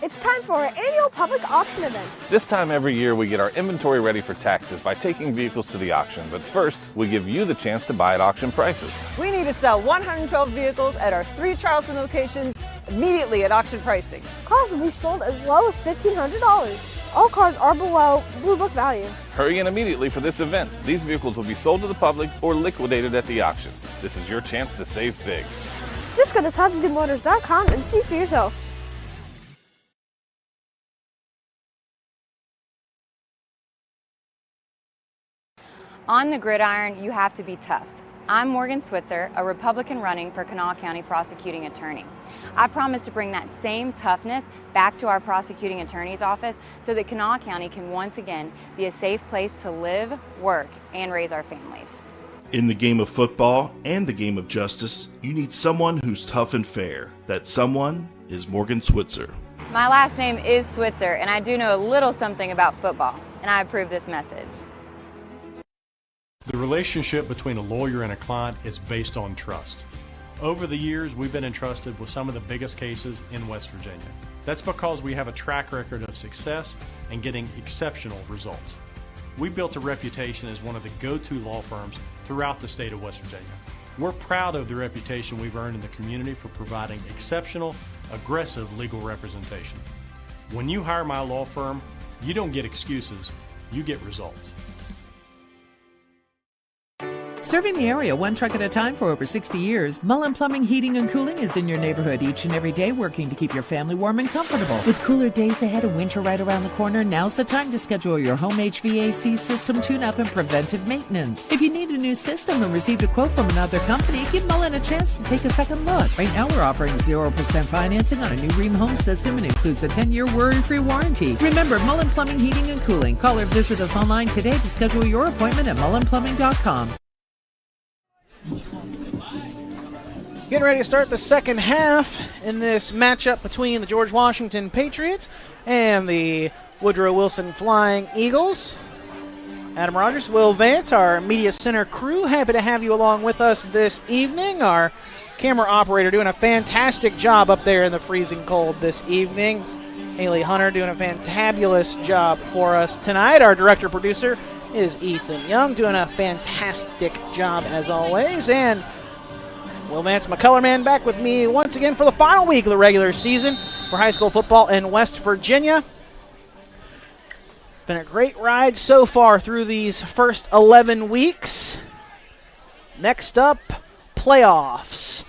It's time for our annual public auction event. This time every year we get our inventory ready for taxes by taking vehicles to the auction, but first we give you the chance to buy at auction prices. We need to sell 112 vehicles at our 3 Charleston locations immediately at auction pricing. Cars will be sold as low as $1,500. All cars are below Blue Book value. Hurry in immediately for this event. These vehicles will be sold to the public or liquidated at the auction. This is your chance to save big. Just go to TodsDMotors.com and see for yourself. On the gridiron, you have to be tough. I'm Morgan Switzer, a Republican running for Kanawha County Prosecuting Attorney. I promise to bring that same toughness back to our prosecuting attorney's office so that Kanawha County can once again be a safe place to live, work, and raise our families. In the game of football and the game of justice, you need someone who's tough and fair. That someone is Morgan Switzer. My last name is Switzer, and I do know a little something about football, and I approve this message. The relationship between a lawyer and a client is based on trust. Over the years, we've been entrusted with some of the biggest cases in West Virginia. That's because we have a track record of success and getting exceptional results. We built a reputation as one of the go-to law firms throughout the state of West Virginia. We're proud of the reputation we've earned in the community for providing exceptional, aggressive legal representation. When you hire my law firm, you don't get excuses, you get results. Serving the area one truck at a time for over 60 years, Mullen Plumbing, Heating, and Cooling is in your neighborhood each and every day working to keep your family warm and comfortable. With cooler days ahead and winter right around the corner, now's the time to schedule your home HVAC system tune-up and preventive maintenance. If you need a new system and received a quote from another company, give Mullen a chance to take a second look. Right now we're offering 0% financing on a new Ream home system and includes a 10-year worry-free warranty. Remember, Mullen Plumbing, Heating, and Cooling. Call or visit us online today to schedule your appointment at mullenplumbing.com. Getting ready to start the second half in this matchup between the George Washington Patriots and the Woodrow Wilson Flying Eagles. Adam Rogers, Will Vance, our media center crew, happy to have you along with us this evening. Our camera operator doing a fantastic job up there in the freezing cold this evening. Haley Hunter doing a fantabulous job for us tonight. Our director-producer is Ethan Young, doing a fantastic job as always. And Will Vance, my color man, back with me once again for the final week of the regular season for high school football in West Virginia. Been a great ride so far through these first 11 weeks. Next up, playoffs.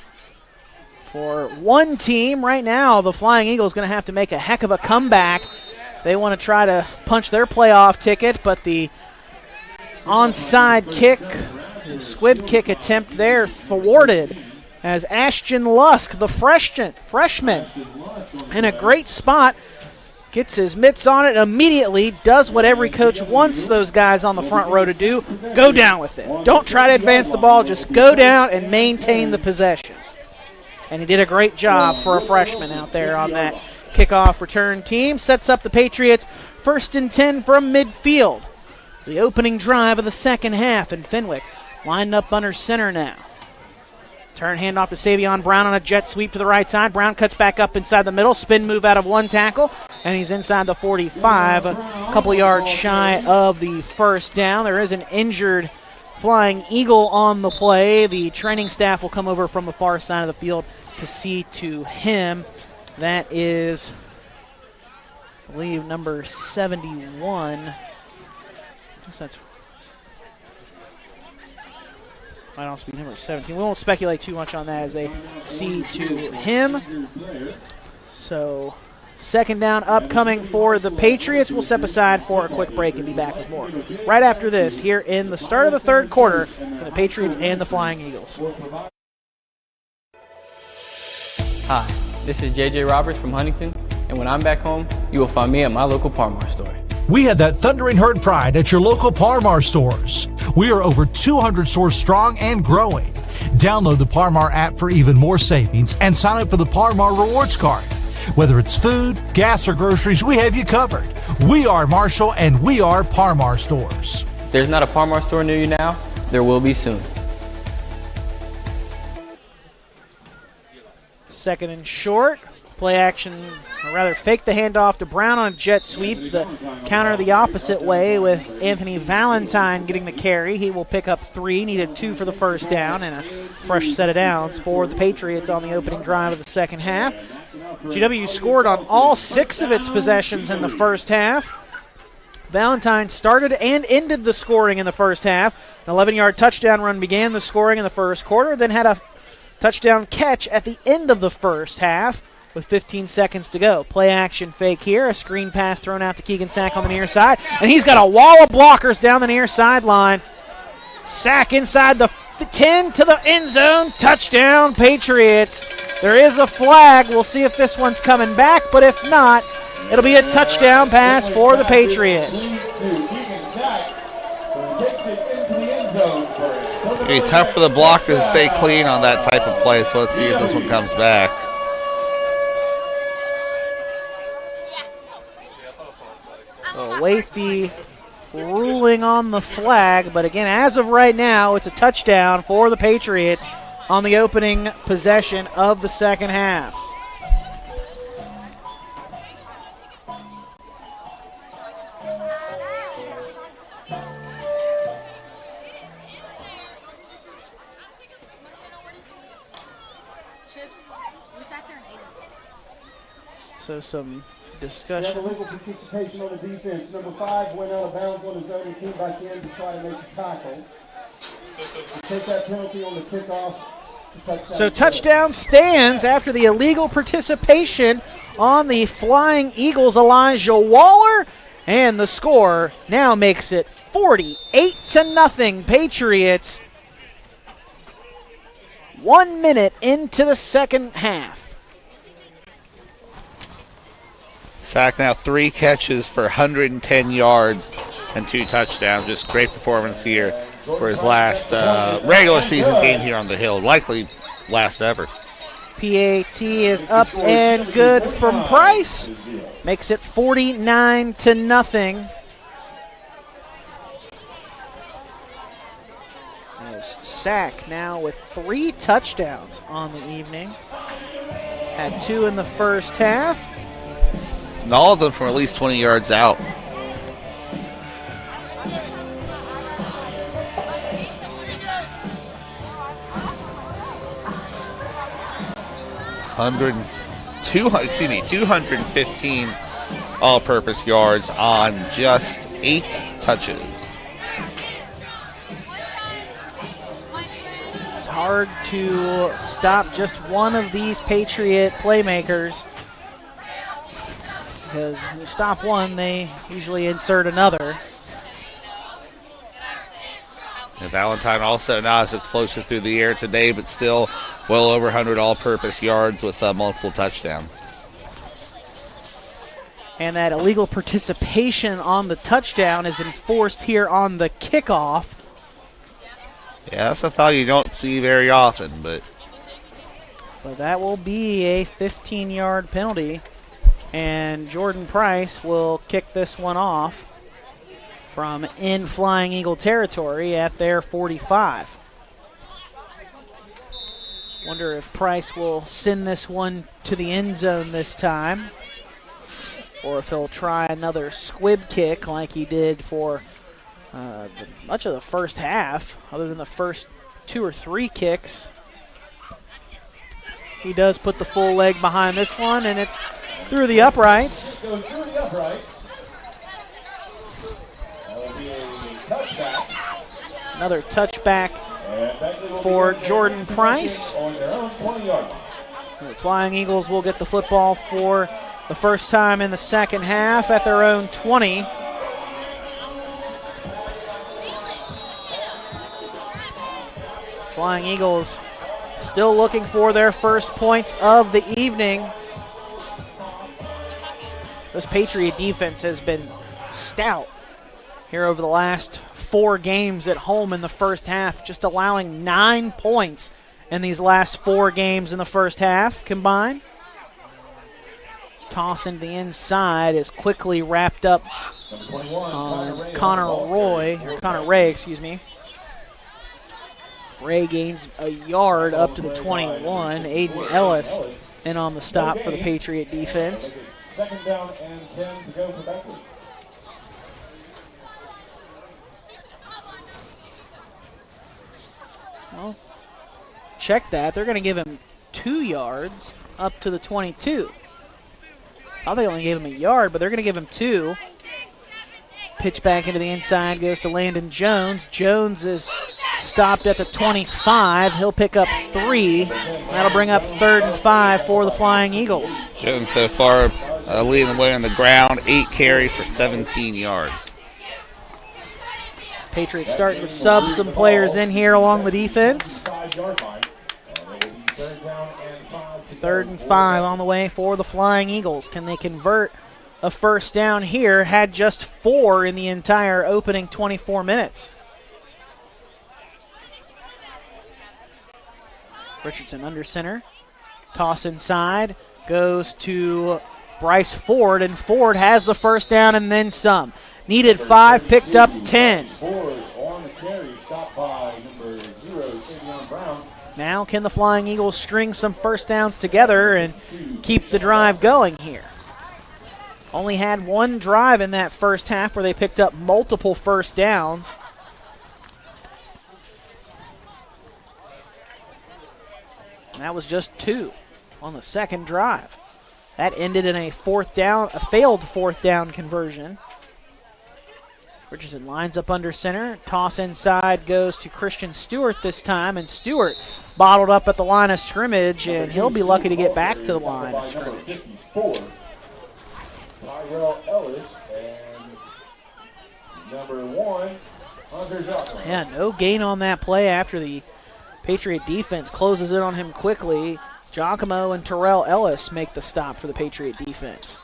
For one team right now, the Flying Eagles going to have to make a heck of a comeback. They want to try to punch their playoff ticket, but the onside kick, the squib kick attempt there thwarted as Ashton Lusk, the freshman, in a great spot, gets his mitts on it, immediately does what every coach wants those guys on the front row to do, go down with it. Don't try to advance the ball, just go down and maintain the possession. And he did a great job for a freshman out there on that kickoff return team. Sets up the Patriots 1st and 10 from midfield. The opening drive of the second half, and Fenwick lined up under center now. Turn handoff to Savion Brown on a jet sweep to the right side. Brown cuts back up inside the middle. Spin move out of one tackle, and he's inside the 45, a couple yards shy of the first down. There is an injured Flying Eagle on the play. The training staff will come over from the far side of the field to see to him. That is, I believe, number 71. I guess that's might also be number 17. We won't speculate too much on that as they see to him. So Second down upcoming for the Patriots. We'll step aside for a quick break and be back with more right after this here in the start of the third quarter for the Patriots and the Flying Eagles. Hi, this is JJ Roberts from Huntington, and when I'm back home, you will find me at my local Par-Mar store. We had that thundering herd pride at your local Par-Mar stores. We are over 200 stores strong and growing. Download the Par-Mar app for even more savings and sign up for the Par-Mar Rewards Card. Whether it's food, gas, or groceries, we have you covered. We are Marshall, and we are Par-Mar stores. If there's not a Par-Mar store near you now, there will be soon. Second and short. Play action, or rather fake the handoff to Brown on a jet sweep. The counter the opposite way with Anthony Valentine getting the carry. He will pick up 3, needed 2 for the first down, and a fresh set of downs for the Patriots on the opening drive of the second half. GW scored on all 6 of its possessions in the first half. Valentine started and ended the scoring in the first half. An 11-yard touchdown run began the scoring in the first quarter, then had a touchdown catch at the end of the first half with 15 seconds to go. Play action fake here. A screen pass thrown out to Keegan Sack on the near side. And he's got a wall of blockers down the near sideline. Sack inside the 10 to the end zone. Touchdown, Patriots. There is a flag. We'll see if this one's coming back, but if not, it'll be a touchdown pass for the Patriots. It'll be tough for the blockers to stay clean on that type of play, so let's see if this one comes back. Await the ruling on the flag, but again, as of right now, it's a touchdown for the Patriots on the opening possession of the second half. So some discussion. Illegal participation on the defense. Number 5 went out of bounds on his own and came back in to try to make a tackle. Take that penalty on the kickoff. So touchdown stands after the illegal participation on the Flying Eagles, Elijah Waller, and the score now makes it 48-0 Patriots. 1 minute into the second half. Sack now 3 catches for 110 yards and 2 touchdowns. Just great performance here for his last regular season game here on the Hill. Likely last ever. PAT is up and good from Price. Makes it 49-0. As Sack now with 3 touchdowns on the evening. Had 2 in the first half. And all of them from at least 20 yards out. Excuse me, 215 all-purpose yards on just 8 touches. It's hard to stop just one of these Patriot playmakers, because when you stop one, they usually insert another. And Valentine also not as explosive through the air today, but still well over 100 all-purpose yards with multiple touchdowns. And that illegal participation on the touchdown is enforced here on the kickoff. Yeah, that's a foul you don't see very often, but that will be a 15-yard penalty. And Jordan Price will kick this one off from in Flying Eagle territory at their 45. Wonder if Price will send this one to the end zone this time, or if he'll try another squib kick like he did for much of the first half, other than the first 2 or 3 kicks. He does put the full leg behind this one, and it's through the uprights. Goes through the uprights. That'll be a touchback. Another touchback for Jordan Price. On their own 20-yard line. The Flying Eagles will get the football for the first time in the second half at their own 20. Flying Eagles still looking for their first points of the evening. This Patriot defense has been stout here over the last 4 games at home in the first half, just allowing 9 points in these last 4 games in the first half combined. Toss into the inside is quickly wrapped up on Connor Ray, excuse me. Ray gains a yard up to the 21. Aiden Ellis in on the stop for the Patriot defense. Second down and 10 to go for Beckley. Well, check that. They're going to give him 2 yards up to the 22. I thought they only gave him a yard, but they're going to give him 2. Pitch back into the inside goes to Landon Jones. Jones is stopped at the 25. He'll pick up 3. That'll bring up 3rd and 5 for the Flying Eagles. Jones so far leading the way on the ground, 8 carries for 17 yards. Patriots starting to sub some players in here along the defense. 3rd and 5 on the way for the Flying Eagles. Can they convert a first down here? Had just 4 in the entire opening 24 minutes. Richardson under center. Toss inside. Goes to Bryce Ford, and Ford has the first down and then some. Needed 5, picked up 10. Now can the Flying Eagles string some first downs together and keep the drive going here? Only had 1 drive in that first half where they picked up multiple first downs. And that was just 2 on the second drive. That ended in a failed fourth down conversion. Richardson lines up under center. Toss inside goes to Christian Stewart this time, and Stewart bottled up at the line of scrimmage, and he'll be lucky to get back to the line of scrimmage. Tyrell Ellis and number 1, Hunter Giacomo. Yeah, no gain on that play after the Patriot defense closes in on him quickly. Giacomo and Terrell Ellis make the stop for the Patriot defense.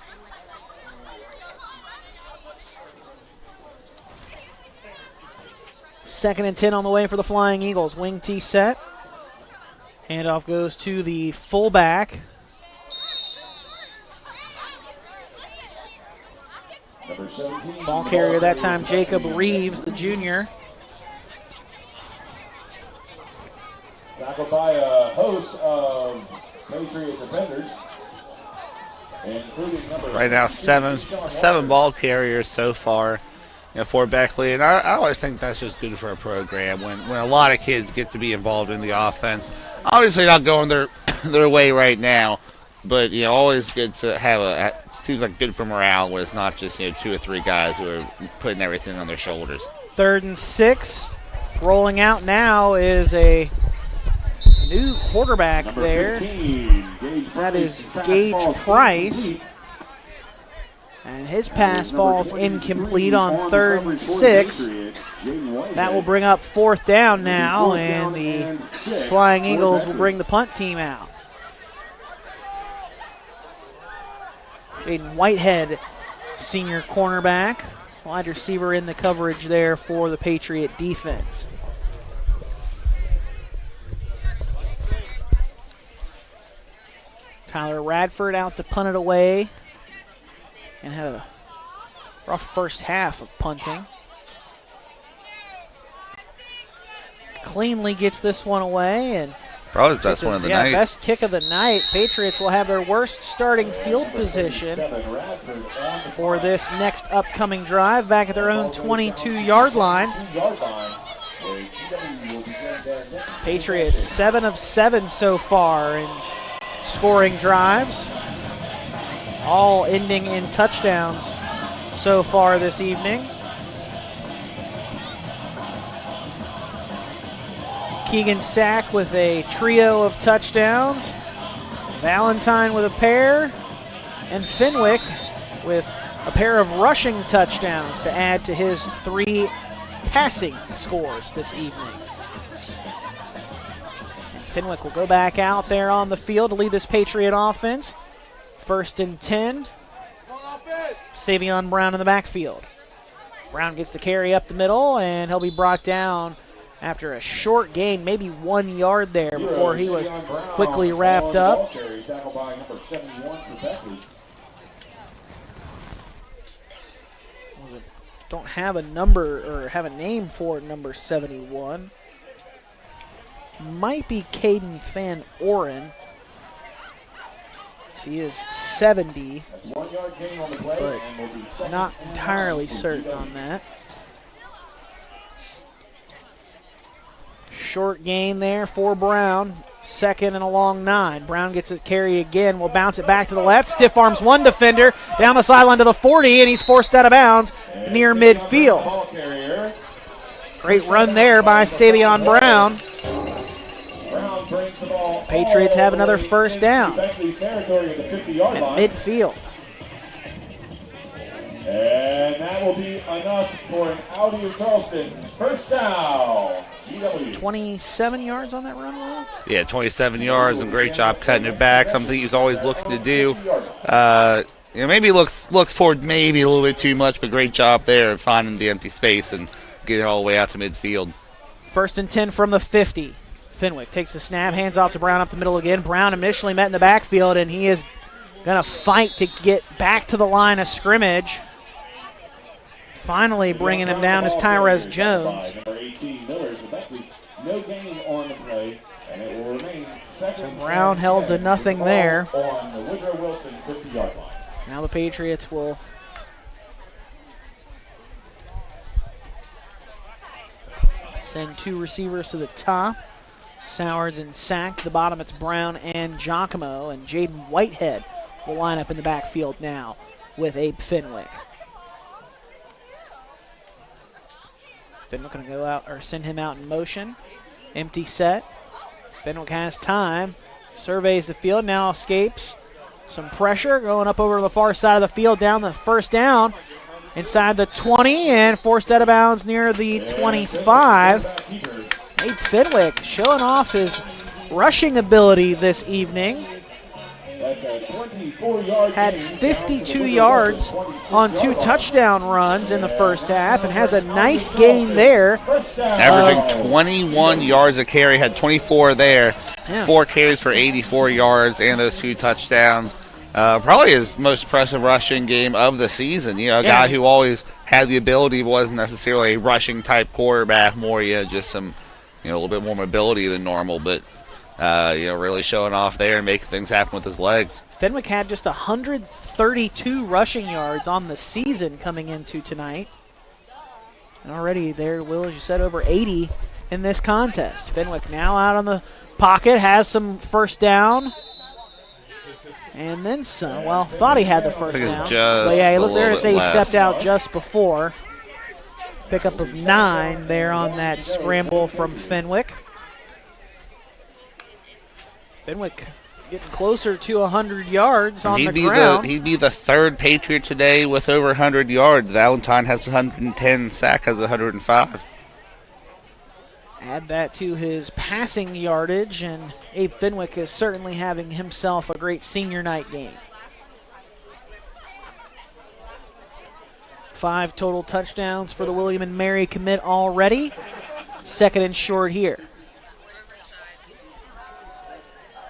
Second and 10 on the way for the Flying Eagles. Wing T set. Handoff goes to the fullback. Ball carrier that time, Jacob Reeves, the junior. Tackled by a host of Patriot defenders, including number right now, seven ball carriers so far, for Beckley, and I always think that's just good for a program when a lot of kids get to be involved in the offense. Obviously, not going their way right now, but always good to have seems like good for morale when it's not just 2 or 3 guys who are putting everything on their shoulders. 3rd and 6, rolling out now is a new quarterback there. 15, that is Gage Price. And his pass falls incomplete on 3rd and 6. That will bring up 4th down now, and the Flying Eagles will bring the punt team out. Jaden Whitehead, senior cornerback, wide receiver in the coverage there for the Patriot defense. Tyler Radford out to punt it away and had a rough first half of punting. Cleanly gets this one away, and probably the best one of the night. Best kick of the night. Patriots will have their worst starting field position for this next upcoming drive back at their own 22-yard line. Patriots 7 of 7 so far in scoring drives, all ending in touchdowns so far this evening. Keegan Sack with a trio of touchdowns. Valentine with a pair. And Fenwick with a pair of rushing touchdowns to add to his 3 passing scores this evening. And Fenwick will go back out there on the field to lead this Patriot offense. 1st and 10. Savion Brown in the backfield. Brown gets the carry up the middle, and he'll be brought down after a short gain, maybe 1 yard there before he was quickly wrapped up. Don't have a number or have a name for number 71. Might be Caden Van Oren. She is 70, but not entirely certain on that. Short gain there for Brown. 2nd and a long 9. Brown gets his carry again. Will bounce it back to the left. Stiff arms one defender down the sideline to the 40, and he's forced out of bounds near midfield. Great run there by Savion Brown. Patriots have another first down at midfield. And that will be enough for an Audi of Charleston. First down, GW. 27 yards on that run, Will? Yeah, 27 yards, and great job cutting it back. Something he's always looking to do. Maybe looks forward maybe a little bit too much, but great job there of finding the empty space and getting it all the way out to midfield. 1st and 10 from the 50. Fenwick takes the snap, hands off to Brown up the middle again. Brown initially met in the backfield, and he is going to fight to get back to the line of scrimmage. Finally bringing him down is Tyrez Jones. So Brown held to nothing there. Now the Patriots will send 2 receivers to the top. Sowards and Sack. The bottom, it's Brown and Giacomo. And Jaden Whitehead will line up in the backfield now with Abe Fenwick. Fenwick going to go out or send him out in motion. Empty set. Fenwick has time. Surveys the field. Now escapes some pressure. Going up over the far side of the field. Down the first down. Inside the 20 and forced out of bounds near the 25. Nate Fenwick showing off his rushing ability this evening. Had 52 yards on 2 touchdown runs in the first half and has a nice gain there. Averaging 21 yards a carry, had 24 there. Yeah. 4 carries for 84 yards and those 2 touchdowns. Probably his most impressive rushing game of the season. A guy who always had the ability, wasn't necessarily a rushing type quarterback, more just some a little bit more mobility than normal, but really showing off there and making things happen with his legs. Fenwick had just 132 rushing yards on the season coming into tonight. And already there, Will, as you said, over 80 in this contest. Fenwick now out on the pocket, has some first down. And then some. Well, thought he had the first down. But yeah, he looked there to say he stepped out just before. Pickup of 9 there on that scramble from Fenwick. Fenwick getting closer to 100 yards on the ground. He'd be the 3rd Patriot today with over 100 yards. Valentine has 110. Sack has 105. Add that to his passing yardage, and Abe Fenwick is certainly having himself a great senior night game. 5 total touchdowns for the William & Mary commit already. 2nd and short here.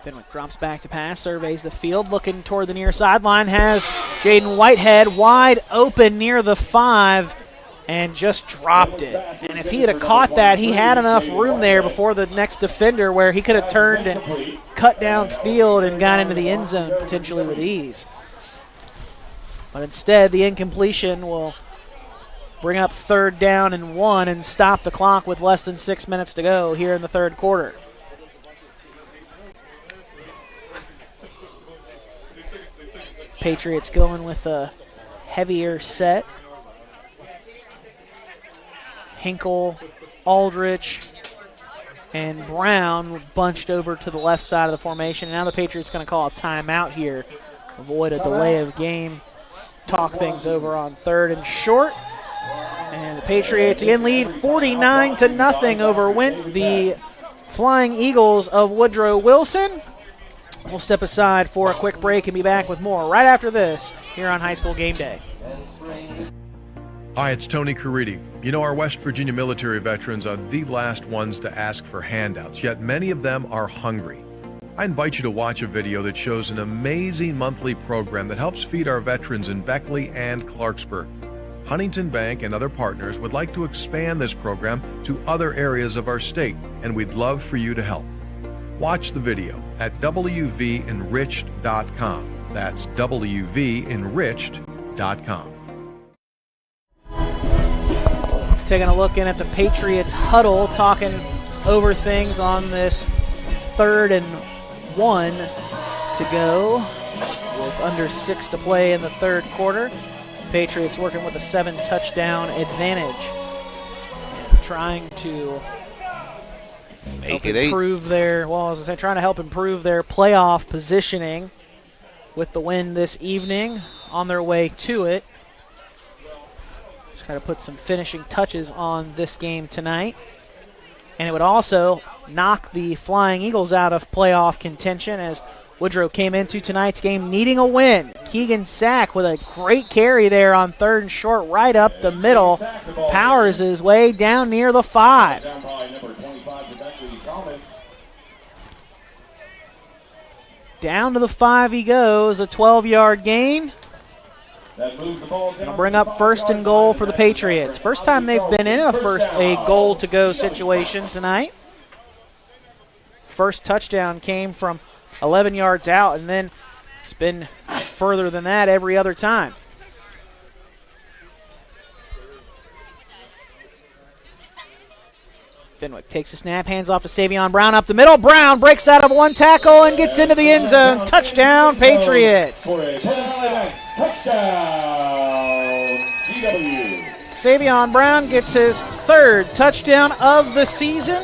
Fenwick drops back to pass, surveys the field, looking toward the near sideline, has Jaden Whitehead wide open near the 5 and just dropped it. And if he had caught that, he had enough room there before the next defender where he could have turned and cut downfield and got into the end zone potentially with ease. But instead, the incompletion will bring up 3rd down and 1 and stop the clock with less than 6 minutes to go here in the 3rd quarter. Patriots going with a heavier set. Hinkle, Aldrich, and Brown bunched over to the left side of the formation. Now the Patriots going to call a timeout here avoid a delay of game. Talk things over on 3rd and short. And the Patriots again lead 49-0 over the Flying Eagles of Woodrow Wilson. We'll step aside for a quick break and be back with more right after this here on High School Game Day. Hi, it's Tony Caridi. You know, our West Virginia military veterans are the last ones to ask for handouts, yet many of them are hungry. I invite you to watch a video that shows an amazing monthly program that helps feed our veterans in Beckley and Clarksburg. Huntington Bank and other partners would like to expand this program to other areas of our state, and we'd love for you to help. Watch the video at wvenriched.com. That's wvenriched.com. Taking a look in at the Patriots huddle, talking over things on this 3rd and 1 to go with under 6 to play in the 3rd quarter. Patriots working with a 7-touchdown advantage, and trying to improve their, trying to help improve their playoff positioning with the win this evening. On their way to it. Just got to put some finishing touches on this game tonight. And it would also knock the Flying Eagles out of playoff contention, as Woodrow came into tonight's game needing a win. Keegan Sack with a great carry there on 3rd and short, right up the middle. Powers his way down near the 5. Down to the 5 he goes, a 12-yard gain. It'll bring up 1st and goal for the Patriots. First time they've been in a goal-to-go situation tonight. First touchdown came from 11 yards out, and then it's been further than that every other time. Fenwick takes the snap, hands off to Savion Brown up the middle. Brown breaks out of one tackle and gets into the end zone. Touchdown, Patriots. Touchdown, GW. Savion Brown gets his 3rd touchdown of the season.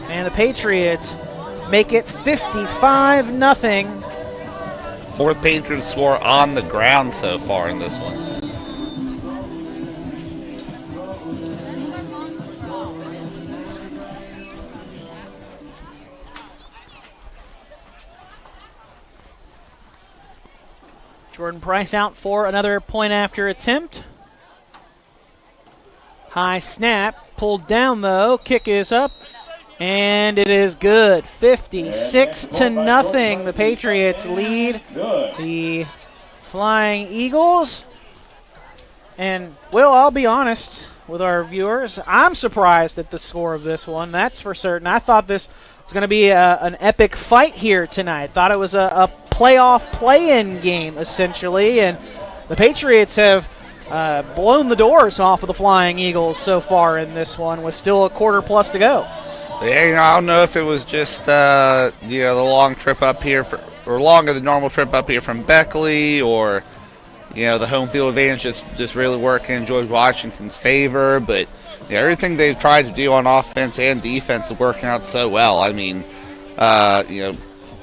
And the Patriots make it 55-0. 4th Patriots score on the ground so far in this one. Jordan Price out for another point after attempt. High snap, pulled down though, kick is up, and it is good. 56-0. The Patriots lead the Flying Eagles. And, well, I'll be honest with our viewers, I'm surprised at the score of this one, that's for certain. I thought this was going to be an epic fight here tonight. Thought it was a playoff play-in game, essentially, and the Patriots have blown the doors off of the Flying Eagles so far in this one, with still a quarter plus to go. Yeah, I don't know if it was just the long trip up here, or longer than normal trip up here from Beckley, or the home field advantage just really working in George Washington's favor, but everything they've tried to do on offense and defense is working out so well. I mean,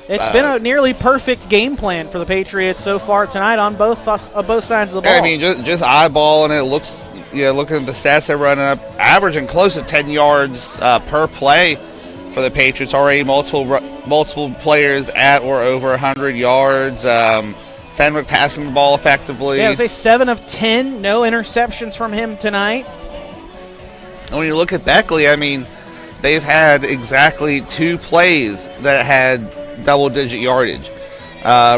it's been a nearly perfect game plan for the Patriots so far tonight on both sides of the ball. I mean, just eyeballing it, looks, looking at the stats they're running up, averaging close to 10 yards per play for the Patriots. Already multiple players at or over 100 yards. Fenwick passing the ball effectively. Yeah, I would say 7 of 10, no interceptions from him tonight. And when you look at Beckley, I mean, they've had exactly 2 plays that had double-digit yardage.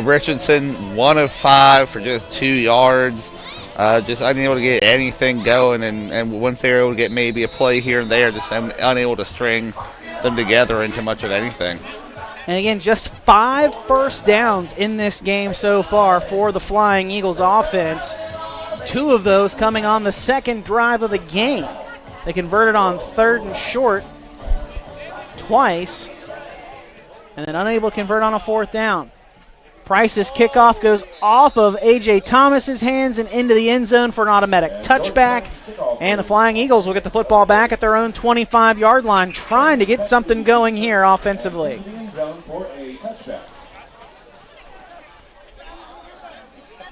Richardson, 1 of 5 for just 2 yards. Just unable to get anything going, and once they were able to get maybe a play here and there, just unable to string them together into much of anything. And again, just 5 first downs in this game so far for the Flying Eagles offense. 2 of those coming on the second drive of the game. They converted on 3rd and short twice, and then unable to convert on a 4th down. Price's kickoff goes off of A.J. Thomas's hands and into the end zone for an automatic touchback. And the Flying Eagles will get the football back at their own 25-yard line, trying to get something going here offensively.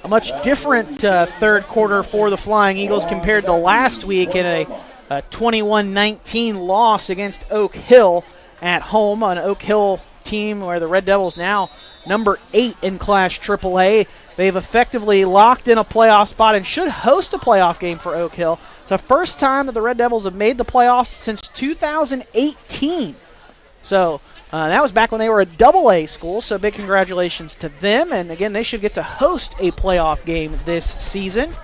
a much different third quarter for the Flying Eagles compared to last week in a 21-19 loss against Oak Hill at home, an Oak Hill team where the Red Devils now number 8 in Class AAA. They've effectively locked in a playoff spot and should host a playoff game for Oak Hill. It's the first time that the Red Devils have made the playoffs since 2018. So that was back when they were a AA school, so big congratulations to them. And again, they should get to host a playoff game this season.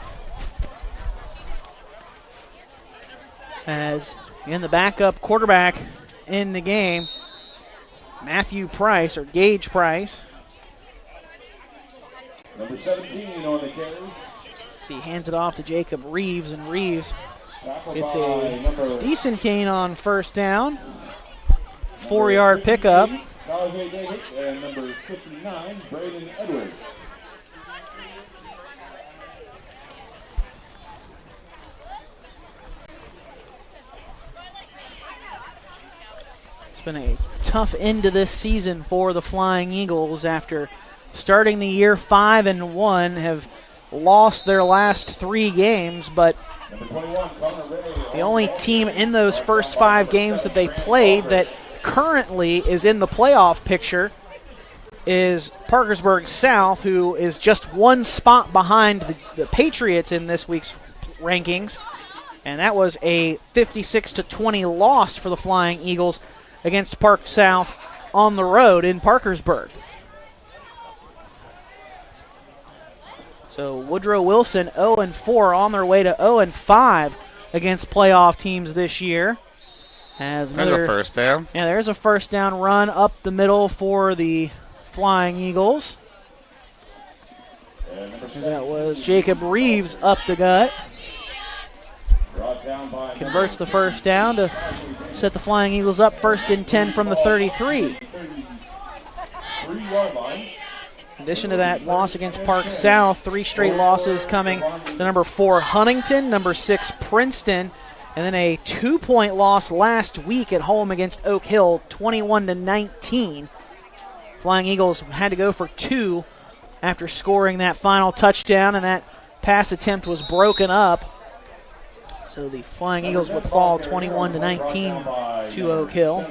As in the backup quarterback in the game, Matthew Price, or Gage Price. Number 17 on the carry. See, hands it off to Jacob Reeves, and Reeves gets a decent gain on first down. 4-yard pickup. Tajay Davis and number 59, Braden Edwards. It's been a tough end to this season for the Flying Eagles after starting the year 5-1, have lost their last 3 games, but the only team in those first 5 games that they played that currently is in the playoff picture is Parkersburg South, who is just 1 spot behind the Patriots in this week's rankings, and that was a 56-20 loss for the Flying Eagles against Park South on the road in Parkersburg. So Woodrow Wilson 0-4 on their way to 0-5 against playoff teams this year. There's a first down. Yeah, there's a first down run up the middle for the Flying Eagles. That was Jacob Reeves up the gut. Converts the first down to set the Flying Eagles up 1st and 10 from the 33. In addition to that loss against Park South, 3 straight losses coming to number 4 Huntington, number 6 Princeton, and then a 2-point loss last week at home against Oak Hill, 21-19. Flying Eagles had to go for 2 after scoring that final touchdown, and that pass attempt was broken up. So the Flying Eagles would fall 21-19 to Oak Hill.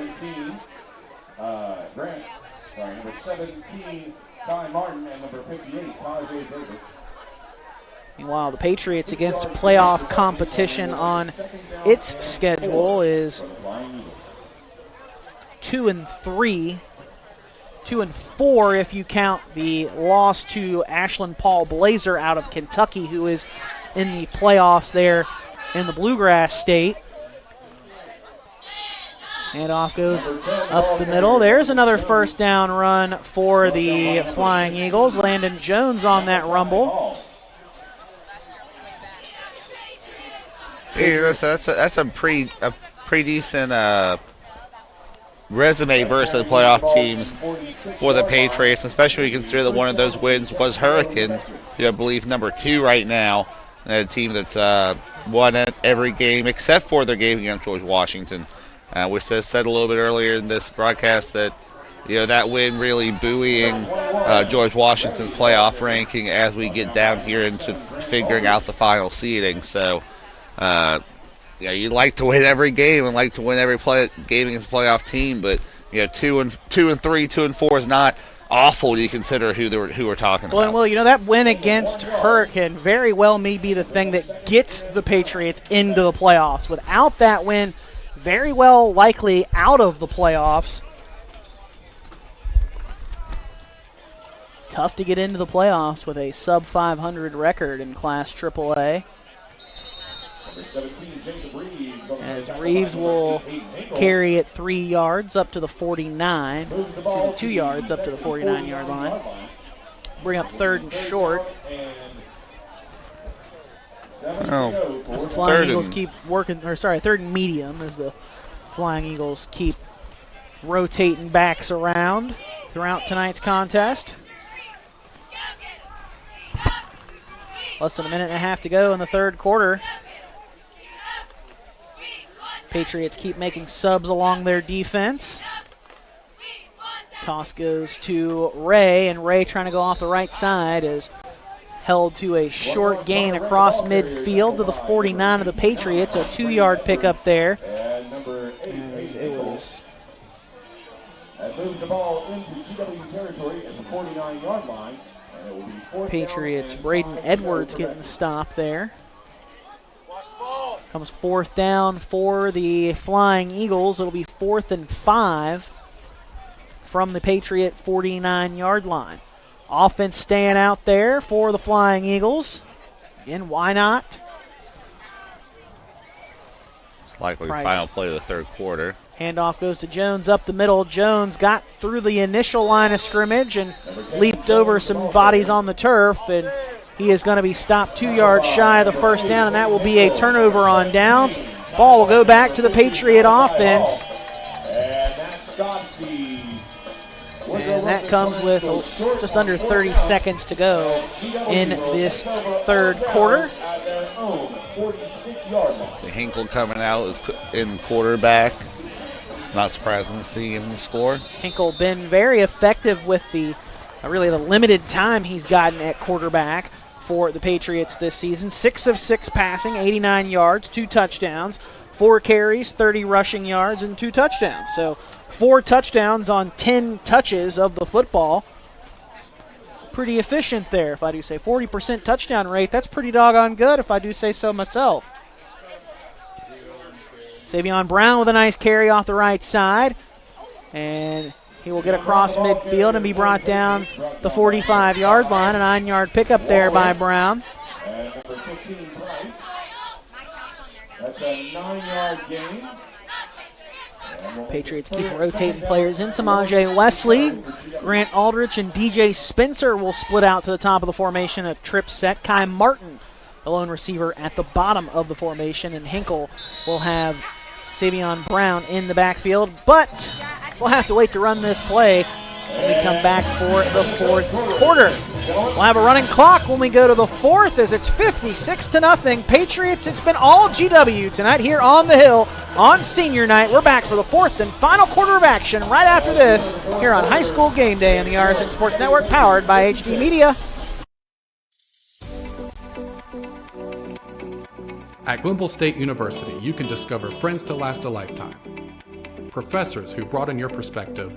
Number 17, Kai Martin, and number 58, Tajay Davis. Meanwhile, the Patriots against playoff competition on its schedule is 2-3, 2-4 if you count the loss to Ashland Paul Blazer out of Kentucky, who is in the playoffs there in the Bluegrass State. Handoff goes up the middle. There's another first down run for the Flying Eagles. Landon Jones on that rumble. Yeah, that's a pretty decent resume versus the playoff teams for the Patriots, especially when you consider that one of those wins was Hurricane, who I believe number 2 right now, and a team that's won at every game except for their game against George Washington. We said a little bit earlier in this broadcast that that win really buoying George Washington's playoff ranking as we get down here into figuring out the final seeding. So, you'd like to win every game and like to win every game against a playoff team, but 2-3, 2-4 is not awful when you consider who we're talking about. Well, that win against Hurricane very well may be the thing that gets the Patriots into the playoffs. Without that win, very well likely out of the playoffs. Tough to get into the playoffs with a sub-500 record in Class AAA. As Reeves will carry it 3 yards up to the 49, 2 yards up to the 49-yard line. Bring up 3rd and short. As the Flying Eagles keep working, 3rd and medium, as the Flying Eagles keep rotating backs around throughout tonight's contest. Less than a minute and a half to go in the 3rd quarter. Patriots keep making subs along their defense. Toss goes to Ray, and Ray trying to go off the right side as held to a short gain across midfield to the 49 of the Patriots. A 2-yard pickup there. As it was. That moves the ball into GW territory at the 49-yard line. And it will be fourth Patriots, down. Braden Edwards getting the stop there. Comes fourth down for the Flying Eagles. It'll be 4th and 5 from the Patriot 49-yard line. Offense staying out there for the Flying Eagles. And why not? It's likely Price. final play of the third quarter. Handoff goes to Jones up the middle. Jones got through the initial line of scrimmage and leaped over some bodies on the turf, and he is going to be stopped 2 yards shy of the first down, and that will be a turnover on downs. Ball will go back to the Patriot offense. And that stops the... And that comes with just under 30 seconds to go in this third quarter. Hinkle coming out is in quarterback. Not surprising to see him score. Hinkle been very effective with the really the limited time he's gotten at quarterback for the Patriots this season. 6 of 6 passing, 89 yards, 2 touchdowns, 4 carries, 30 rushing yards, and 2 touchdowns. So 4 touchdowns on 10 touches of the football. Pretty efficient there, if I do say. 40% touchdown rate, that's pretty doggone good, if I do say so myself. Savion Brown with a nice carry off the right side. And he will get across midfield and be brought down the 45-yard line. A 9-yard pickup there by Brown. And number 15, Price. That's a 9-yard gain. Patriots keep rotating players in. Samaje Wesley, Grant Aldrich, and DJ Spencer will split out to the top of the formation. A trip set. Kai Martin, the lone receiver, at the bottom of the formation. And Hinkle will have Savion Brown in the backfield. But we'll have to wait to run this play when we come back for the fourth quarter. We'll have a running clock when we go to the fourth, as it's 56-0. Patriots, it's been all GW tonight here on the Hill on senior night. We're back for the fourth and final quarter of action right after this here on High School Game Day on the RSN Sports Network, powered by HD Media. At Glenville State University, you can discover friends to last a lifetime, professors who broaden your perspective,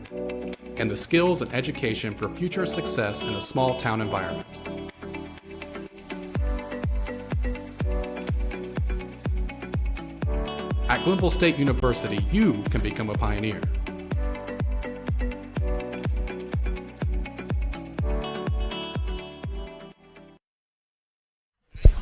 and the skills and education for future success in a small town environment. At Glenville State University, you can become a pioneer.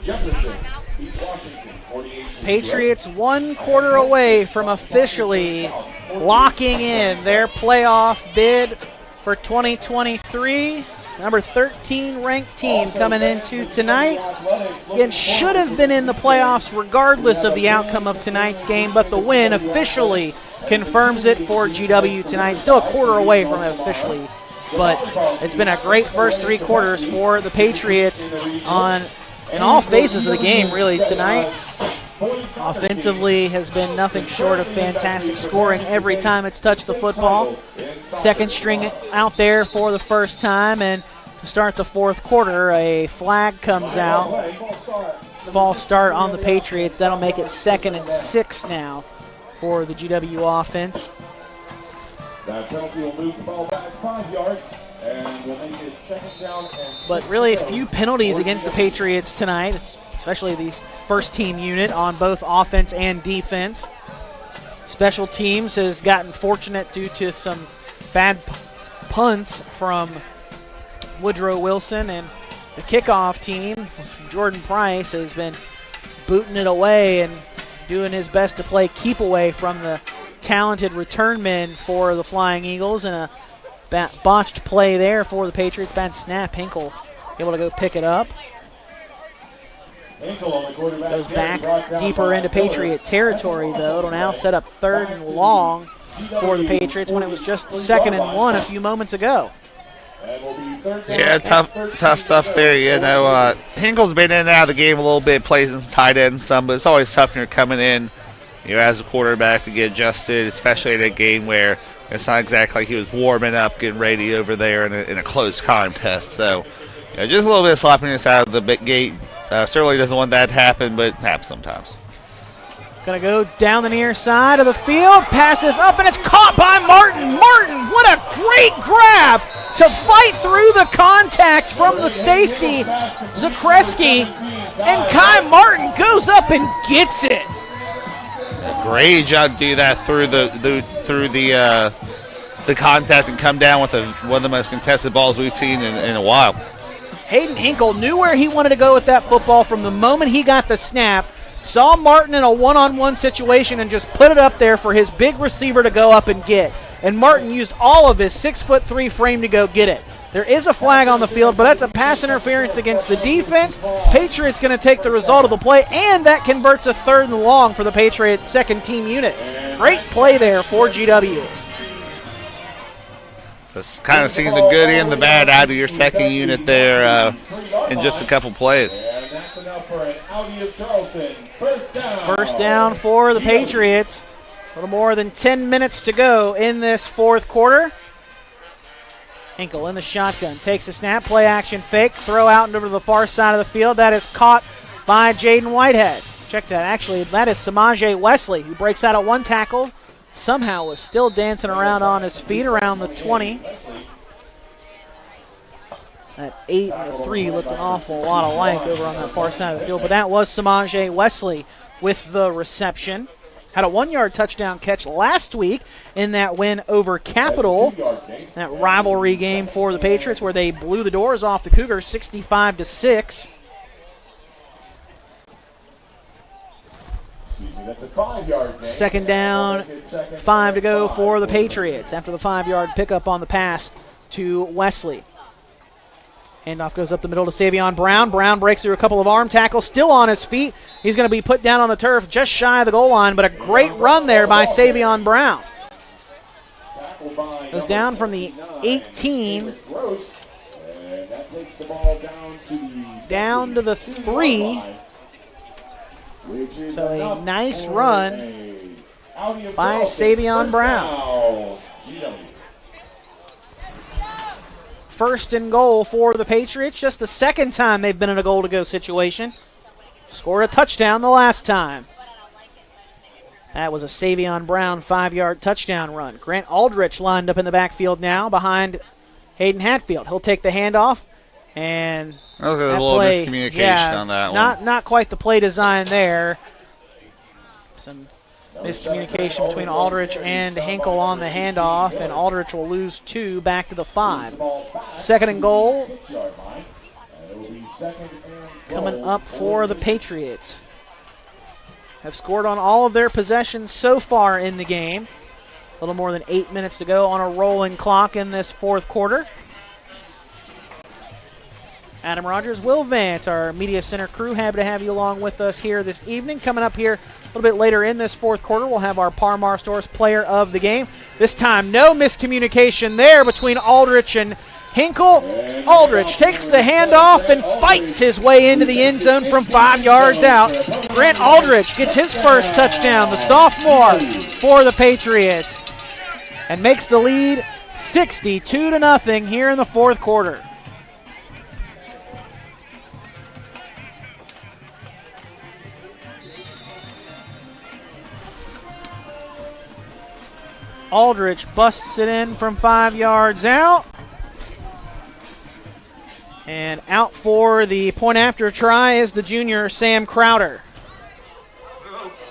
Jefferson beat Washington 48. Patriots 1 quarter away from officially locking in their playoff bid for 2023. Number 13 ranked team coming into tonight. Again, should have been in the playoffs regardless of the outcome of tonight's game, but the win officially confirms it for GW tonight. Still a quarter away from it officially, but it's been a great first 3 quarters for the Patriots in all phases of the game really tonight. Offensively has been nothing short of fantastic, scoring every time it's touched the football. Second string out there for the first time, and to start the fourth quarter, a flag comes out. False start on the Patriots. That'll make it 2nd and 6 now for the GW offense. That penalty will move the ball back 5 yards. And we'll make it 2nd down and 6. But really a few penalties against the Patriots tonight, especially these first team unit on both offense and defense. Special teams has gotten fortunate due to some bad punts from Woodrow Wilson, and the kickoff team, Jordan Price, has been booting it away and doing his best to play keep away from the talented return men for the Flying Eagles, and a botched play there for the Patriots. Bad snap. Hinkle able to go pick it up. Goes back deeper into Patriot territory, though. It'll now set up 3rd and long for the Patriots when it was just 2nd and 1 a few moments ago. Yeah, tough stuff there. You know, Hinkle's been in and out of the game a little bit, plays some tight end some, but it's always tough when you're coming in, as a quarterback to get adjusted, especially in a game where it's not exactly like he was warming up, getting ready over there in a close contest. So Yeah, just a little bit of sloppiness out of the big gate. Certainly doesn't want that to happen, but it happens sometimes. Going to go down the near side of the field, passes up, and it's caught by Martin. Martin, what a great grab to fight through the contact from the safety, Zakreski, and Kai Martin goes up and gets it. Great job to do that through the contact and come down with one of the most contested balls we've seen in a while. Hayden Hinkle knew where he wanted to go with that football from the moment he got the snap. Saw Martin in a one-on-one situation and just put it up there for his big receiver to go up and get. And Martin used all of his 6'3" frame to go get it. There is a flag on the field, but that's a pass interference against the defense. Patriots going to take the result of the play, and that converts a 3rd and long for the Patriots second team unit. Great play there for GW. So it's kind of seeing the good and the bad out of your second unit there in just a couple plays. First down for the Patriots. A little more than 10 minutes to go in this fourth quarter. Hinkle in the shotgun, takes a snap, play action fake, throw out and over to the far side of the field. That is caught by Jaden Whitehead. Check that, actually, that is Samaje Wesley, who breaks out at one tackle. Somehow was still dancing around on his feet around the 20. That 8 and the 3 looked an awful lot alike over on that far side of the field, but that was Samaje Wesley with the reception. Had a 1-yard touchdown catch last week in that win over Capital, that rivalry game for the Patriots where they blew the doors off the Cougars 65-6. That's a 5-yard gain. Second down, 5 to go for the Patriots after the 5-yard pickup on the pass to Wesley. Handoff goes up the middle to Savion Brown. Brown breaks through a couple of arm tackles, still on his feet. He's going to be put down on the turf just shy of the goal line, but a great run there by Savion Brown. Goes down from the 18 down to the 3. So a nice run by Savion Brown. First and goal for the Patriots. Just the second time they've been in a goal-to-go situation. Scored a touchdown the last time. That was a Savion Brown 5-yard touchdown run. Grant Aldrich lined up in the backfield now behind Hayden Hatfield. He'll take the handoff. And that was a little miscommunication on that one. Not quite the play design there. Some miscommunication between Aldrich and Hinkle on the handoff, and Aldrich will lose 2 back to the 5. Second and goal coming up for the Patriots. Have scored on all of their possessions so far in the game. A little more than 8 minutes to go on a rolling clock in this fourth quarter. Adam Rogers, Will Vance, our Media Center crew, happy to have you along with us here this evening. Coming up here a little bit later in this fourth quarter, we'll have our Parmar Stores player of the game. This time, no miscommunication there between Aldrich and Hinkle. Aldrich takes the handoff and fights his way into the end zone from 5 yards out. Grant Aldrich gets his first touchdown, the sophomore, for the Patriots, and makes the lead 62-0 here in the fourth quarter. Aldrich busts it in from 5 yards out. And out for the point after try is the junior Sam Crowder.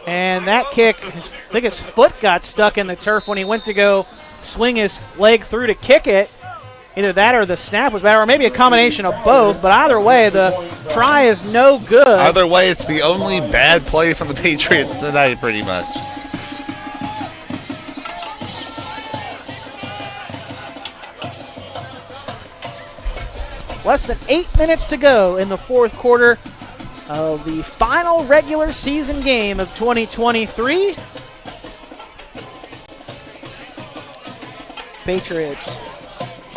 And that kick, I think his foot got stuck in the turf when he went to go swing his leg through to kick it. Either that or the snap was bad, or maybe a combination of both. But either way, the try is no good. Either way, it's the only bad play from the Patriots tonight, pretty much. Less than 8 minutes to go in the fourth quarter of the final regular season game of 2023. Patriots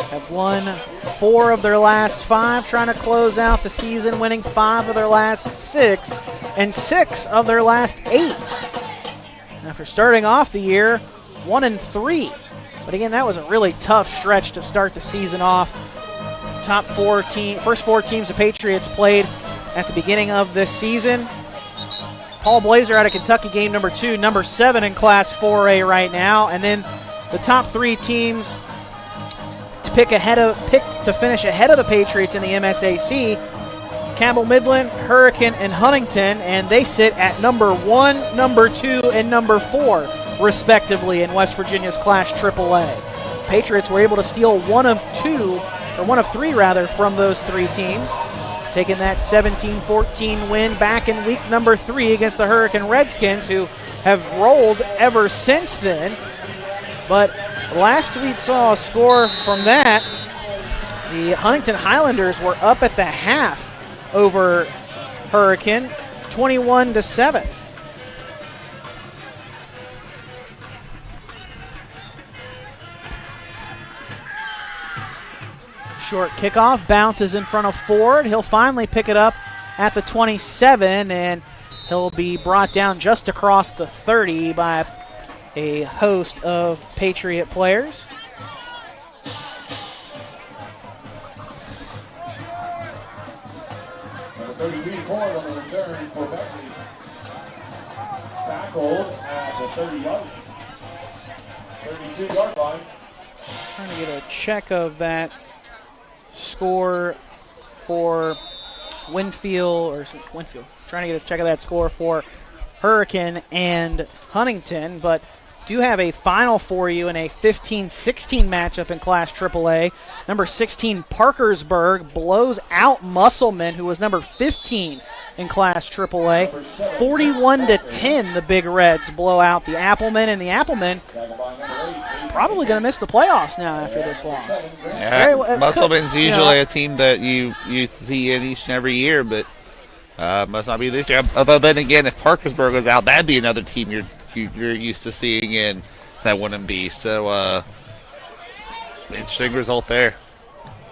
have won 4 of their last 5, trying to close out the season, winning 5 of their last 6 and 6 of their last 8. After starting off the year 1-3. But again, that was a really tough stretch to start the season off. first four teams the Patriots played at the beginning of this season. Paul Blazer out of Kentucky, game number 2, number 7 in Class 4A right now. And then the top 3 teams to picked to finish ahead of the Patriots in the MSAC: Campbell Midland, Hurricane, and Huntington, and they sit at number 1, number 2, and number 4, respectively, in West Virginia's Class AAA. Patriots were able to steal one of 3 from those 3 teams, taking that 17-14 win back in week number 3 against the Hurricane Redskins, who have rolled ever since then. But last week saw a score from that. The Huntington Highlanders were up at the half over Hurricane, 21-7. Short kickoff, bounces in front of Ford. He'll finally pick it up at the 27, and he'll be brought down just across the 30 by a host of Patriot players. Number 32, Ford on the return for Beckley. Tackled at the 32-yard line. Trying to get a check of that score for Winfield. Trying to get a check of that score for Hurricane and Huntington, but do have a final for you in a 15-16 matchup in Class AAA. Number 16, Parkersburg blows out Musselman, who was number 15 in Class AAA. 41-10, the Big Reds blow out the Applemen, and the Applemen probably going to miss the playoffs now after this loss. Yeah, Musselman's usually a team that you see in each and every year, but must not be this year. Although then again, if Parkersburg goes out, that'd be another team you're used to seeing in. That wouldn't be. So interesting result there.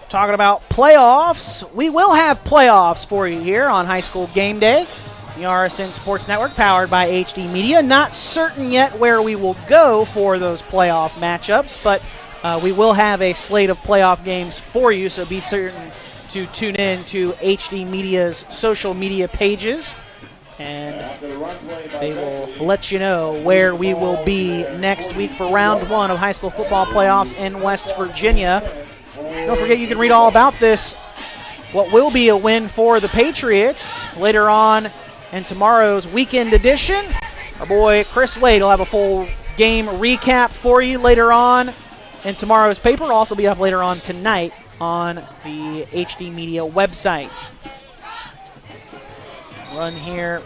Talking about playoffs, we will have playoffs for you here on High School Game Day. The RSN Sports Network, powered by HD Media. Not certain yet where we will go for those playoff matchups, but we will have a slate of playoff games for you, so be certain to tune in to HD Media's social media pages, and they will let you know where we will be next week for round 1 of high school football playoffs in West Virginia. Don't forget, you can read all about this, what will be a win for the Patriots, later on in tomorrow's weekend edition. Our boy Chris Wade will have a full game recap for you later on in tomorrow's paper. It'll also be up later on tonight on the HD Media websites. Run here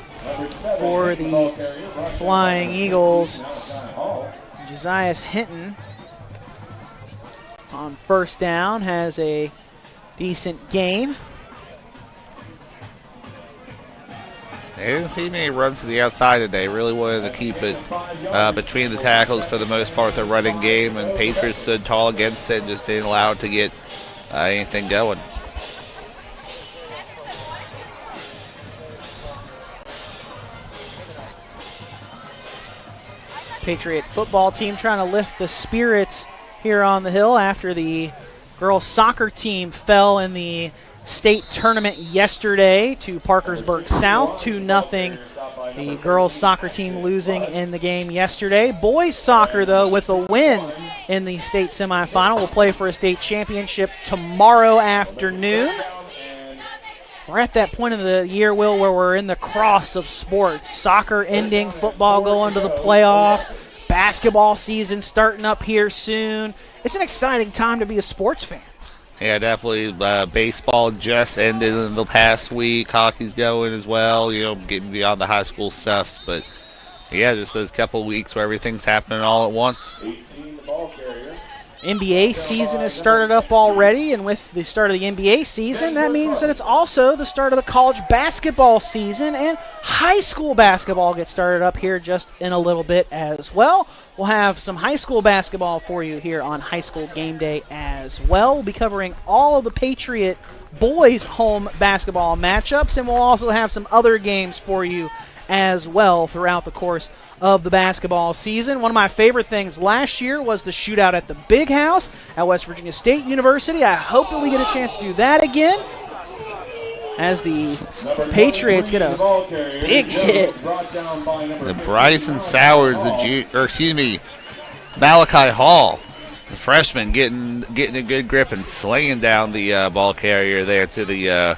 for the Flying Eagles. Josias Hinton on first down has a decent gain. They didn't see many runs to the outside today. Really wanted to keep it between the tackles for the most part, the running game, and Patriots stood tall against it and just didn't allow it to get anything going. Patriot football team trying to lift the spirits here on the hill after the girls soccer team fell in the state tournament yesterday to Parkersburg South, 2-0. The girls soccer team losing in the game yesterday. Boys soccer, though, with a win in the state semifinal, will play for a state championship tomorrow afternoon. We're at that point of the year, Will, where we're in the cross of sports. Soccer ending, football going to the playoffs, basketball season starting up here soon. It's an exciting time to be a sports fan. Yeah, definitely. Baseball just ended in the past week. Hockey's going as well, getting beyond the high school stuffs. But, yeah, just those couple weeks where everything's happening all at once. 18, the ball carrier. NBA season has started up already, and with the start of the NBA season, that means that it's also the start of the college basketball season, and high school basketball gets started up here just in a little bit as well. We'll have some high school basketball for you here on High School Game Day as well. We'll be covering all of the Patriot boys home basketball matchups, and we'll also have some other games for you as well throughout the course of the basketball season. One of my favorite things last year was the shootout at the Big House at West Virginia State University. I hope that we get a chance to do that again, as the Patriots get a big hit. The Bryson Sowers, Malachi Hall, the freshman, getting a good grip and slinging down the ball carrier there to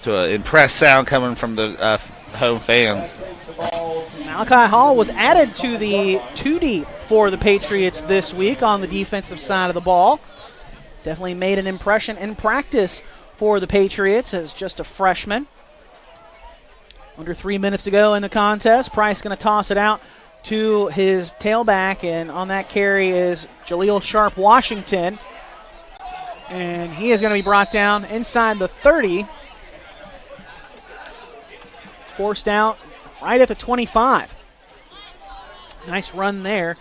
an impressed sound coming from the home fans. Malachi Hall was added to the 2 deep for the Patriots this week on the defensive side of the ball. Definitely made an impression in practice for the Patriots as just a freshman. Under 3 minutes to go in the contest. Price going to toss it out to his tailback, and on that carry is Jaleel Sharp Washington. And he is going to be brought down inside the 30. Forced out right at the 25. Nice run there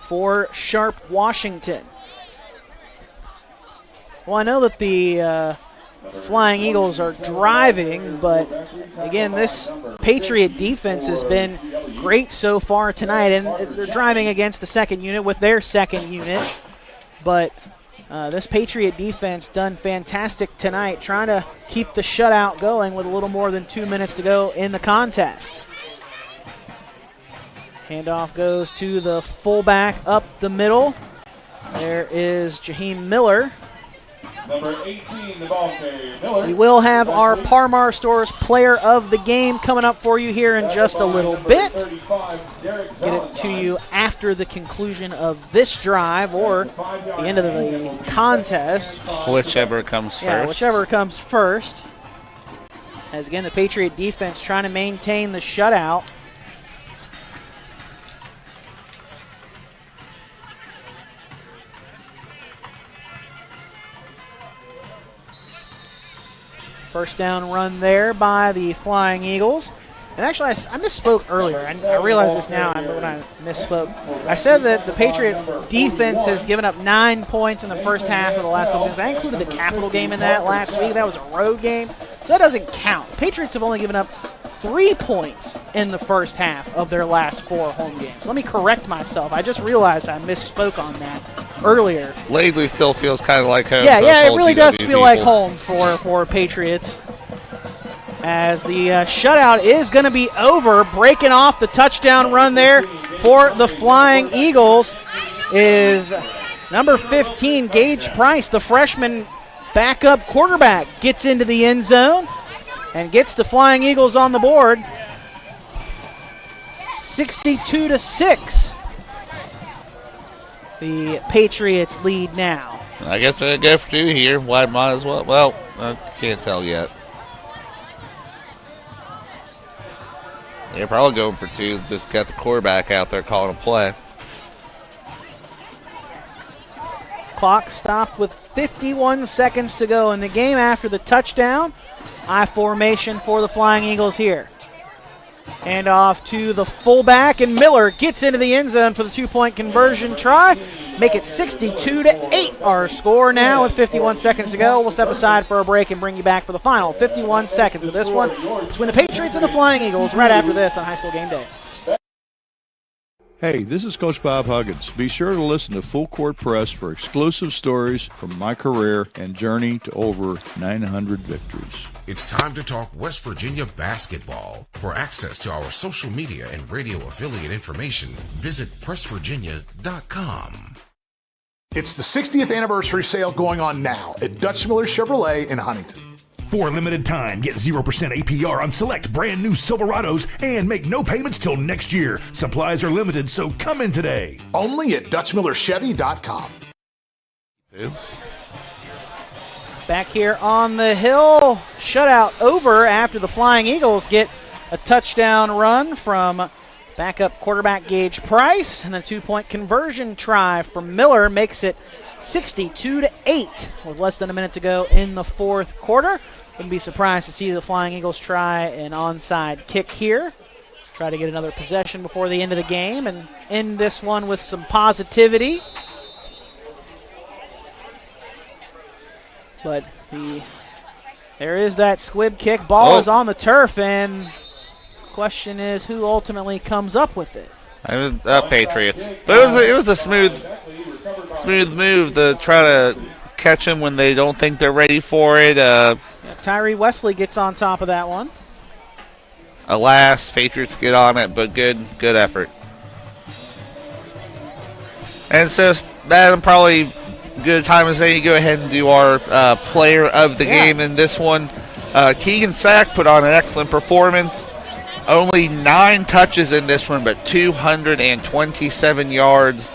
for Sharp Washington. Well, I know that the Flying Eagles are driving, but again, this Patriot defense has been great so far tonight, and they're driving against the second unit with their second unit. But this Patriot defense done fantastic tonight, trying to keep the shutout going with a little more than 2 minutes to go in the contest. Handoff goes to the fullback up the middle. There is Jaheim Miller. Number 18, the ball carrier, Miller. We will have our Parmar Stores Player of the Game coming up for you here in just a little bit. Get it to you after the conclusion of this drive or the end of the contest. Whichever comes first. Yeah, whichever comes first. As again, the Patriot defense trying to maintain the shutout. First down run there by the Flying Eagles. And actually, I misspoke earlier. I realize this now when I misspoke. I said that the Patriot defense has given up 9 points in the first half of the last couple games. I included the Capital game in that last week. That was a road game, so that doesn't count. Patriots have only given up 3 points in the first half of their last 4 home games. Let me correct myself. I just realized I misspoke on that earlier. Laidley still feels kind of like home. Yeah, it really does feel like home for Patriots. As the shutout is going to be over. Breaking off the touchdown run there for the Flying Eagles is number 15, Gage Price, the freshman backup quarterback, gets into the end zone and gets the Flying Eagles on the board. 62-6. The Patriots lead now. I guess they're going to go for 2 here. Why might as well? Well, I can't tell yet. They're probably going for 2. Just got the quarterback out there calling a play. Clock stopped with 51 seconds to go in the game after the touchdown. I formation for the Flying Eagles here. Hand off to the fullback, and Miller gets into the end zone for the 2-point conversion try. Make it 62-8 our score now with 51 seconds to go. We'll step aside for a break and bring you back for the final 51 seconds of this one between the Patriots and the Flying Eagles right after this on High School Game Day. Hey, this is Coach Bob Huggins. Be sure to listen to Full Court Press for exclusive stories from my career and journey to over 900 victories. It's time to talk West Virginia basketball. For access to our social media and radio affiliate information, visit pressvirginia.com. It's the 60th anniversary sale going on now at Dutch Miller Chevrolet in Huntington. For a limited time, get 0% APR on select brand new Silverados and make no payments till next year. Supplies are limited, so come in today. Only at DutchMillerChevy.com. Back here on the hill, shutout over after the Flying Eagles get a touchdown run from backup quarterback Gage Price, and the 2-point conversion try from Miller makes it 62-8 with less than a minute to go in the fourth quarter. Wouldn't be surprised to see the Flying Eagles try an onside kick here. Try to get another possession before the end of the game and end this one with some positivity. But there is that squib kick. Ball is on the turf, and question is who ultimately comes up with it. It was Patriots. But it was a smooth move to try to catch them when they don't think they're ready for it. Tyree Wesley gets on top of that one. Alas, Patriots get on it, but good effort. And so that probably good time to say go ahead and do our player of the game in this one. Keegan Sack put on an excellent performance. Only 9 touches in this one, but 227 yards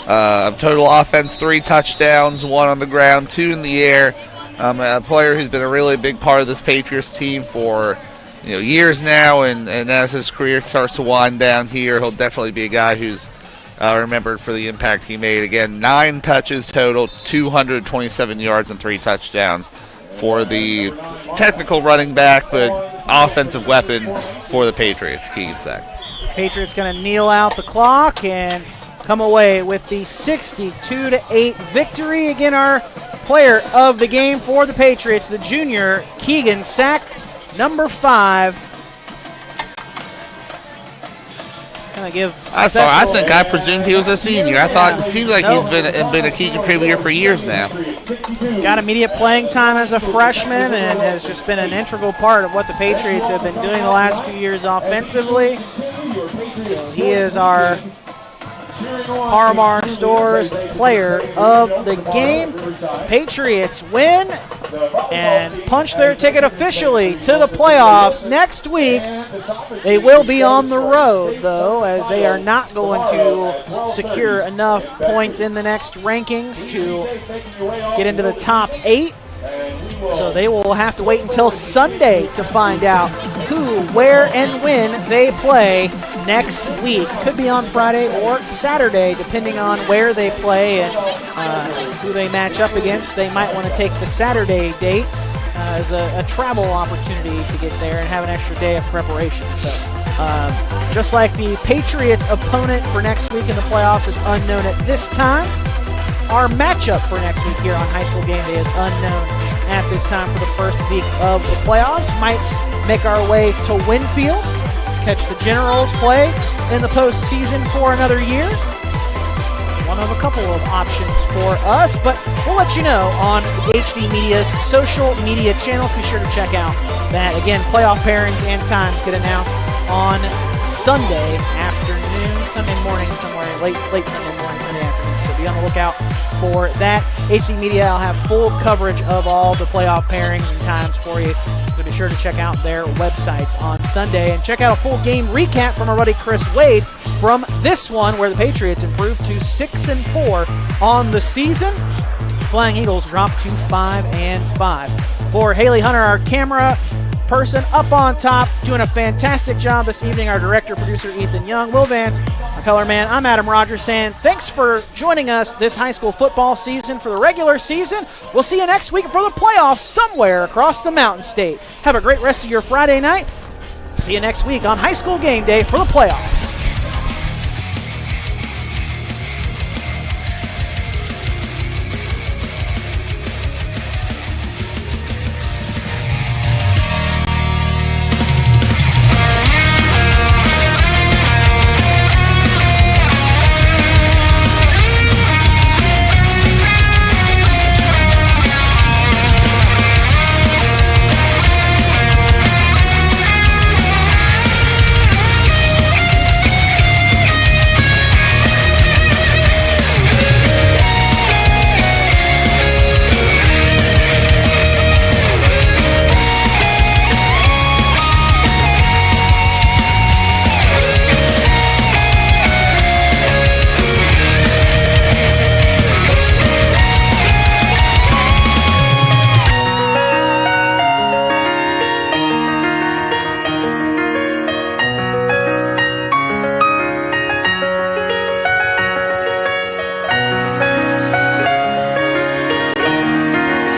of total offense, 3 touchdowns, 1 on the ground, 2 in the air. A player who's been a really big part of this Patriots team for years now, and as his career starts to wind down here, he'll definitely be a guy who's remembered for the impact he made. Again, 9 touches total, 227 yards and 3 touchdowns for the technical running back, but offensive weapon for the Patriots, Keegan Sack. Patriots going to kneel out the clock and come away with the 62-8 victory. Again, our player of the game for the Patriots, the junior Keegan Sack, number 5. I presumed he was a senior. I thought it seems like he's been a key contributor for years now. Got immediate playing time as a freshman and has just been an integral part of what the Patriots have been doing the last few years offensively. So he is our Parmar Stores player of the game. Patriots win and punch their ticket officially to the playoffs next week. They will be on the road, though, as they are not going to secure enough points in the next rankings to get into the top 8. So they will have to wait until Sunday to find out who, where, and when they play next week. Could be on Friday or Saturday, depending on where they play and who they match up against. They might want to take the Saturday date as a travel opportunity to get there and have an extra day of preparation. So just like the Patriots' opponent for next week in the playoffs is unknown at this time, our matchup for next week here on High School Gameday is unknown at this time for the first week of the playoffs. Might make our way to Winfield to catch the Generals play in the postseason for another year. One of a couple of options for us, but we'll let you know on HD Media's social media channels. Be sure to check out that. Again, playoff pairings and times get announced on Sunday afternoon, Sunday morning, somewhere late Sunday morning, Sunday afternoon. So be on the lookout for that. HD Media will have full coverage of all the playoff pairings and times for you. So be sure to check out their websites on Sunday and check out a full game recap from our buddy Chris Wade from this one, where the Patriots improved to 6-4 on the season. Flying Eagles dropped to 5-5. For Haley Hunter, our camera person up on top, doing a fantastic job this evening, our director, producer Ethan Young, Will Vance, our color man, I'm Adam Rogers, saying thanks for joining us this high school football season for the regular season. We'll see you next week for the playoffs somewhere across the Mountain State. Have a great rest of your Friday night. See you next week on High School Game Day for the playoffs.